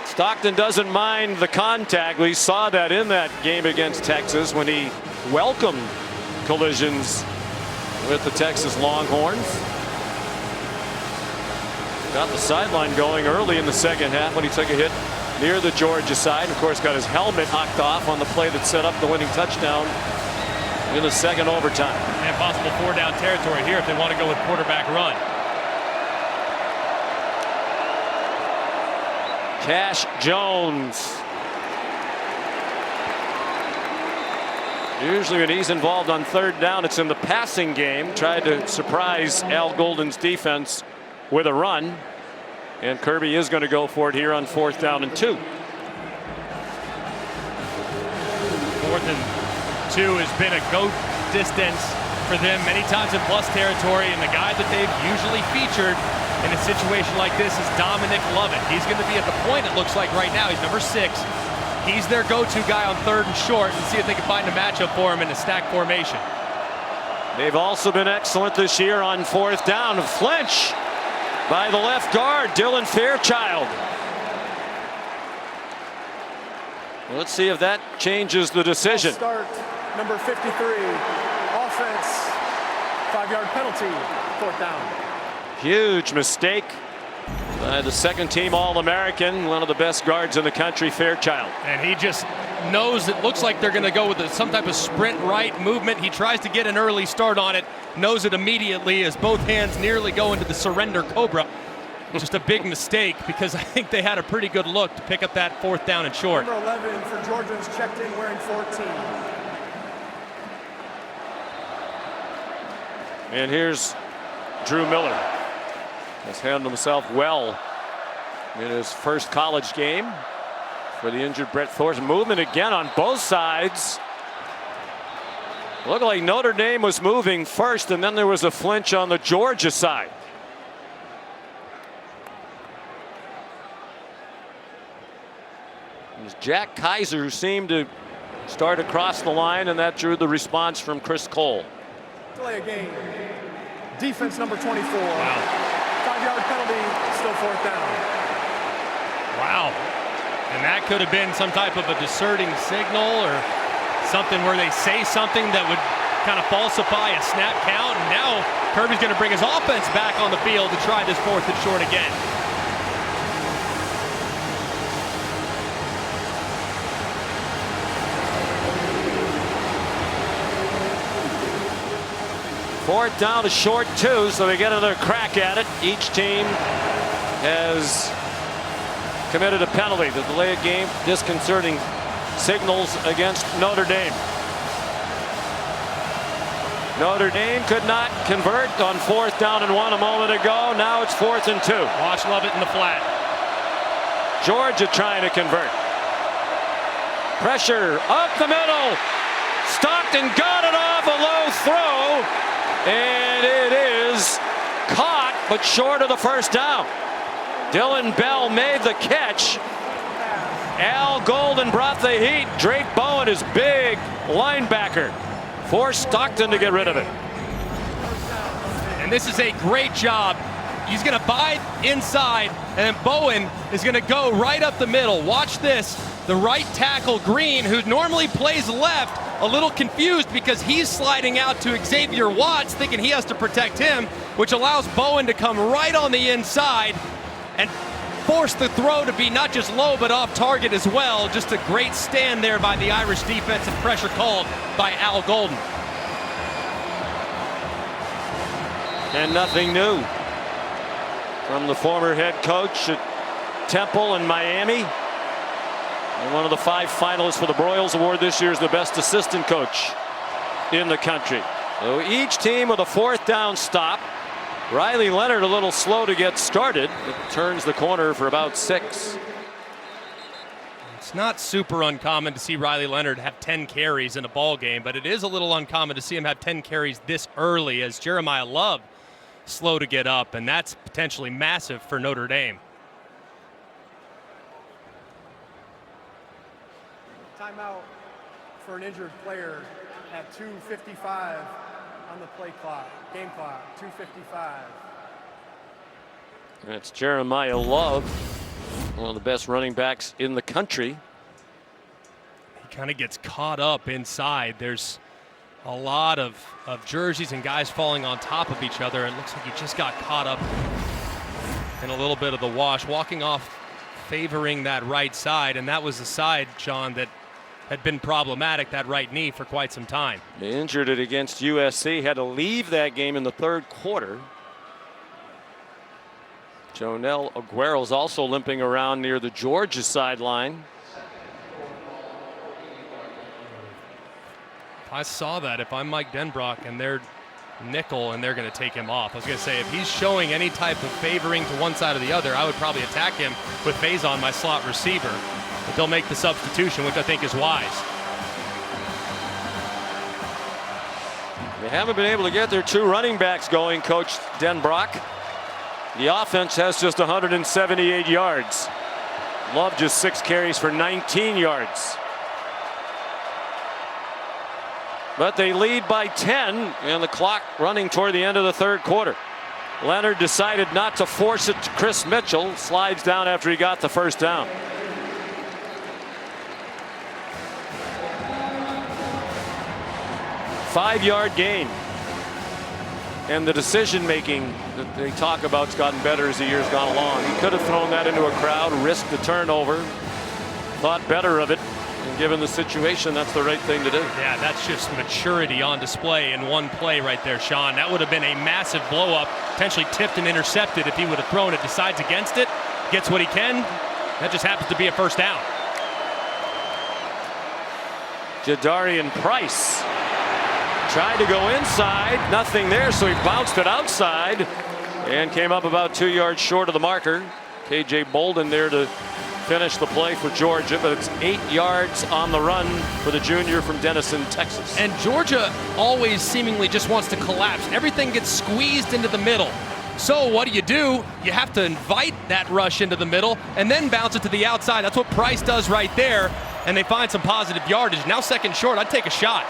Stockton doesn't mind the contact. We saw that in that game against Texas when he welcomed collisions with the Texas Longhorns. Got the sideline going early in the second half when he took a hit near the Georgia side. Of course, got his helmet knocked off on the play that set up the winning touchdown in the second overtime. And possible 4-down territory here if they want to go with quarterback run. Cash Jones. Usually when he's involved on 3rd down, it's in the passing game. Tried to surprise Al Golden's defense with a run. And Kirby is going to go for it here on 4th down and 2. 4th and 2 has been a go distance for them many times in plus territory. And the guy that they've usually featured in a situation like this is Dominic Lovett. He's going to be at the point, it looks like right now. He's number 6. He's their go-to guy on 3rd and short, and see if they can find a matchup for him in a stack formation. They've also been excellent this year on 4th down. A flinch by the left guard, Dylan Fairchild. Let's see if that changes the decision. Start number 53. Offense. 5-yard penalty. 4th down. Huge mistake by the second-team All-American, one of the best guards in the country, Fairchild. And he just knows it looks like they're going to go with some type of sprint right movement. He tries to get an early start on it, knows it immediately as both hands nearly go into the surrender cobra. Just a big mistake because I think they had a pretty good look to pick up that 4th down and short. Number 11 for Georgians checked in wearing 14. And here's Drew Miller. Has handled himself well in his first college game for the injured Brett Thorson. Movement again on both sides. Looked like Notre Dame was moving first, and then there was a flinch on the Georgia side. It was Jack Kaiser who seemed to start across the line, and that drew the response from Chris Cole. Delay a game. Defense number 24. Wow. 5-yard penalty, still 4th down. Wow. And that could have been some type of a discerting signal or something where they say something that would kind of falsify a snap count. And now Kirby's going to bring his offense back on the field to try this 4th and short again. Fourth down to short 2, so they get another crack at it. Each team has committed a penalty. The delay of game, disconcerting signals against Notre Dame. Notre Dame could not convert on 4th down and 1 a moment ago. Now it's 4th and 2. Watch Lovett in the flat. Georgia trying to convert. Pressure up the middle. Stockton got it off a low throw. And it is caught, but short of the 1st down. Dylan Bell made the catch. Al Golden brought the heat. Drake Bowen, his big linebacker, forced Stockton to get rid of it. And this is a great job. He's going to bide inside, and then Bowen is going to go right up the middle. Watch this. The right tackle, Green, who normally plays left, a little confused because he's sliding out to Xavier Watts, thinking he has to protect him, which allows Bowen to come right on the inside and force the throw to be not just low but off target as well. Just a great stand there by the Irish defense and pressure called by Al Golden. And nothing new from the former head coach at Temple and Miami. And one of the 5 finalists for the Broyles Award this year is the best assistant coach in the country. So each team with a 4th down stop. Riley Leonard a little slow to get started. It turns the corner for about 6. It's not super uncommon to see Riley Leonard have 10 carries in a ball game, but it is a little uncommon to see him have 10 carries this early as Jeremiah Love slow to get up, and that's potentially massive for Notre Dame. Timeout for an injured player at 2:55 on the play clock, game clock, 2:55. That's Jeremiah Love, one of the best running backs in the country. He kind of gets caught up inside. There's a lot of jerseys and guys falling on top of each other. It looks like he just got caught up in a little bit of the wash, walking off favoring that right side, and that was the side, John, that had been problematic, that right knee, for quite some time. They injured it against USC, had to leave that game in the third quarter. Jonell Aguero's also limping around near the Georgia sideline. I saw that. If I'm Mike Denbrock and they're nickel and they're going to take him off, I was going to say, if he's showing any type of favoring to one side or the other, I would probably attack him with Faison, my slot receiver. But they'll make the substitution, which I think is wise. They haven't been able to get their two running backs going, Coach Denbrock. The offense has just 178 yards. Love just 6 carries for 19 yards. But they lead by 10, and the clock running toward the end of the third quarter. Leonard decided not to force it to Chris Mitchell. Slides down after he got the first down. Five-yard gain. And the decision making that they talk about has gotten better as the year's gone along. He could have thrown that into a crowd, risked the turnover, thought better of it, and given the situation, that's the right thing to do. Yeah, that's just maturity on display in one play right there, Sean. That would have been a massive blow up, potentially tipped and intercepted if he would have thrown it. Decides against it, gets what he can. That just happens to be a first down. Jadarian Price tried to go inside, nothing there, so he bounced it outside and came up about 2 yards short of the marker. KJ Bolden there to finish the play for Georgia, but it's 8 yards on the run for the junior from Denison, Texas. And Georgia always seemingly just wants to collapse. Everything gets squeezed into the middle. So what do? You have to invite that rush into the middle and then bounce it to the outside. That's what Price does right there, and they find some positive yardage. Now second short, I'd take a shot.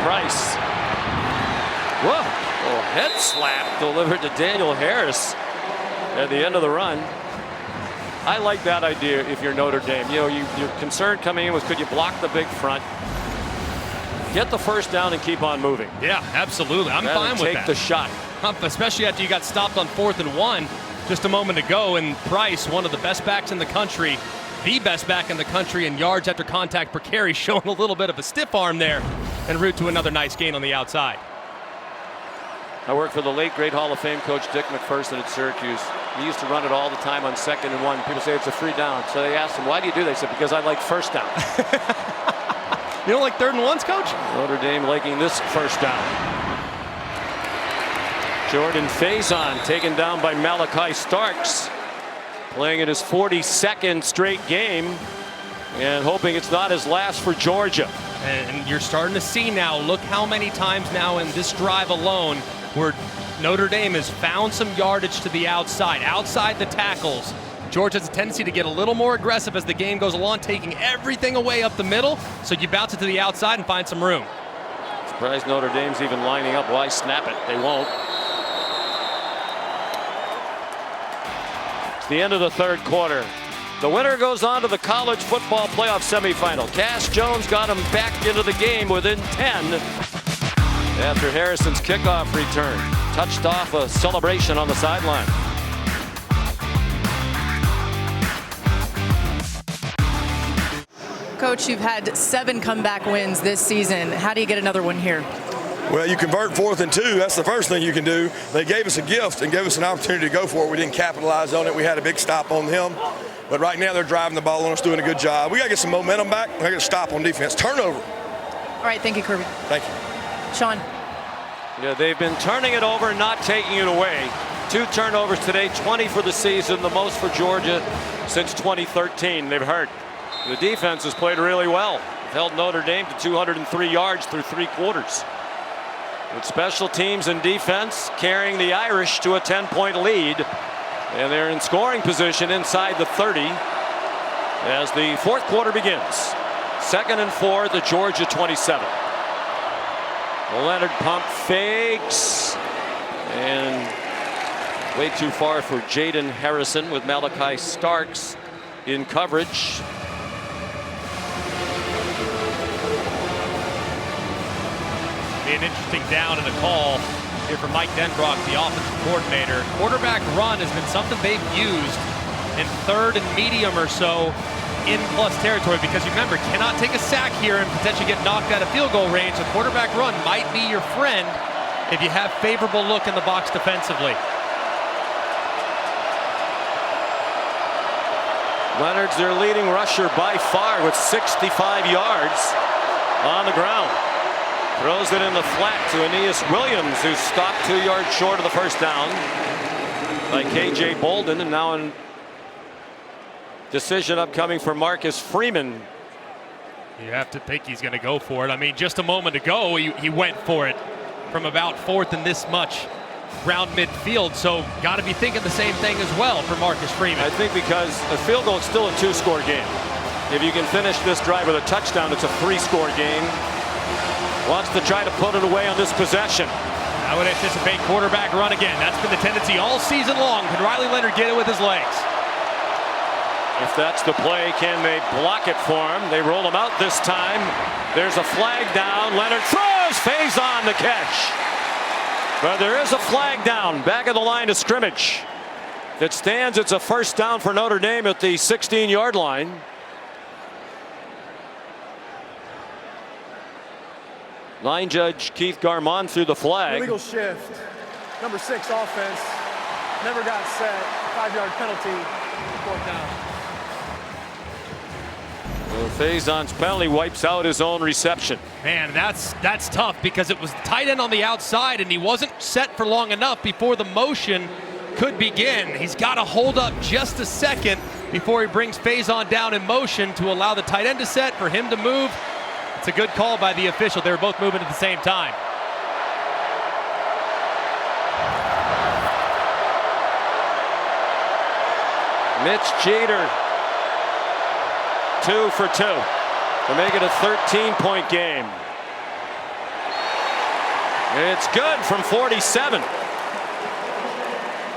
Price. Whoa, a head slap delivered to Daniel Harris at the end of the run. I like that idea if you're Notre Dame. You know, your concern coming in was, could you block the big front? Get the first down and keep on moving. Yeah, absolutely. I'm fine with that. Take the shot. Especially after you got stopped on 4th and 1 just a moment ago, and Price, one of the best backs in the country, the best back in the country in yards after contact per carry, showing a little bit of a stiff arm there en route to another nice gain on the outside. I worked for the late great Hall of Fame coach Dick McPherson at Syracuse. He used to run it all the time on 2nd and 1. People say it's a free down. So they asked him, why do you do that? He said, because I like first down. You don't like 3rd and 1s, Coach? Notre Dame liking this first down. Jordan Faison taken down by Malachi Starks. Playing in his 42nd straight game and hoping it's not his last for Georgia. And you're starting to see now, look how many times now in this drive alone where Notre Dame has found some yardage to the outside the tackles. Georgia has a tendency to get a little more aggressive as the game goes along, taking everything away up the middle, so you bounce it to the outside and find some room. Surprised Notre Dame's even lining up. Why snap it? They won't. It's the end of the third quarter. The winner goes on to the college football playoff semifinal. Cash Jones got him back into the game within 10 after Harrison's kickoff return. Touched off a celebration on the sideline. Coach, you've had 7 comeback wins this season. How do you get another one here? Well, you convert 4th and 2. That's the first thing you can do. They gave us a gift and gave us an opportunity to go for it. We didn't capitalize on it. We had a big stop on them. But right now they're driving the ball on us, doing a good job. We got to get some momentum back. We got to stop on defense. Turnover. All right, thank you, Kirby. Thank you. Sean. Yeah, they've been turning it over and not taking it away. 2 turnovers today, 20 for the season, the most for Georgia since 2013. They've hurt. The defense has played really well. They've held Notre Dame to 203 yards through 3 quarters. With special teams and defense carrying the Irish to a 10-point lead. And they're in scoring position inside the 30 as the 4th quarter begins. 2nd and 4 at the Georgia 27. Leonard pump fakes and way too far for Jaden Harrison with Malachi Starks in coverage. Be an interesting down and a call here for Mike Denbrock, the offensive coordinator. Quarterback run has been something they've used in 3rd and medium or so in plus territory, because you remember, cannot take a sack here and potentially get knocked out of field goal range. A quarterback run might be your friend if you have favorable look in the box defensively. Leonard's their leading rusher by far with 65 yards on the ground. Throws it in the flat to Aeneas Williams, who's stopped 2 yards short of the first down by KJ Bolden, and now in decision upcoming for Marcus Freeman. You have to think he's going to go for it. I mean, just a moment ago, he went for it from about 4th and this much around midfield. So got to be thinking the same thing as well for Marcus Freeman. I think because a field goal is still a 2-score game. If you can finish this drive with a touchdown, it's a 3-score game. Wants to try to put it away on this possession. I would anticipate quarterback run again. That's been the tendency all season long. Can Riley Leonard get it with his legs? If that's the play, can they block it for him? They roll him out this time. There's a flag down. Leonard throws. Faison the catch. But there is a flag down back of the line of scrimmage. It stands. It's a 1st down for Notre Dame at the 16-yard line. Line judge Keith Garmon threw the flag. Illegal shift. Number 6 offense. Never got set. 5-yard penalty. 4th down. Well, Faison's penalty wipes out his own reception. Man, that's tough, because it was tight end on the outside and he wasn't set for long enough before the motion could begin. He's got to hold up just a second before he brings Faison down in motion to allow the tight end to set, for him to move. It's a good call by the official. They were both moving at the same time. Mitch Jeter, 2 for 2 to make it a 13-point game. It's good from 47.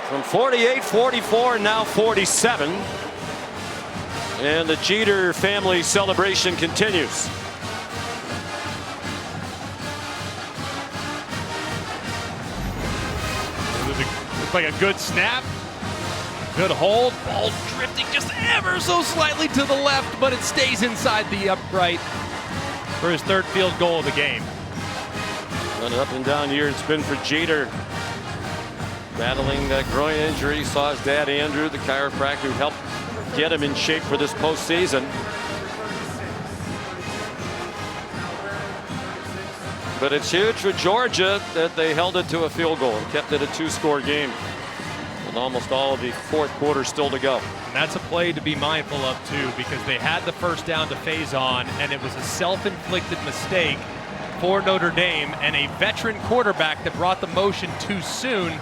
From 48, 44, and now 47. And the Jeter family celebration continues. Looks like a good snap. Good hold. Ball drifting just ever so slightly to the left, but it stays inside the upright for his 3rd field goal of the game. An up and down year it's been for Jeter. Battling that groin injury. Saw his dad Andrew, the chiropractor, who helped get him in shape for this postseason. But it's huge for Georgia that they held it to a field goal and kept it a 2-score game with almost all of the 4th quarter still to go. And that's a play to be mindful of too, because they had the 1st down to Faison, and it was a self-inflicted mistake for Notre Dame, and a veteran quarterback that brought the motion too soon.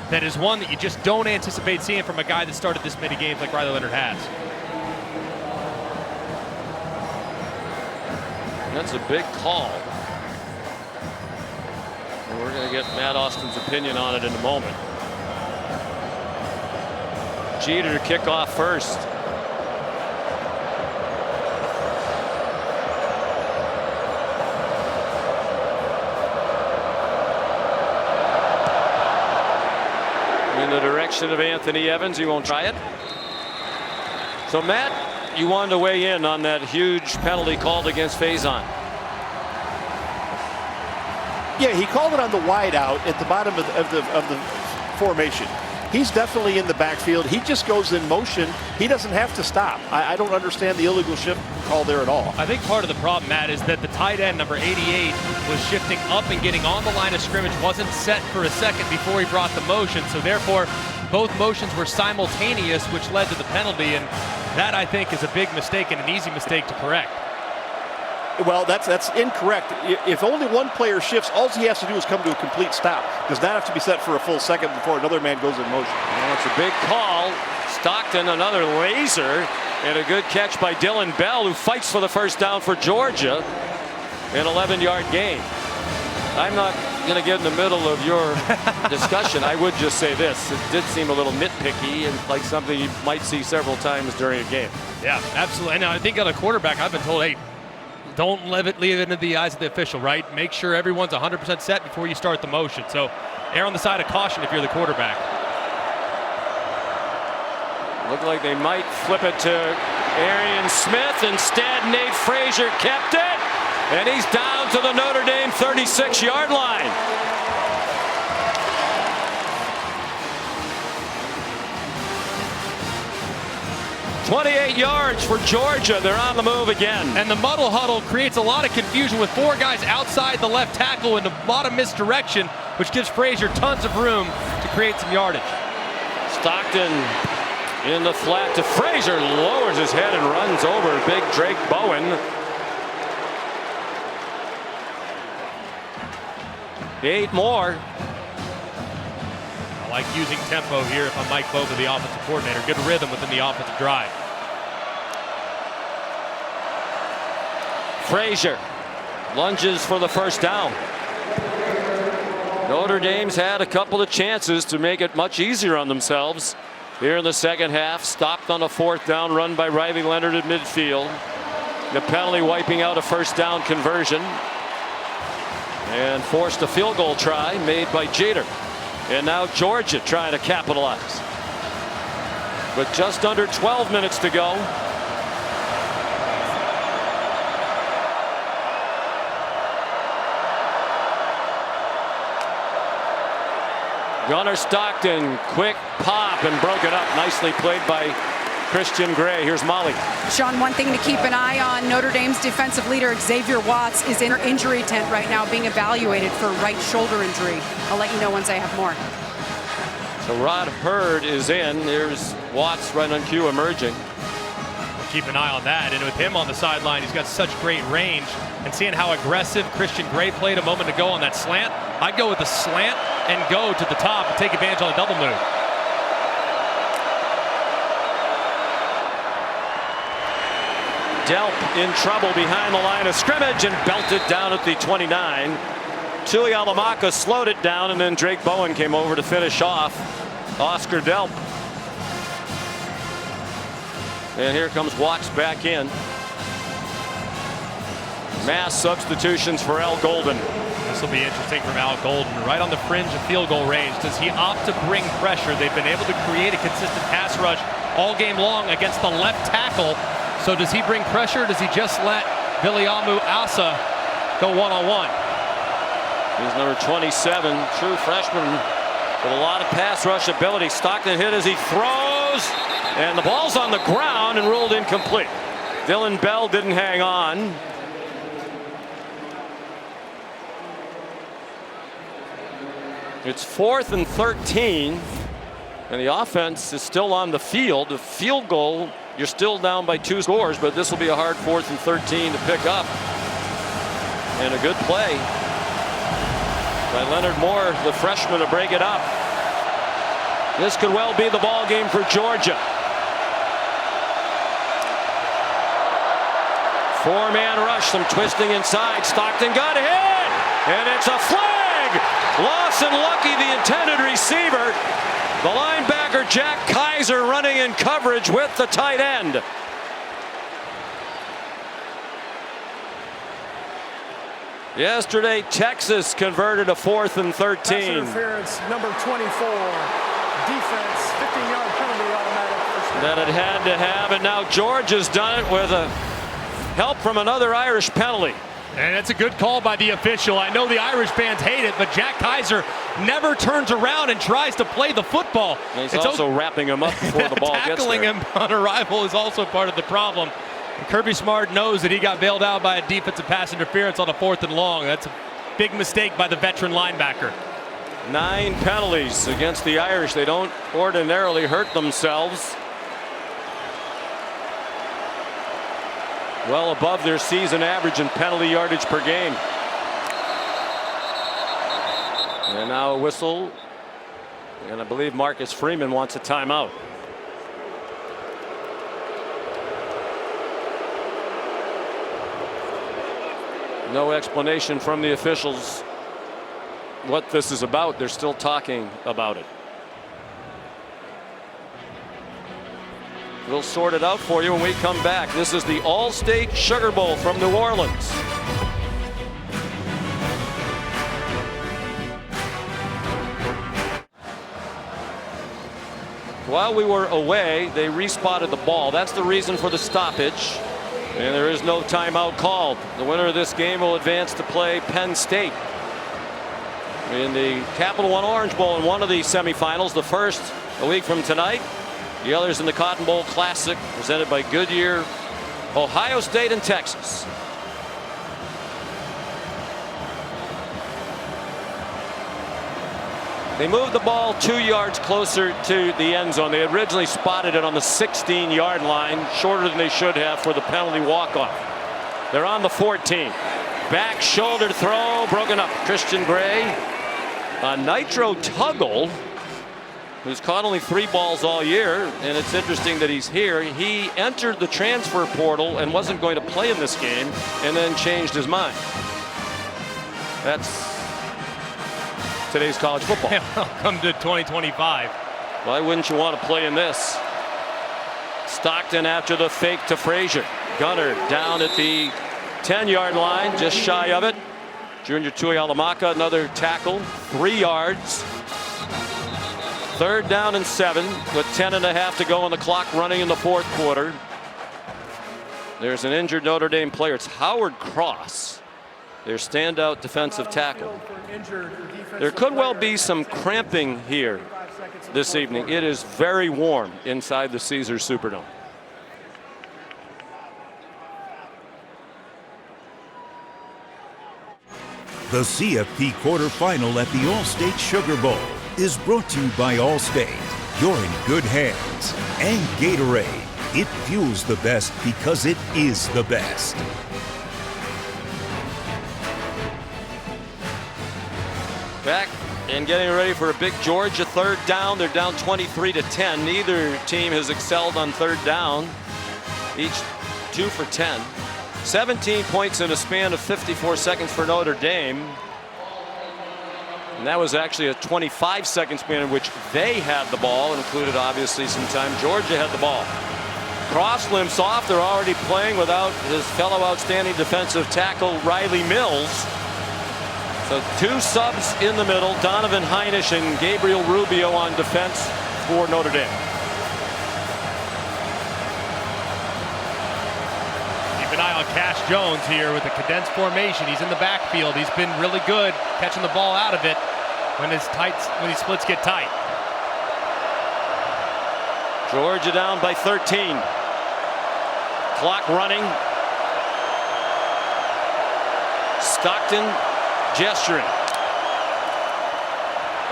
That is one that you just don't anticipate seeing from a guy that started this many games like Riley Leonard has. That's a big call. And we're going to get Matt Austin's opinion on it in a moment. Jeter to kick off first. In the direction of Anthony Evans. He won't try it. So Matt, you wanted to weigh in on that huge penalty called against Faison. Yeah, he called it on the wide out at the bottom of the formation. he's definitely in the backfield. He just goes in motion. He doesn't have to stop. I don't understand the illegal shift call there at all. I think part of the problem, Matt, is that the tight end, number 88, was shifting up and getting on the line of scrimmage, wasn't set for a second before he brought the motion, so therefore both motions were simultaneous, which led to the penalty, and that, I think, is a big mistake and an easy mistake to correct. Well, that's incorrect. If only one player shifts, all he has to do is come to a complete stop. Does not have to be set for a full second before another man goes in motion. Well, it's a big call. Stockton, another laser, and a good catch by Dylan Bell, who fights for the first down for Georgia. An 11-yard gain. I'm not going to get in the middle of your discussion. I would just say this. It did seem a little nitpicky and like something you might see several times during a game. Yeah, absolutely. And I think on a quarterback, I've been told, hey, don't leave it into the eyes of the official, right? Make sure everyone's 100% set before you start the motion. So err on the side of caution if you're the quarterback. Looked like they might flip it to Arian Smith. Instead, Nate Frazier kept it. And he's down to the Notre Dame 36-yard line. "28 yards for Georgia." They're on the move again. And the muddle huddle creates a lot of confusion with 4 guys outside the left tackle and a lot of misdirection, which gives Frazier tons of room to create some yardage. Stockton in the flat to Frazier, lowers his head and runs over big Drake Bowen. 8 more. I like using tempo here if I'm Mike Boba, the offensive coordinator. Good rhythm within the offensive drive. Frazier lunges for the first down. Notre Dame's had a couple of chances to make it much easier on themselves here in the second half. Stopped on a 4th down run by Riley Leonard at midfield. The penalty wiping out a first down conversion. And forced a field goal try made by Jeter. And now Georgia trying to capitalize. With just under 12 minutes to go. Gunnar Stockton, quick pop and broke it up. Nicely played by Christian Gray. Here's Molly. Sean, one thing to keep an eye on, Notre Dame's defensive leader Xavier Watts is in her injury tent right now being evaluated for right shoulder injury. I'll let you know once I have more. So Rod Hurd is in. There's Watts right on cue emerging. We'll keep an eye on that. And with him on the sideline, he's got such great range. And seeing how aggressive Christian Gray played a moment ago on that slant, I'd go with the slant and go to the top and take advantage on the double move. Delp in trouble behind the line of scrimmage and belted down at the 29. Tui Alamaka slowed it down, and then Drake Bowen came over to finish off Oscar Delp. And here comes Watts back in. Mass substitutions for Al Golden. This will be interesting from Al Golden. Right on the fringe of field goal range. Does he opt to bring pressure? They've been able to create a consistent pass rush all game long against the left tackle. So does he bring pressure? Or does he just let Viliamu Asa go one-on-one? He's number 27, true freshman with a lot of pass rush ability. Stockton hit as he throws, and the ball's on the ground and ruled incomplete. Dylan Bell didn't hang on. It's 4th and 13, and the offense is still on the field. The field goal, you're still down by 2 scores, but this will be a hard 4th and 13 to pick up. And a good play by Leonard Moore, the freshman, to break it up. This could well be the ball game for Georgia. 4-man rush, some twisting inside. Stockton got hit, and it's a flag. Lawson Lucky, the intended receiver. The linebacker Jack Kaiser running in coverage with the tight end. Yesterday, Texas converted a 4th and 13. Pass interference, number 24. Defense, 15-yard penalty, automatic. That it had to have, and now Georgia's done it with a help from another Irish penalty. And it's a good call by the official. I know the Irish fans hate it, but Jack Kaiser never turns around and tries to play the football. And he's also wrapping him up before the ball gets there. Tackling him on arrival is also part of the problem. And Kirby Smart knows that he got bailed out by a defensive pass interference on a 4th and long. That's a big mistake by the veteran linebacker. 9 penalties against the Irish. They don't ordinarily hurt themselves. Well above their season average in penalty yardage per game. And now a whistle. And I believe Marcus Freeman wants a timeout. No explanation from the officials what this is about. They're still talking about it. We'll sort it out for you when we come back. This is the All-State Sugar Bowl from New Orleans. While we were away, they respotted the ball. That's the reason for the stoppage. And there is no timeout called. The winner of this game will advance to play Penn State in the Capital One Orange Bowl in one of the semifinals. The first a week from tonight. The others in the Cotton Bowl Classic, presented by Goodyear, Ohio State, and Texas. They moved the ball 2 yards closer to the end zone. They originally spotted it on the 16-yard line, shorter than they should have for the penalty walk-off. They're on the 14. Back shoulder throw, broken up. Christian Gray, a Nitro Tuggle, who's caught only 3 balls all year, and it's interesting that he's here. He entered the transfer portal and wasn't going to play in this game, and then changed his mind. That's today's college football. Yeah, welcome to 2025. Why wouldn't you want to play in this? Stockton after the fake to Frazier. Gunner down at the 10-yard line, just shy of it. Junior Tuihalamaka, another tackle, 3 yards. 3rd down and 7 with 10.5 to go on the clock, running in the 4th quarter. There's an injured Notre Dame player. It's Howard Cross, their standout defensive tackle. There could well be some cramping here this evening. It is very warm inside the Caesars Superdome. The CFP Quarterfinal at the All-State Sugar Bowl is brought to you by Allstate. You're in good hands. And Gatorade. It fuels the best because it is the best. Back and getting ready for a big Georgia 3rd down. They're down 23-10. Neither team has excelled on 3rd down. Each 2 for 10. 17 points in a span of 54 seconds for Notre Dame. And that was actually a 25-second span in which they had the ball, included obviously some time Georgia had the ball. Cross limps off. They're already playing without his fellow outstanding defensive tackle Riley Mills. So 2 subs in the middle, Donovan Heinisch and Gabriel Rubio on defense for Notre Dame. Keep an eye on Cash Jones here with the condensed formation. He's in the backfield. He's been really good catching the ball out of it when his splits get tight. Georgia down by 13. Clock running. Stockton gesturing.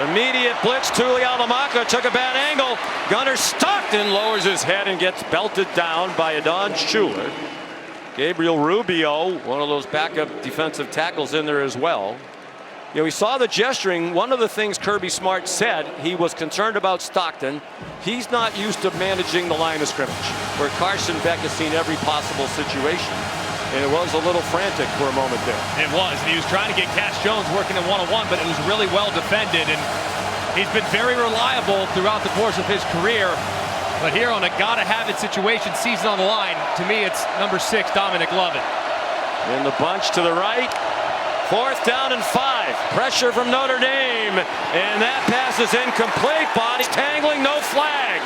Immediate blitz. Tuihalamaka took a bad angle. Gunner Stockton lowers his head and gets belted down by Adon Schuler. Gabriel Rubio, one of those backup defensive tackles, in there as well. You know, we saw the gesturing. One of the things Kirby Smart said, he was concerned about Stockton. He's not used to managing the line of scrimmage, where Carson Beck has seen every possible situation. And it was a little frantic for a moment there. It was. And he was trying to get Cash Jones working in one-on-one, but it was really well defended. And he's been very reliable throughout the course of his career. But here on a gotta-have-it situation, season on the line, to me it's number 6, Dominic Lovett. In the bunch to the right. 4th down and 5. Pressure from Notre Dame. And that pass is incomplete. Body tangling, no flag.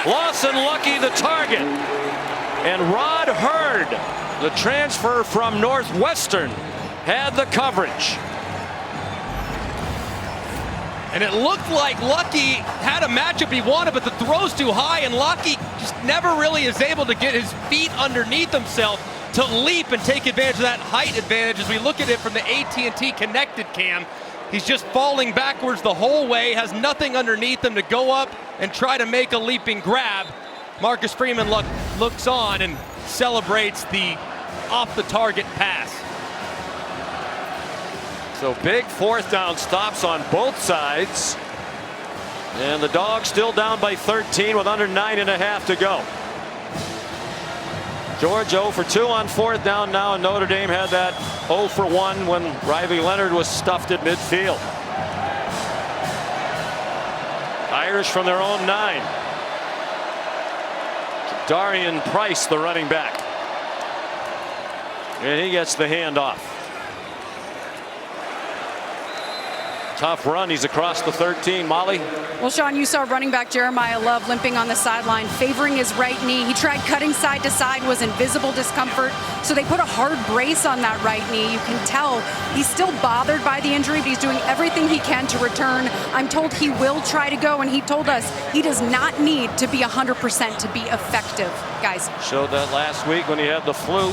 Lawson Lucky the target. And Rod Hurd, the transfer from Northwestern, had the coverage. And it looked like Lucky had a matchup he wanted, but the throw's too high, and Lucky just never really is able to get his feet underneath himself to leap and take advantage of that height advantage. As we look at it from the AT&T connected cam, he's just falling backwards the whole way, has nothing underneath him to go up and try to make a leaping grab. Marcus Freeman looks on and celebrates the off-the-target pass. So big 4th down stops on both sides. And the Dogs still down by 13 with under 9.5 to go. Georgia 0 for 2 on 4th down now, and Notre Dame had that 0 for 1 when Riley Leonard was stuffed at midfield. Irish from their own 9. Darian Price, the running back. And he gets the handoff. Tough run. He's across the 13. Molly? Well, Sean, you saw running back Jeremiah Love limping on the sideline, favoring his right knee. He tried cutting side to side, was in visible discomfort. So they put a hard brace on that right knee. You can tell he's still bothered by the injury, but he's doing everything he can to return. I'm told he will try to go, and he told us he does not need to be 100% to be effective, guys. Showed that last week when he had the flu.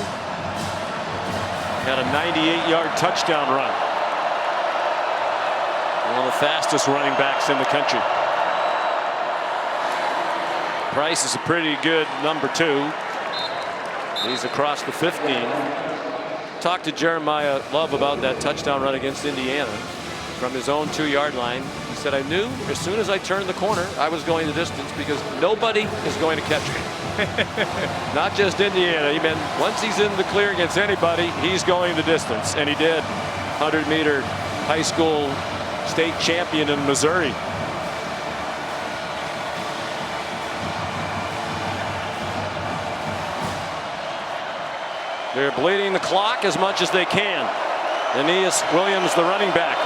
Had a 98-yard touchdown run. One of the fastest running backs in the country. Price is a pretty good number 2. He's across the 15. Talked to Jeremiah Love about that touchdown run against Indiana from his own 2-yard line. He said, I knew as soon as I turned the corner I was going the distance because nobody is going to catch me. Not just Indiana. He meant once he's in the clear against anybody, he's going the distance, and he did. 100-meter high school state champion in Missouri. They're bleeding the clock as much as they can. Aeneas Williams, the running back.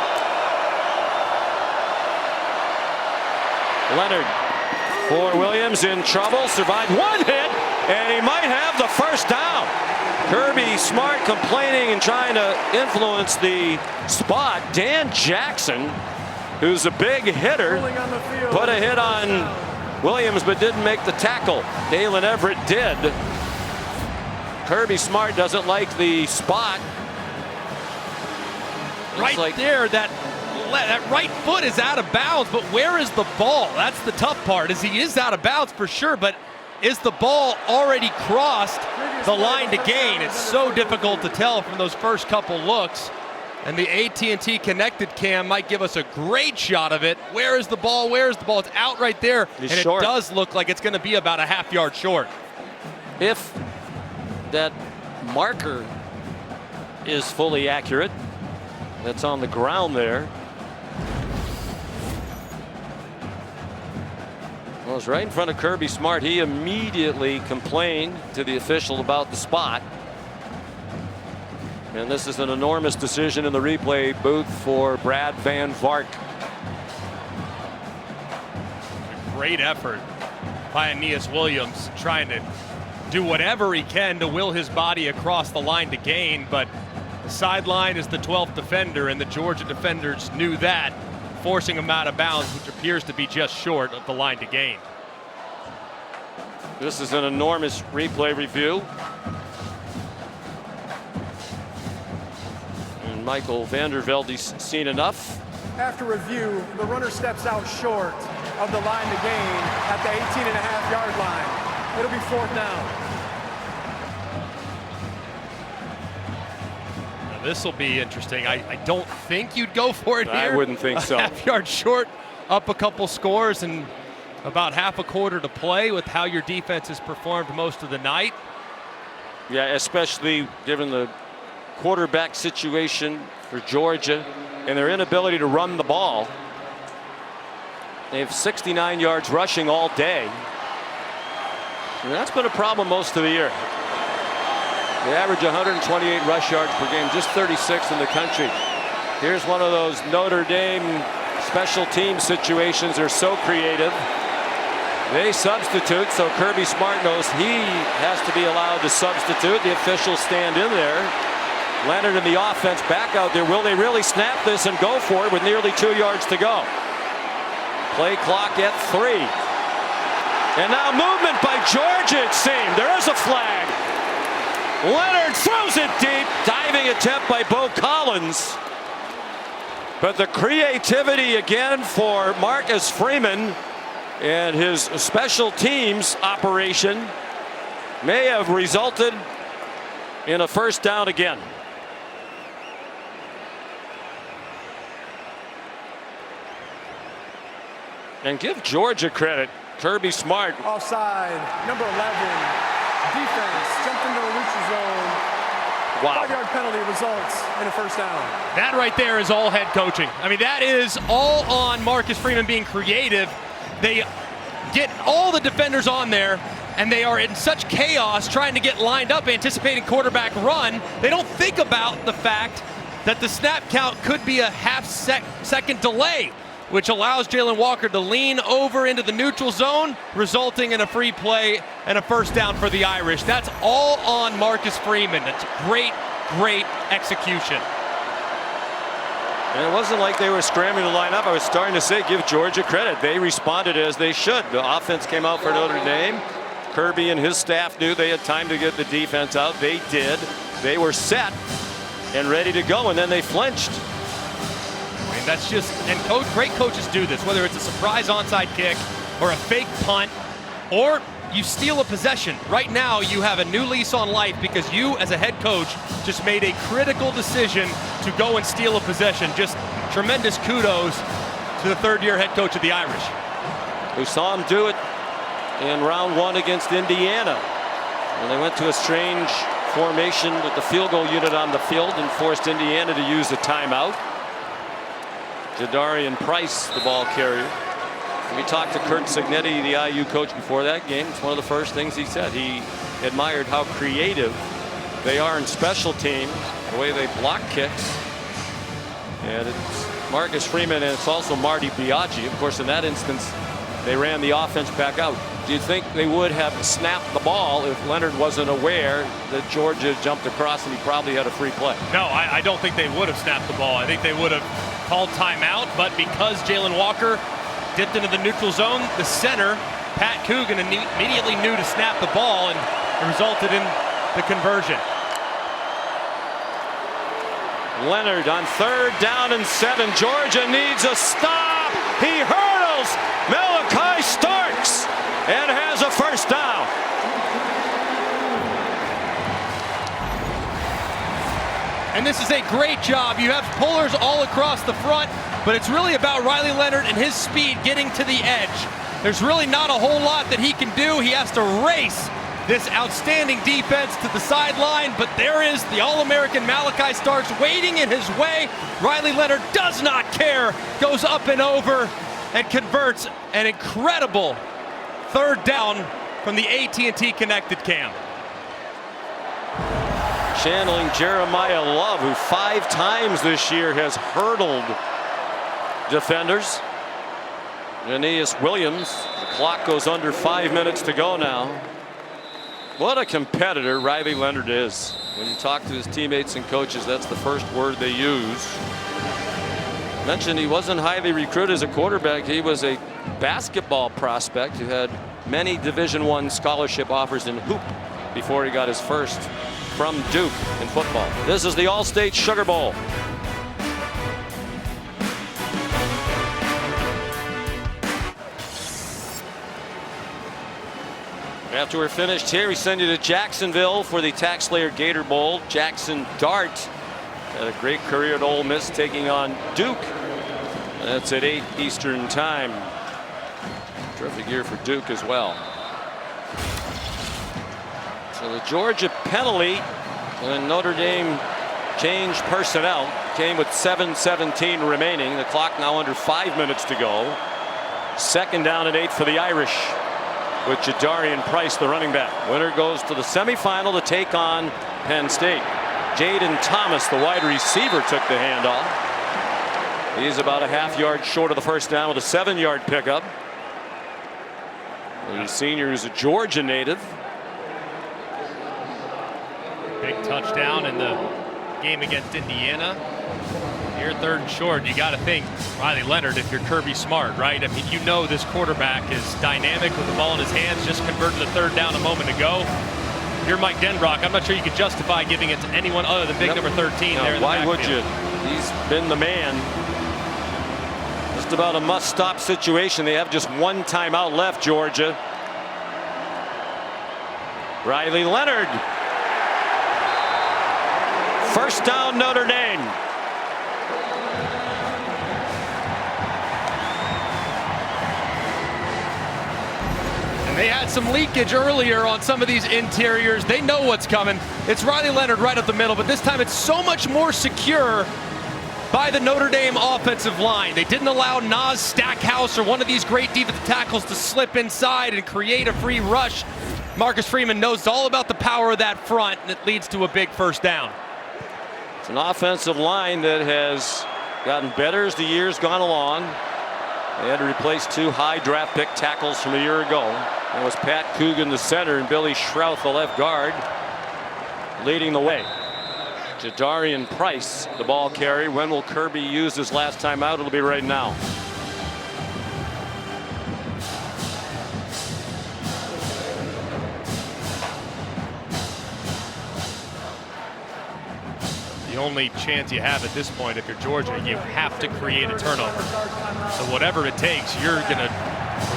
Leonard for Williams, in trouble, survived 1 hit, and he might have the first down. Kirby Smart complaining and trying to influence the spot. Dan Jackson, who's a big hitter, put a hit on Williams but didn't make the tackle. Dalen Everett did. Kirby Smart doesn't like the spot. Right there, that right foot is out of bounds, but where is the ball? That's the tough part, is he is out of bounds for sure, but is the ball already crossed the line to gain? It's so difficult to tell from those first couple looks. And the AT&T connected cam might give us a great shot of it. Where is the ball? Where is the ball? It's out right there. He's and short. It does look like it's going to be about a half-yard short. If that marker is fully accurate, that's on the ground there. Well, it's right in front of Kirby Smart. He immediately complained to the official about the spot. And this is an enormous decision in the replay booth for Brad Van Vark. Great effort by Aeneas Williams, trying to do whatever he can to will his body across the line to gain, but the sideline is the 12th defender, and the Georgia defenders knew that, forcing him out of bounds, which appears to be just short of the line to gain. This is an enormous replay review. And Michael Vandervelde's seen enough. After review, the runner steps out short of the line to gain at the 18.5-yard line. It'll be 4th down. This will be interesting. I don't think you'd go for it here. I wouldn't think so. Half-yard short, up a couple scores, and about half a quarter to play with how your defense has performed most of the night. Yeah, especially given the quarterback situation for Georgia and their inability to run the ball. They have 69 yards rushing all day. And that's been a problem most of the year. They average 128 rush yards per game, just 36 in the country. Here's one of those Notre Dame special team situations. They're so creative. They substitute, so Kirby Smart knows he has to be allowed to substitute. The officials stand in there. Leonard and the offense back out there. Will they really snap this and go for it with nearly 2 yards to go? Play clock at 3. And now movement by Georgia, it seemed. There is a flag. Leonard throws it deep. Diving attempt by Bo Collins. But the creativity again for Marcus Freeman and his special teams operation may have resulted in a first down again. And give Georgia credit. Kirby Smart. Offside, number 11. Defense jumped into the neutral zone. Wow. 5-yard penalty results in a first down. That right there is all head coaching. I mean, that is all on Marcus Freeman being creative. They get all the defenders on there, and they are in such chaos trying to get lined up, anticipating quarterback run. They don't think about the fact that the snap count could be a half-second delay, which allows Jalen Walker to lean over into the neutral zone, resulting in a free play and a first down for the Irish. That's all on Marcus Freeman. That's great, great execution. And it wasn't like they were scrambling to line up. I was starting to say, give Georgia credit. They responded as they should. The offense came out for Notre Dame. Kirby and his staff knew they had time to get the defense out. They did. They were set and ready to go, and then they flinched. I mean, that's just, and great coaches do this, whether it's a surprise onside kick or a fake punt, or you steal a possession. Right now, you have a new lease on life because you, as a head coach, just made a critical decision to go and steal a possession. Just tremendous kudos to the third-year head coach of the Irish. We saw him do it in round 1 against Indiana, when they went to a strange formation with the field goal unit on the field and forced Indiana to use a timeout. Jadarian Price, the ball carrier. We talked to Kurt Signetti, the IU coach, before that game. It's one of the first things he said. He admired how creative they are in special teams, the way they block kicks. And it's Marcus Freeman, and it's also Marty Biaggi. Of course, in that instance, they ran the offense back out. Do you think they would have snapped the ball if Leonard wasn't aware that Georgia jumped across and he probably had a free play? No, I don't think they would have snapped the ball. I think they would have called timeout, but because Jalen Walker dipped into the neutral zone, the center, Pat Coogan, immediately knew to snap the ball, and it resulted in the conversion. Leonard on 3rd down and 7. Georgia needs a stop. He hurdles Malachi Starks and has a first down. And this is a great job. You have pullers all across the front, but it's really about Riley Leonard and his speed getting to the edge. There's really not a whole lot that he can do. He has to race this outstanding defense to the sideline, but there is the All-American Malachi Starks waiting in his way. Riley Leonard does not care, goes up and over and converts an incredible 3rd down from the AT&T Connected Cam. Channeling Jeremiah Love, who 5 times this year has hurdled defenders. Aeneas Williams. The clock goes under 5 minutes to go now. What a competitor Riley Leonard is. When you talk to his teammates and coaches, that's the first word they use. Mentioned he wasn't highly recruited as a quarterback. He was a basketball prospect who had many Division I scholarship offers in hoop before he got his first from Duke in football. This is the All-State Sugar Bowl. After we're finished here, we send you to Jacksonville for the TaxSlayer Gator Bowl. Jackson Dart had a great career at Ole Miss, taking on Duke. That's at 8 Eastern time. Terrific year for Duke as well. So the Georgia penalty when Notre Dame changed personnel came with 7:17 remaining. The clock now under 5 minutes to go. 2nd down and 8 for the Irish, with Jadarian Price, the running back. Winner goes to the semifinal to take on Penn State. Jaden Thomas, the wide receiver, took the handoff. He's about a half-yard short of the first down with a 7-yard pickup. The senior is a Georgia native. Big touchdown, and the game against Indiana. You're 3rd and short. You got to think Riley Leonard if you're Kirby Smart, right? I mean, you know this quarterback is dynamic with the ball in his hands. Just converted the 3rd down a moment ago. You're Mike Denbrock. I'm not sure you could justify giving it to anyone other than big number 13 there in the Why would backfield. you? He's been the man. Just about a must-stop situation. They have just one timeout left, Georgia. Riley Leonard. First down, Notre Dame. And they had some leakage earlier on some of these interiors. They know what's coming. It's Riley Leonard right up the middle, but this time it's so much more secure by the Notre Dame offensive line. They didn't allow Nas Stackhouse or one of these great defensive tackles to slip inside and create a free rush. Marcus Freeman knows all about the power of that front, and it leads to a big first down. It's an offensive line that has gotten better as the year's gone along. They had to replace 2 high draft pick tackles from a year ago. That was Pat Coogan, the center, and Billy Schrouth, the left guard, leading the way. Jadarian Price, the ball carrier. When will Kirby use his last time out? It'll be right now. The only chance you have at this point, if you're Georgia, you have to create a turnover. So whatever it takes, you're going to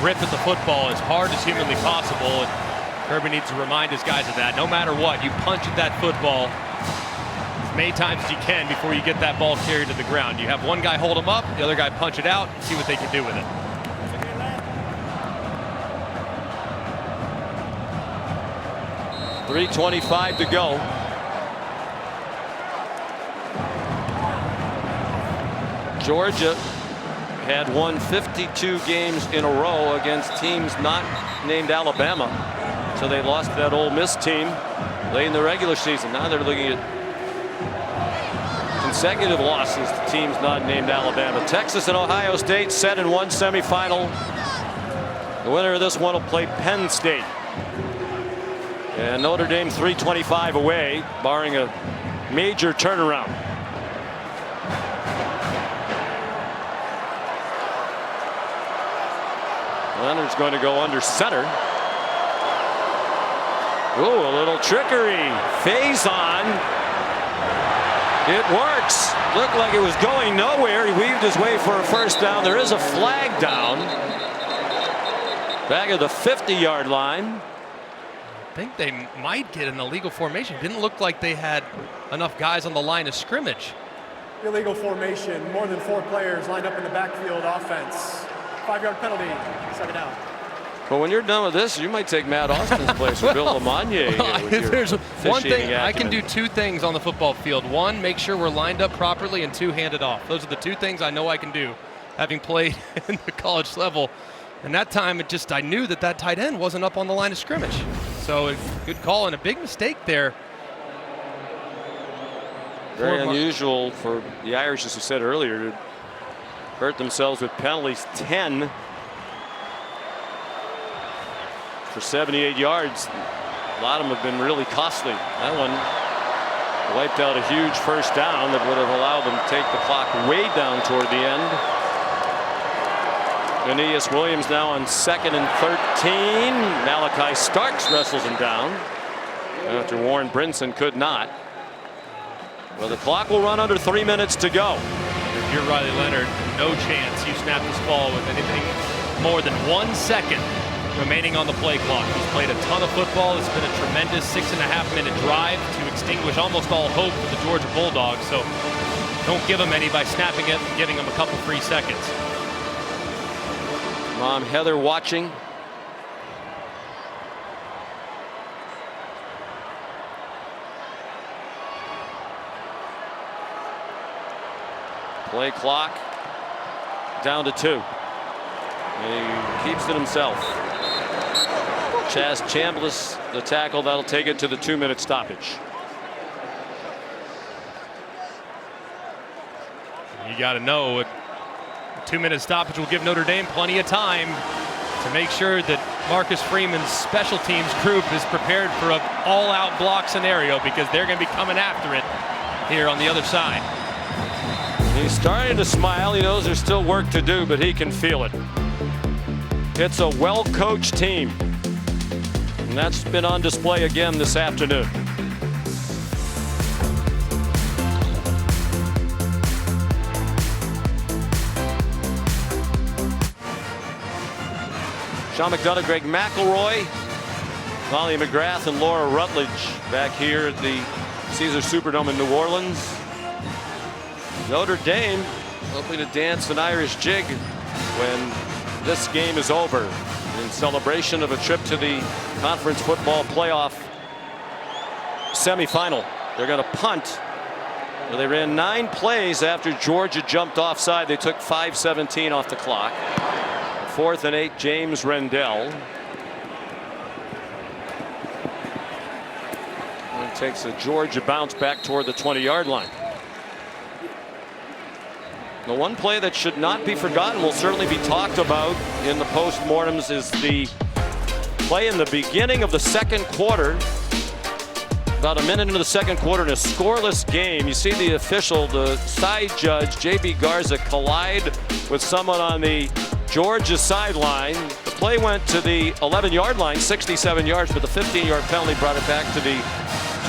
rip at the football as hard as humanly possible. And Kirby needs to remind his guys of that. No matter what, you punch at that football as many times as you can before you get that ball carried to the ground. You have one guy hold him up, the other guy punch it out, and see what they can do with it. .325 to go. Georgia had won 52 games in a row against teams not named Alabama. So they lost that Ole Miss team late in the regular season. Now they're looking at consecutive losses to teams not named Alabama. Texas and Ohio State set in one semifinal. The winner of this one will play Penn State. And Notre Dame 325 away, barring a major turnaround. Leonard's going to go under center. Ooh, a little trickery. Phase on. It works. Looked like it was going nowhere. He weaved his way for a first down. There is a flag down. Back at the 50-yard line. I think they might get an illegal formation. Didn't look like they had enough guys on the line of scrimmage. Illegal formation, more than 4 players lined up in the backfield offense. 5-yard penalty, 7 down. But when you're done with this, you might take Matt Austin's place with Bill Lamagna. There's one thing, I can do 2 things on the football field. 1, make sure we're lined up properly, and 2, hand it off. Those are the 2 things I know I can do, having played in the college level. And that time, I knew that tight end wasn't up on the line of scrimmage. So a good call and a big mistake there. Very unusual for the Irish, as I said earlier, to hurt themselves with penalties. 10 for 78 yards. A lot of them have been really costly. That one wiped out a huge first down that would have allowed them to take the clock way down toward the end. Aeneas Williams now on 2nd and 13. Malachi Starks wrestles him down after Warren Brinson could not. Well, the clock will run under 3 minutes to go. If you're Riley Leonard, no chance you snap this ball with anything more than 1 second remaining on the play clock. He's played a ton of football. It's been a tremendous 6.5-minute drive to extinguish almost all hope for the Georgia Bulldogs. So don't give him any by snapping it and giving him a couple free seconds. Mom Heather watching. Play clock down to 2. And he keeps it himself. Chaz Chambliss, the tackle, that'll take it to the 2-minute stoppage. You got to know a 2-minute stoppage will give Notre Dame plenty of time to make sure that Marcus Freeman's special teams group is prepared for an all-out block scenario, because they're going to be coming after it here on the other side. He's starting to smile. He knows there's still work to do, but he can feel it. It's a well-coached team, and that's been on display again this afternoon. Sean McDonough, Greg McElroy, Molly McGrath, and Laura Rutledge back here at the Caesars Superdome in New Orleans. Notre Dame hoping to dance an Irish jig when this game is over in celebration of a trip to the conference football playoff semifinal. They're going to punt. Well, they ran 9 plays after Georgia jumped offside. They took 5:17 off the clock. 4th and 8, James Rendell. And it takes a Georgia bounce back toward the 20-yard line. The one play that should not be forgotten, will certainly be talked about in the postmortems, is the play in the beginning of the second quarter. About a minute into the second quarter in a scoreless game, you see the official, the side judge, J.B. Garza, collide with someone on the Georgia sideline. The play went to the 11-yard line, 67 yards, but the 15-yard penalty brought it back to the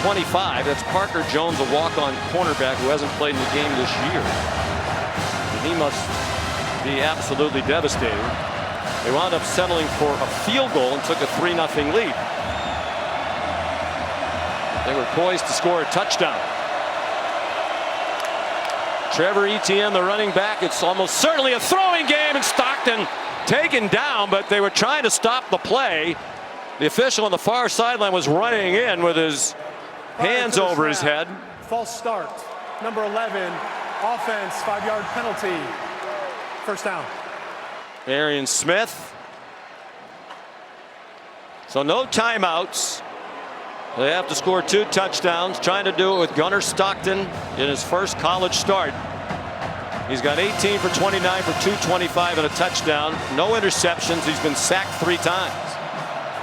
25. That's Parker Jones, a walk-on cornerback who hasn't played in the game this year. He must be absolutely devastated. They wound up settling for a field goal and took a 3-0 lead. They were poised to score a touchdown. Trevor Etienne, the running back. It's almost certainly a throwing game, and Stockton taken down, but they were trying to stop the play. The official on the far sideline was running in with his hands over his head. False start. Number 11. Offense, 5-yard penalty. First down. Arian Smith. So no timeouts. They have to score 2 touchdowns. Trying to do it with Gunnar Stockton in his first college start. He's got 18 for 29 for 225 and a touchdown. No interceptions. He's been sacked 3 times.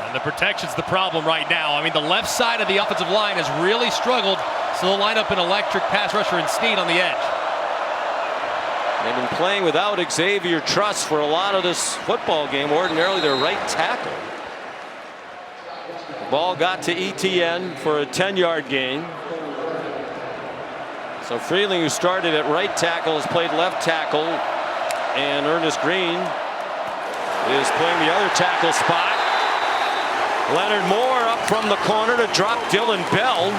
And the protection's the problem right now. I mean, the left side of the offensive line has really struggled. So they'll line up an electric pass rusher and Snead on the edge. They've been playing without Xavier Truss for a lot of this football game. Ordinarily their right tackle. The ball got to Etienne for a 10-yard gain. So Freeling, who started at right tackle, has played left tackle, and Ernest Green is playing the other tackle spot. Leonard Moore up from the corner to drop Dylan Bell.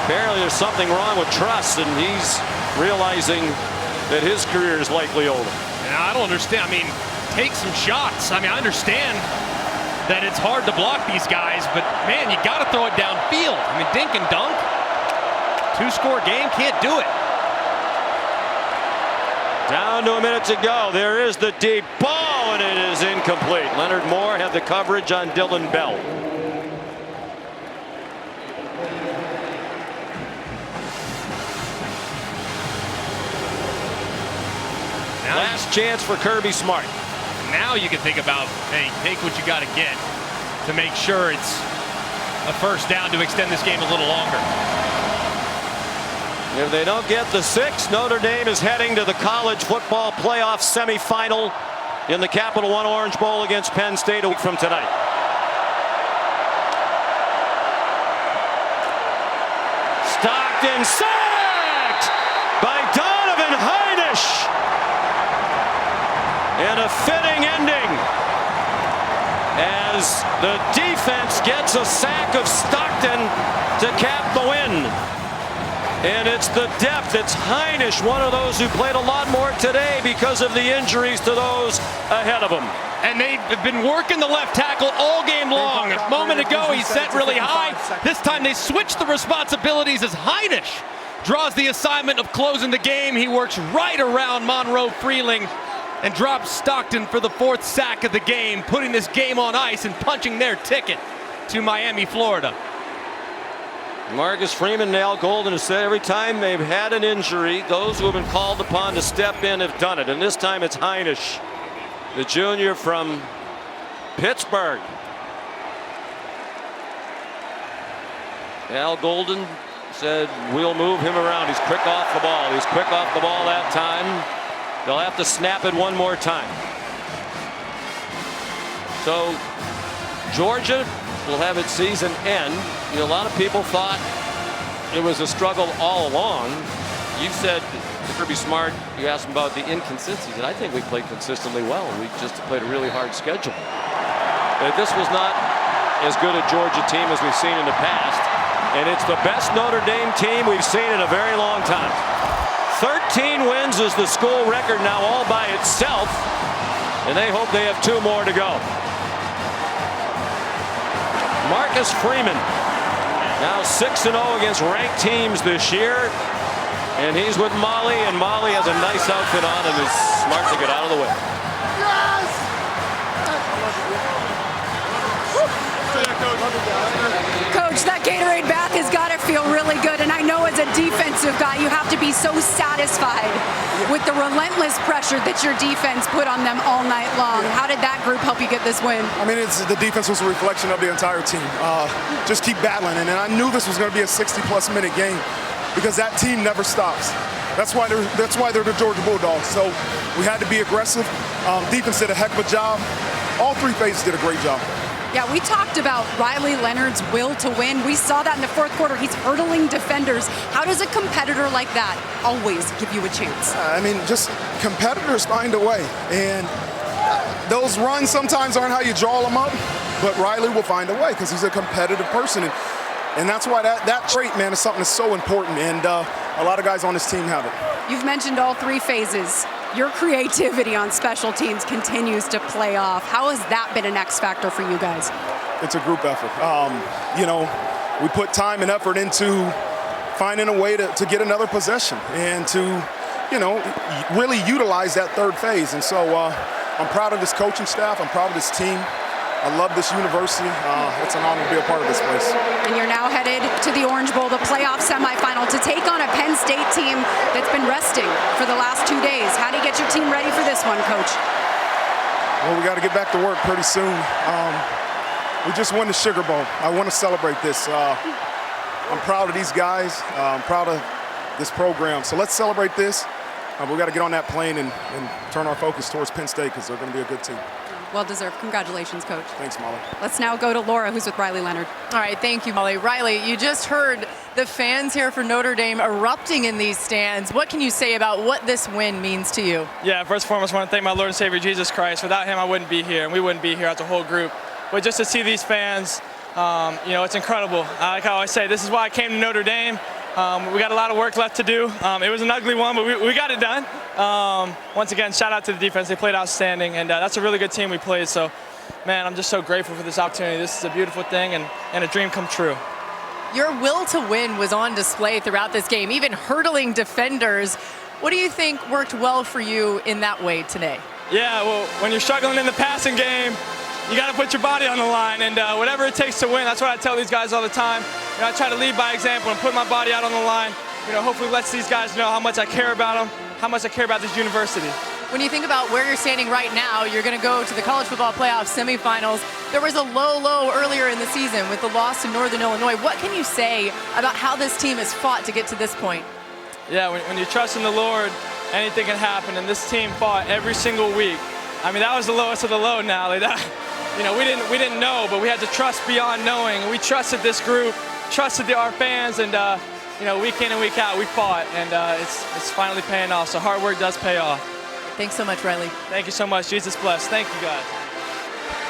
Apparently there's something wrong with Truss, and he's realizing that his career is likely over. And I don't understand. I mean, take some shots. I mean, I understand that it's hard to block these guys, but man, you got to throw it downfield. I mean, dink and dunk. 2-score game, can't do it. Down to a minute to go. There is the deep ball, and it is incomplete. Leonard Moore had the coverage on Dylan Bell. Last chance for Kirby Smart. Now you can think about, hey, take what you got to get to make sure it's a first down to extend this game a little longer. If they don't get the 6, Notre Dame is heading to the college football playoff semifinal in the Capital One Orange Bowl against Penn State a week from tonight. Stockton sacked by Donovan Heinisch. And a fitting ending as the defense gets a sack of Stockton to cap the win. And it's the depth. It's Heinisch, one of those who played a lot more today because of the injuries to those ahead of him. And they've been working the left tackle all game long. A moment ago, he set really high. This time they switched the responsibilities as Heinisch draws the assignment of closing the game. He works right around Monroe Freeling and drops Stockton for the 4th sack of the game, putting this game on ice and punching their ticket to Miami, Florida. Marcus Freeman and Al Golden have said every time they've had an injury, those who have been called upon to step in have done it. And this time it's Heinisch, the junior from Pittsburgh. Al Golden said, we'll move him around. He's quick off the ball. He's quick off the ball that time. They'll have to snap it one more time. So Georgia will have its season end. You know, a lot of people thought it was a struggle all along. You said to Kirby Smart, you asked him about the inconsistencies, and I think we played consistently well. We just played a really hard schedule. But this was not as good a Georgia team as we've seen in the past, and it's the best Notre Dame team we've seen in a very long time. 13 wins is the school record now all by itself, and they hope they have 2 more to go. Marcus Freeman now 6-0 against ranked teams this year, and he's with Molly, and Molly has a nice outfit on and is smart to get out of the way. Coach, that Gatorade bath has got to feel really good, and I know as a defensive guy you have to be so satisfied with the relentless pressure that your defense put on them all night long. How did that group help you get this win? I mean, the defense was a reflection of the entire team. Just keep battling, and I knew this was going to be a 60-plus minute game because that team never stops. That's why they're the Georgia Bulldogs. So we had to be aggressive. Defense did a heck of a job. All 3 phases did a great job. Yeah, we talked about Riley Leonard's will to win. We saw that in the 4th quarter. He's hurdling defenders. How does a competitor like that always give you a chance? I mean, just competitors find a way. And those runs sometimes aren't how you draw them up, but Riley will find a way because he's a competitive person. And that's why that trait, man, is something that's so important. And a lot of guys on this team have it. You've mentioned all 3 phases. Your creativity on special teams continues to play off. How has that been an X factor for you guys? It's a group effort. You know, we put time and effort into finding a way to get another possession and to, you know, really utilize that 3rd phase. And so I'm proud of this coaching staff. I'm proud of this team. I love this university. It's an honor to be a part of this place. And you're now headed to the Orange Bowl, the playoff semifinal, to take on a Penn State team that's been resting for the last 2 days. How do you get your team ready for this one, Coach? Well, we got to get back to work pretty soon. We just won the Sugar Bowl. I want to celebrate this. I'm proud of these guys. I'm proud of this program. So let's celebrate this. We got to get on that plane and turn our focus towards Penn State because they're going to be a good team. Well deserved. Congratulations, Coach. Thanks, Molly. Let's now go to Laura, who's with Riley Leonard. All right, thank you, Molly. Riley, you just heard the fans here for Notre Dame erupting in these stands. What can you say about what this win means to you? Yeah, first and foremost, I want to thank my Lord and Savior, Jesus Christ. Without him, I wouldn't be here, and we wouldn't be here as a whole group. But just to see these fans, you know, it's incredible. Like I always say, this is why I came to Notre Dame. We got a lot of work left to do. It was an ugly one, but we got it done. Once again, shout out to the defense. They played outstanding, and that's a really good team we played. So, man, I'm just so grateful for this opportunity. This is a beautiful thing and a dream come true. Your will to win was on display throughout this game, even hurdling defenders. What do you think worked well for you in that way today? Yeah, well, when you're struggling in the passing game, you got to put your body on the line, and whatever it takes to win. That's what I tell these guys all the time. You know, I try to lead by example and put my body out on the line. You know, hopefully lets these guys know how much I care about them, how much I care about this university. When you think about where you're standing right now, you're going to go to the college football playoff semifinals. There was a low earlier in the season with the loss to Northern Illinois. What can you say about how this team has fought to get to this point? Yeah, when you trust in the Lord, anything can happen, and this team fought every single week. I mean, that was the lowest of the low now. Like that, you know, we didn't know, but we had to trust beyond knowing. We trusted this group, trusted our fans, and you know, week in and week out, we fought, and it's finally paying off. So hard work does pay off. Thanks so much, Riley. Thank you so much. Jesus bless. Thank you, God.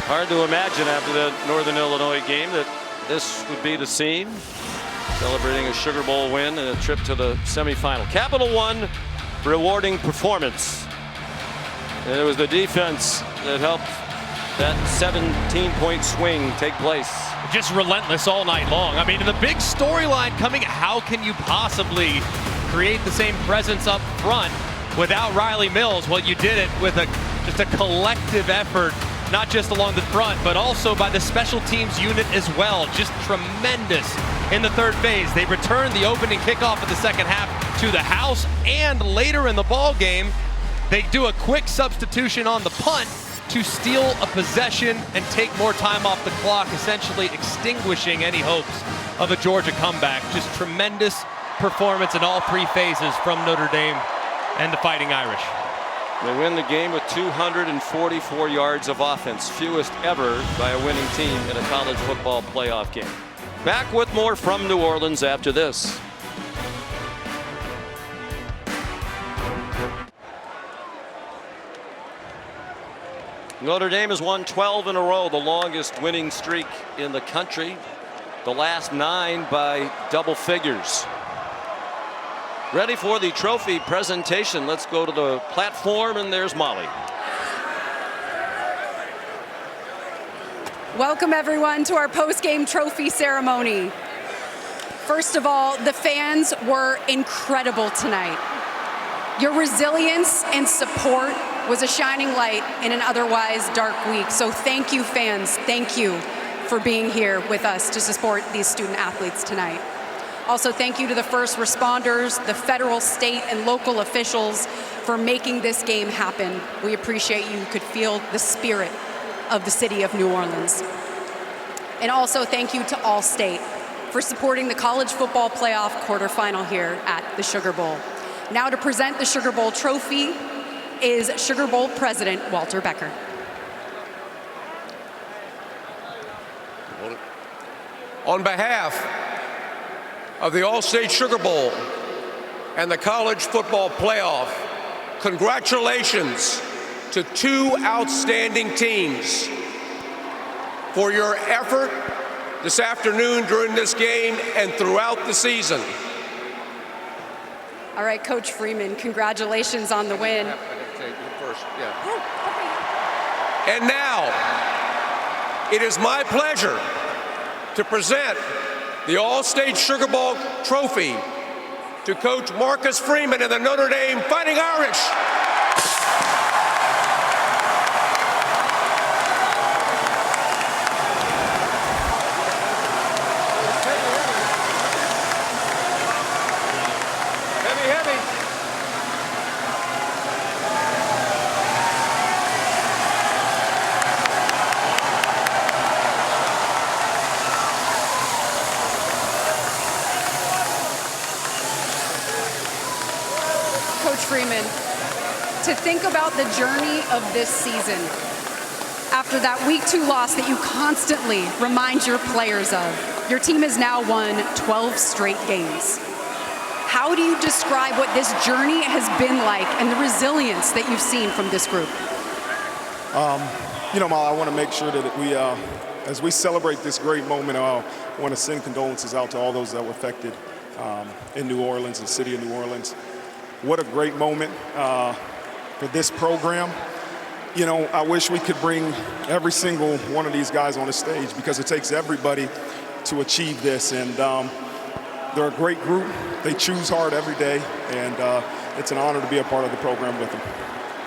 Hard to imagine after the Northern Illinois game that this would be the scene. Celebrating a Sugar Bowl win and a trip to the semifinal. Capital One rewarding performance. And it was the defense that helped that 17-point swing take place. Just relentless all night long. I mean, the big storyline coming, how can you possibly create the same presence up front without Riley Mills? Well, you did it with just a collective effort, not just along the front, but also by the special teams unit as well. Just tremendous in the 3rd phase. They returned the opening kickoff of the 2nd half to the house, and later in the ball game, they do a quick substitution on the punt to steal a possession and take more time off the clock, essentially extinguishing any hopes of a Georgia comeback. Just tremendous performance in all three phases from Notre Dame and the Fighting Irish. They win the game with 244 yards of offense, fewest ever by a winning team in a college football playoff game. Back with more from New Orleans after this. Notre Dame has won 12 in a row, the longest winning streak in the country. The last 9 by double figures. Ready for the trophy presentation. Let's go to the platform, and there's Molly. Welcome everyone to our post-game trophy ceremony. First of all, the fans were incredible tonight. Your resilience and support was a shining light in an otherwise dark week. So thank you, fans. Thank you for being here with us to support these student athletes tonight. Also, thank you to the first responders, the federal, state, and local officials for making this game happen. We appreciate you could feel the spirit of the city of New Orleans. And also thank you to Allstate for supporting the college football playoff quarterfinal here at the Sugar Bowl. Now to present the Sugar Bowl trophy is Sugar Bowl President Walter Becker. On behalf of the All-State Sugar Bowl and the College Football Playoff, congratulations to 2 outstanding teams for your effort this afternoon during this game and throughout the season. All right, Coach Freeman, congratulations on the win. And now, it is my pleasure to present the All-State Sugar Bowl trophy to Coach Marcus Freeman and the Notre Dame Fighting Irish. Freeman, to think about the journey of this season after that week 2 loss that you constantly remind your players of. Your team has now won 12 straight games. How do you describe what this journey has been like and the resilience that you've seen from this group? You know, Molly, I want to make sure that we, as we celebrate this great moment, I want to send condolences out to all those that were affected in New Orleans, the city of New Orleans. What a great moment for this program. You know, I wish we could bring every single one of these guys on the stage because it takes everybody to achieve this. And they're a great group. They choose hard every day, and it's an honor to be a part of the program with them.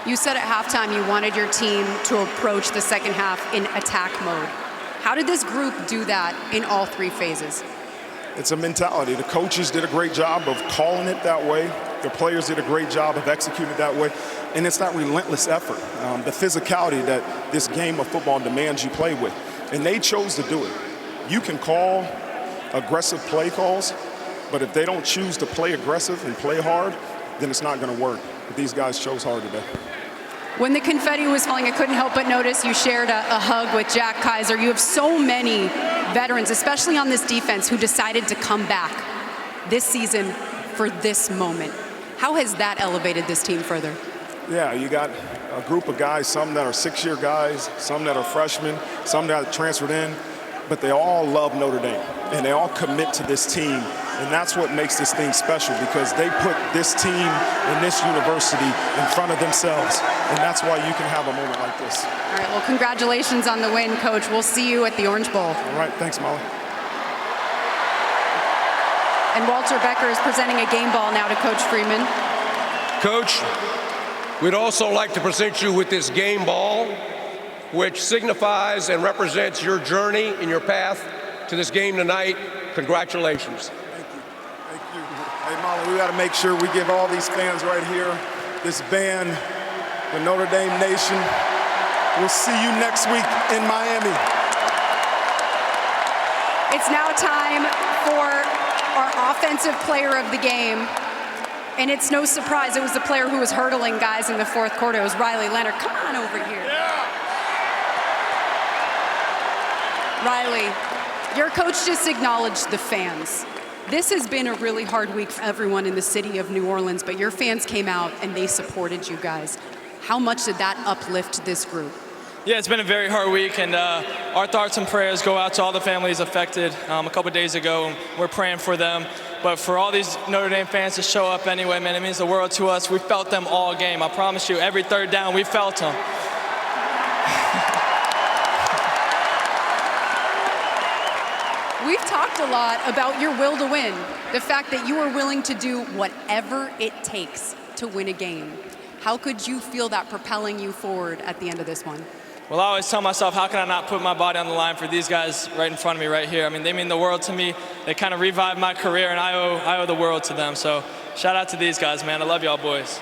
You said at halftime you wanted your team to approach the second half in attack mode. How did this group do that in all 3 phases? It's a mentality. The coaches did a great job of calling it that way. The players did a great job of executing that way. And it's that relentless effort, the physicality that this game of football demands you play with. And they chose to do it. You can call aggressive play calls, but if they don't choose to play aggressive and play hard, then it's not going to work. But these guys chose hard today. When the confetti was falling, I couldn't help but notice you shared a hug with Jack Kaiser. You have so many veterans, especially on this defense, who decided to come back this season for this moment. How has that elevated this team further? Yeah, you got a group of guys, some that are 6-year guys, some that are freshmen, some that transferred in, but they all love Notre Dame, and they all commit to this team. And that's what makes this thing special, because they put this team and this university in front of themselves. And that's why you can have a moment like this. All right, well, congratulations on the win, Coach. We'll see you at the Orange Bowl. All right, thanks, Molly. And Walter Becker is presenting a game ball now to Coach Freeman. Coach, we'd also like to present you with this game ball, which signifies and represents your journey and your path to this game tonight. Congratulations. Hey, Molly, we got to make sure we give all these fans right here, this band, the Notre Dame Nation. We'll see you next week in Miami. It's now time for our offensive player of the game. And it's no surprise it was the player who was hurdling guys in the fourth quarter. It was Riley Leonard. Come on over here. Riley, your coach just acknowledged the fans. This has been a really hard week for everyone in the city of New Orleans, but your fans came out and they supported you guys. How much did that uplift this group? Yeah, it's been a very hard week, and our thoughts and prayers go out to all the families affected a couple days ago. We're praying for them. But for all these Notre Dame fans to show up anyway, man, it means the world to us. We felt them all game. I promise you, every third down, we felt them. We've talked a lot about your will to win, the fact that you are willing to do whatever it takes to win a game. How could you feel that propelling you forward at the end of this one? Well, I always tell myself, how can I not put my body on the line for these guys right in front of me right here? I mean, they mean the world to me. They kind of revived my career, and I owe the world to them. So shout out to these guys, man. I love y'all boys.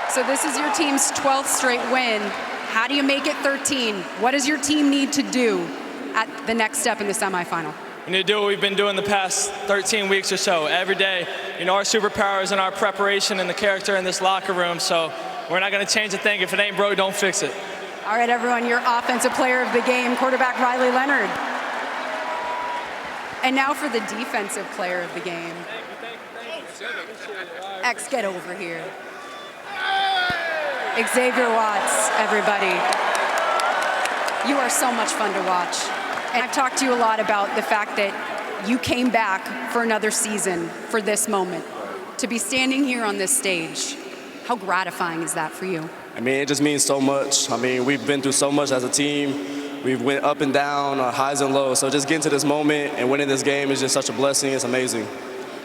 So this is your team's 12th straight win. How do you make it 13? What does your team need to do at the next step in the semifinal? We need to do what we've been doing the past 13 weeks or so. Every day, you know, our superpower is in our preparation and the character in this locker room. So we're not going to change a thing. If it ain't broke, don't fix it. All right, everyone, your offensive player of the game, quarterback Riley Leonard. And now for the defensive player of the game. X, get over here. Xavier Watts, everybody. You are so much fun to watch. And I've talked to you a lot about the fact that you came back for another season for this moment. To be standing here on this stage, how gratifying is that for you? I mean, it just means so much. I mean, we've been through so much as a team. We've went up and down, highs and lows. So just getting to this moment and winning this game is just such a blessing. It's amazing.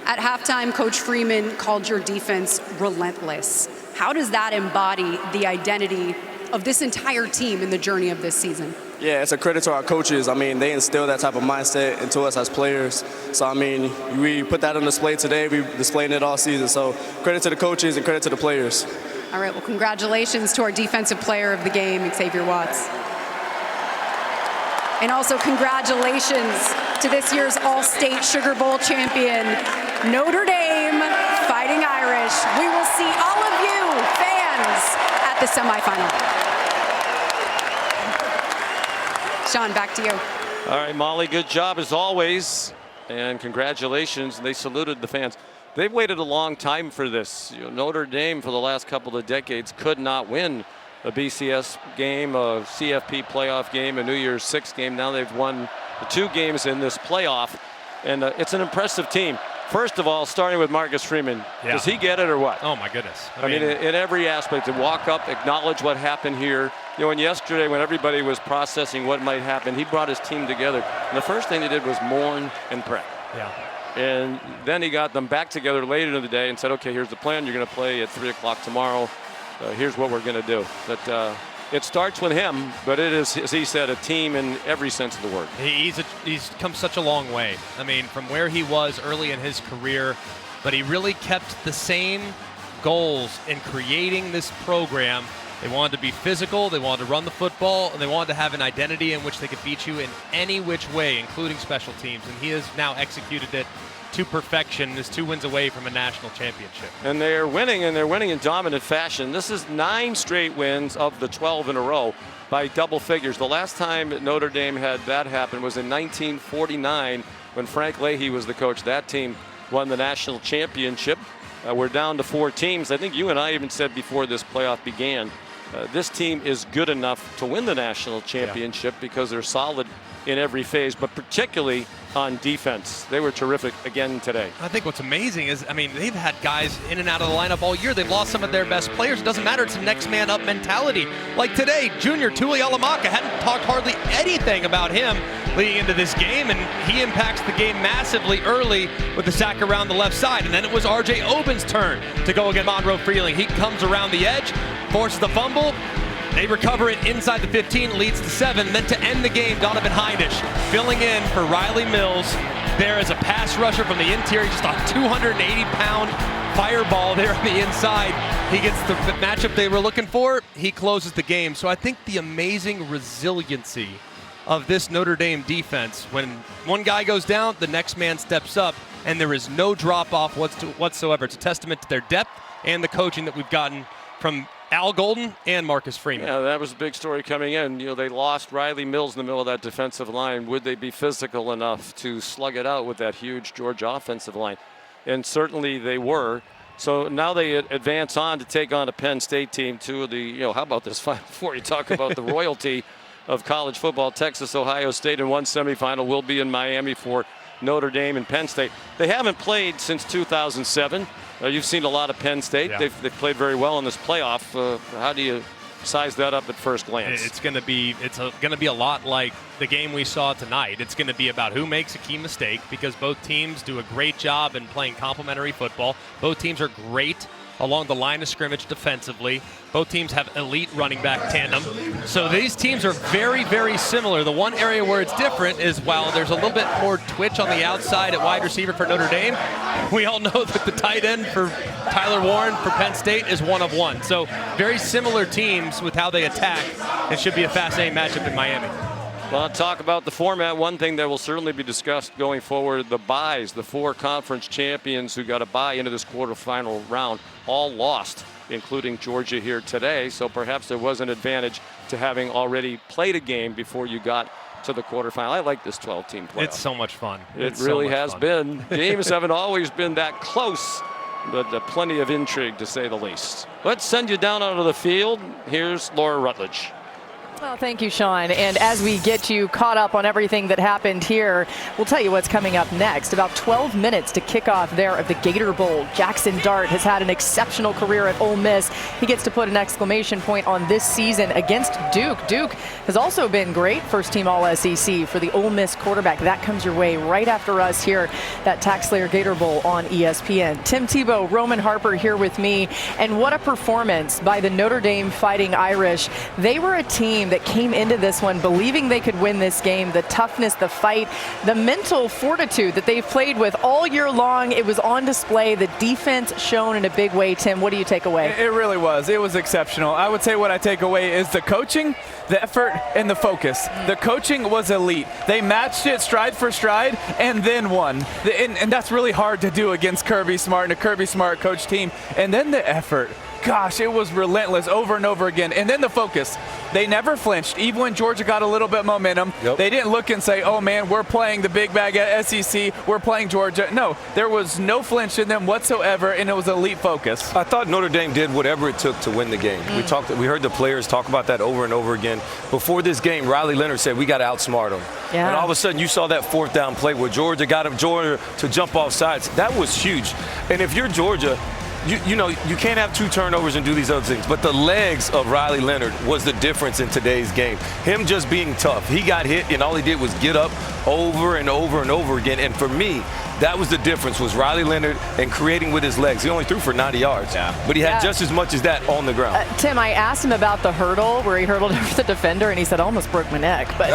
At halftime, Coach Freeman called your defense relentless. How does that embody the identity of this entire team in the journey of this season? Yeah, it's a credit to our coaches. I mean, they instill that type of mindset into us as players. So, I mean, we put that on display today. We've displayed it all season. So, credit to the coaches and credit to the players. All right, well, congratulations to our defensive player of the game, Xavier Watts. And also congratulations to this year's All-State Sugar Bowl champion, Notre Dame Fighting Irish. We will see all of you, fans, at the semifinal. Sean, back to you. All right, Molly, good job as always, and congratulations. They saluted the fans. They've waited a long time for this. You know, Notre Dame, for the last couple of decades, could not win a BCS game, a CFP playoff game, a New Year's Six game. Now they've won the 2 games in this playoff, and it's an impressive team. First of all, starting with Marcus Freeman. Yeah. Does he get it or what? Oh, my goodness. I mean, in every aspect, to walk up, acknowledge what happened here. You know, and yesterday when everybody was processing what might happen, he brought his team together. And the first thing he did was mourn and pray. Yeah. And then he got them back together later in the day and said, okay, here's the plan. You're going to play at 3 o'clock tomorrow. Here's what we're going to do. But it starts with him, but it is, as he said, a team in every sense of the word. He's come such a long way. I mean, from where he was early in his career, but he really kept the same goals in creating this program. They wanted to be physical, they wanted to run the football, and they wanted to have an identity in which they could beat you in any which way, including special teams. And he has now executed it to perfection, is 2 wins away from a national championship. And they're winning, and they're winning in dominant fashion. This is 9 straight wins of the 12 in a row by double figures. The last time Notre Dame had that happen was in 1949 when Frank Leahy was the coach. That team won the national championship. We're down to 4 teams. I think you and I even said before this playoff began, this team is good enough to win the national championship because they're solid in every phase, but particularly on defense. They were terrific again today. I think what's amazing is, I mean, they've had guys in and out of the lineup all year. They've lost some of their best players. It doesn't matter. It's a next man up mentality. Like today, junior Tuli Alamaka, hadn't talked hardly anything about him leading into this game, and he impacts the game massively early with the sack around the left side. And then it was R.J. Obin's turn to go against Monroe Freeling. He comes around the edge, forces the fumble. They recover it inside the 15, leads to 7. Then to end the game, Donovan Heinisch filling in for Riley Mills there as a pass rusher from the interior, just a 280-pound fireball there on the inside. He gets the matchup they were looking for. He closes the game. So I think the amazing resiliency of this Notre Dame defense. When one guy goes down, the next man steps up, and there is no drop-off whatsoever. It's a testament to their depth and the coaching that we've gotten from Al Golden and Marcus Freeman. Yeah, that was a big story coming in. They lost Riley Mills in the middle of that defensive line. Would they be physical enough to slug it out with that huge Georgia offensive line? And certainly they were. So now they advance on to take on a Penn State team, two of the, how about this Final Four? You talk about the royalty of college football. Texas, Ohio State in one semifinal will be in Miami for Notre Dame and Penn State. They haven't played since 2007. You've seen a lot of Penn State. Yeah. They've played very well in this playoff. How do you size that up at first glance? It's going to be a lot like the game we saw tonight. It's going to be about who makes a key mistake, because both teams do a great job in playing complementary football. Both teams are great along the line of scrimmage defensively. Both teams have elite running back tandem. So these teams are very, very similar. The one area where it's different is while there's a little bit more twitch on the outside at wide receiver for Notre Dame, we all know that the tight end for Tyler Warren for Penn State is one of one. So very similar teams with how they attack. It should be a fascinating matchup in Miami. Well, talk about the format. One thing that will certainly be discussed going forward, the byes, the 4 conference champions who got a bye into this quarterfinal round, all lost, including Georgia here today. So perhaps there was an advantage to having already played a game before you got to the quarterfinal. I like this 12-team playoff. It's so much fun. It really has been. Games haven't always been that close, but plenty of intrigue to say the least. Let's send you down onto the field. Here's Laura Rutledge. Well, thank you, Sean. And as we get you caught up on everything that happened here, we'll tell you what's coming up next. About 12 minutes to kick off there of the Gator Bowl. Jackson Dart has had an exceptional career at Ole Miss. He gets to put an exclamation point on this season against Duke. Duke has also been great, first-team All-SEC for the Ole Miss quarterback. That comes your way right after us here, that Tax Slayer Gator Bowl on ESPN. Tim Tebow, Roman Harper here with me. And what a performance by the Notre Dame Fighting Irish. They were a team that came into this one believing they could win this game. The toughness, the fight, the mental fortitude that they've played with all year long, it was on display. The defense shown in a big way. Tim, what do you take away? It really was. It was exceptional. I would say what I take away is the coaching, the effort, and the focus. The coaching was elite. They matched it stride for stride and then won. And that's really hard to do against Kirby Smart and a Kirby Smart coach team. And then the effort. Gosh, it was relentless over and over again. And then the focus. They never flinched. Even when Georgia got a little bit momentum, they didn't look and say, oh, man, we're playing the big bag at SEC. We're playing Georgia. No, there was no flinch in them whatsoever, and it was elite focus. I thought Notre Dame did whatever it took to win the game. We heard the players talk about that over and over again. Before this game, Riley Leonard said, we got to outsmart them. Yeah. And all of a sudden, you saw that 4th down play where Georgia got him to jump off sides. That was huge. And if you're Georgia, you can't have 2 turnovers and do these other things. But the legs of Riley Leonard was the difference in today's game. Him just being tough. He got hit, and all he did was get up over and over and over again. And for me, that was the difference, was Riley Leonard and creating with his legs. He only threw for 90 yards, but he had just as much as that on the ground. Tim, I asked him about the hurdle where he hurdled over the defender, and he said, I almost broke my neck. But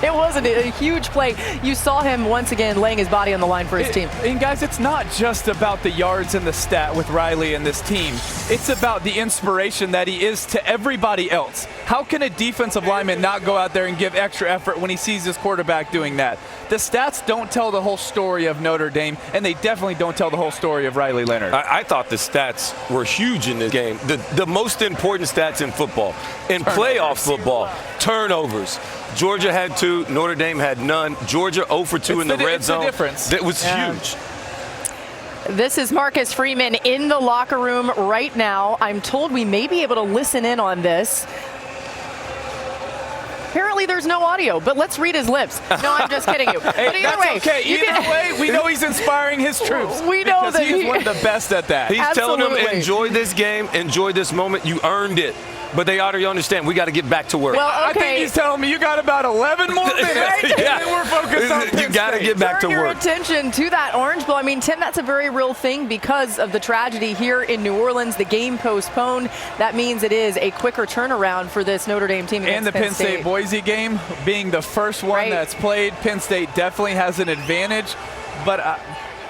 it wasn't a huge play. You saw him once again laying his body on the line for his team. And guys, it's not just about the yards and the stat with Riley and this team. It's about the inspiration that he is to everybody else. How can a defensive lineman not go out there and give extra effort when he sees his quarterback doing that? The stats don't tell the whole story of Notre Dame, and they definitely don't tell the whole story of Riley Leonard. I thought the stats were huge in this game. The most important stats in football, in playoff football, turnovers. Georgia had 2, Notre Dame had none. Georgia 0 for 2 in the red zone. That was huge. This is Marcus Freeman in the locker room right now. I'm told we may be able to listen in on this. Apparently there's no audio, but let's read his lips. No, I'm just kidding you. But either way, okay. Either way, we know he's inspiring his troops. We know that he's one of the best at that. He's telling them, enjoy this game, enjoy this moment. You earned it. But they ought to understand we got to get back to work. Well, okay. I think he's telling me you got about 11 more minutes. Right? Yeah. And then we're focused on Penn You got to get back to Turn your work. attention to that Orange Bowl. I mean, Tim, that's a very real thing because of the tragedy here in New Orleans. The game postponed. That means it is a quicker turnaround for this Notre Dame team against and the Penn State Boise game being the first one that's played. Penn State definitely has an advantage. But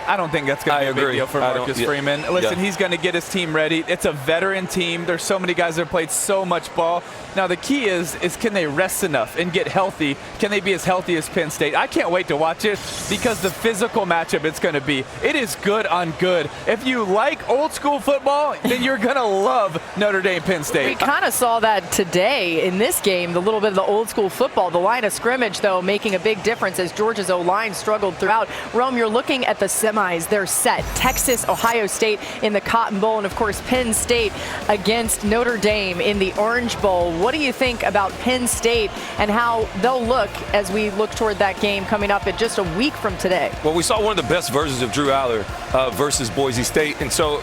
I don't think that's going to be a big deal for Marcus Freeman. Listen, he's going to get his team ready. It's a veteran team. There's so many guys that have played so much ball. Now, the key is can they rest enough and get healthy? Can they be as healthy as Penn State? I can't wait to watch it because the physical matchup it's going to be. It is good on good. If you like old school football, then you're going to love Notre Dame Penn State. We kind of saw that today in this game, the little bit of the old school football. The line of scrimmage, though, making a big difference as Georgia's O-line struggled throughout. Rome, you're looking at the semis. They're set. Texas, Ohio State in the Cotton Bowl, and, of course, Penn State against Notre Dame in the Orange Bowl. What do you think about Penn State and how they'll look as we look toward that game coming up in just a week from today? Well, we saw one of the best versions of Drew Aller versus Boise State, and so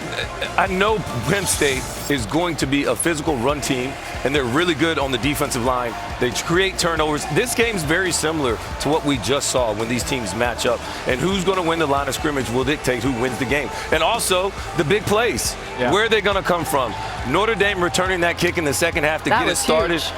I know Penn State is going to be a physical run team, and they're really good on the defensive line. They create turnovers. This game's very similar to what we just saw when these teams match up, and who's going to win the line of scrimmage will dictate who wins the game. And also the big plays. Yeah. Where are they going to come from? Notre Dame returning that kick in the second half to get it started. Huge.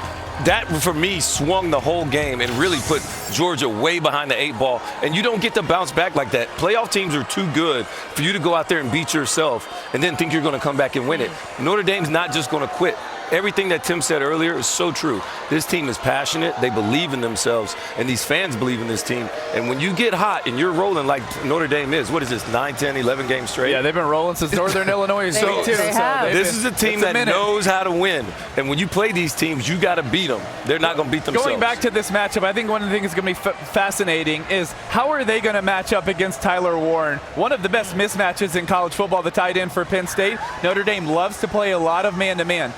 That, for me, swung the whole game and really put Georgia way behind the 8 ball. And you don't get to bounce back like that. Playoff teams are too good for you to go out there and beat yourself and then think you're going to come back and win it. Notre Dame's not just going to quit. Everything that Tim said earlier is so true. This team is passionate. They believe in themselves, and these fans believe in this team. And when you get hot and you're rolling like Notre Dame is, what is this, 9, 10, 11 games straight? Yeah, they've been rolling since Northern Illinois is too. This is a team that knows how to win. And when you play these teams, you got to beat them. They're not going to beat themselves. Going back to this matchup, I think one of the things that's going to be fascinating is how are they going to match up against Tyler Warren? One of the best mismatches in college football, the tight end for Penn State. Notre Dame loves to play a lot of man-to-man.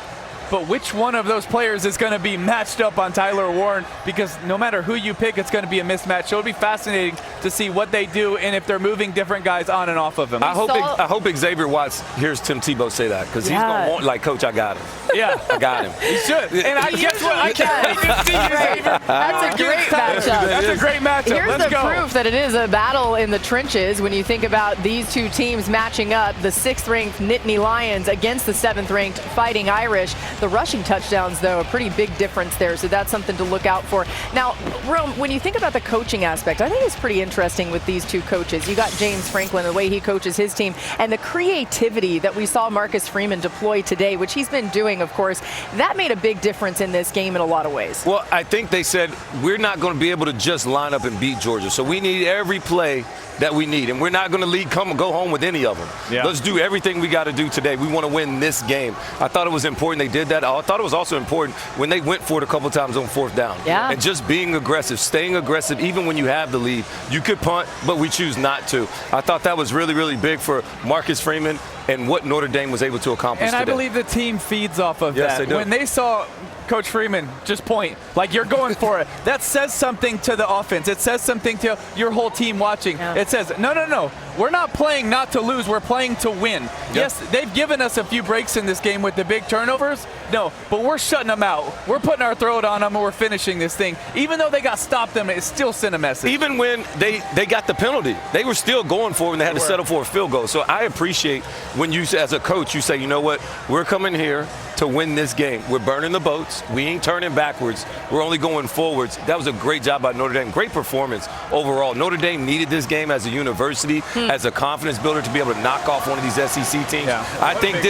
But which one of those players is going to be matched up on Tyler Warren? Because no matter who you pick, it's going to be a mismatch. So it'll be fascinating to see what they do and if they're moving different guys on and off of him. I hope Xavier Watts hears Tim Tebow say that, because he's going to want, like, Coach, I got him. Yeah. I got him. He should. And I guess what? I can't wait to see Xavier. That's a great matchup. That's a great matchup. Here's Let's the go. proof that it is a battle in the trenches when you think about these two teams matching up. The 6th-ranked Nittany Lions against the 7th-ranked Fighting Irish. The rushing touchdowns, though, a pretty big difference there, so that's something to look out for. Now, Rome, when you think about the coaching aspect, I think it's pretty interesting with these two coaches. You got James Franklin, the way he coaches his team, and the creativity that we saw Marcus Freeman deploy today, which he's been doing, of course, that made a big difference in this game in a lot of ways. Well, I think they said we're not going to be able to just line up and beat Georgia, so we need every play that we need, and we're not going to go home with any of them. Yeah. Let's do everything we got to do today. We want to win this game. I thought it was important they did that. I thought it was also important when they went for it a couple times on 4th down. Yeah. And just being aggressive, staying aggressive, even when you have the lead. You could punt, but we choose not to. I thought that was really, really big for Marcus Freeman and what Notre Dame was able to accomplish today. I believe the team feeds off of yes, that. They do. When they saw Coach Freeman just point, like you're going for it, that says something to the offense. It says something to your whole team watching. Yeah. It says, no, we're not playing not to lose. We're playing to win. Yep. Yes, they've given us a few breaks in this game with the big turnovers. No, but we're shutting them out. We're putting our throat on them and we're finishing this thing. Even though they got stopped them, it still sent a message. Even when they got the penalty, they were still going for it and they had to settle for a field goal. So I appreciate when you, as a coach, you say, you know what, we're coming here to win this game. We're burning the boats. We ain't turning backwards. We're only going forwards. That was a great job by Notre Dame. Great performance overall. Notre Dame needed this game as a university, as a confidence builder, to be able to knock off one of these SEC teams. Yeah. I think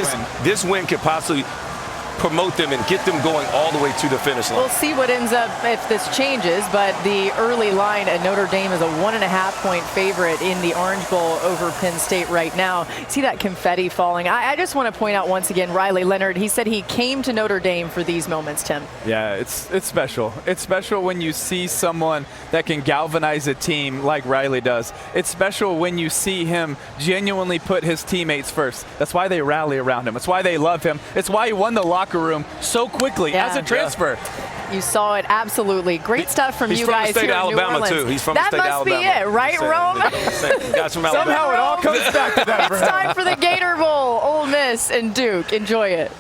this win could possibly promote them and get them going all the way to the finish line. We'll see what ends up if this changes, but the early line at Notre Dame is a 1.5-point favorite in the Orange Bowl over Penn State right now. See that confetti falling? I just want to point out once again, Riley Leonard, he said he came to Notre Dame for these moments, Tim. Yeah, it's special. It's special when you see someone that can galvanize a team like Riley does. It's special when you see him genuinely put his teammates first. That's why they rally around him. It's why they love him. It's why he won the locker room so quickly as a transfer. You saw it, absolutely. Great stuff from you guys here in New Orleans. Too. He's from the state of Alabama. That must be it, right, Rome? Guys from Alabama. Somehow it all comes back to that. It's time for the Gator Bowl. Ole Miss and Duke. Enjoy it.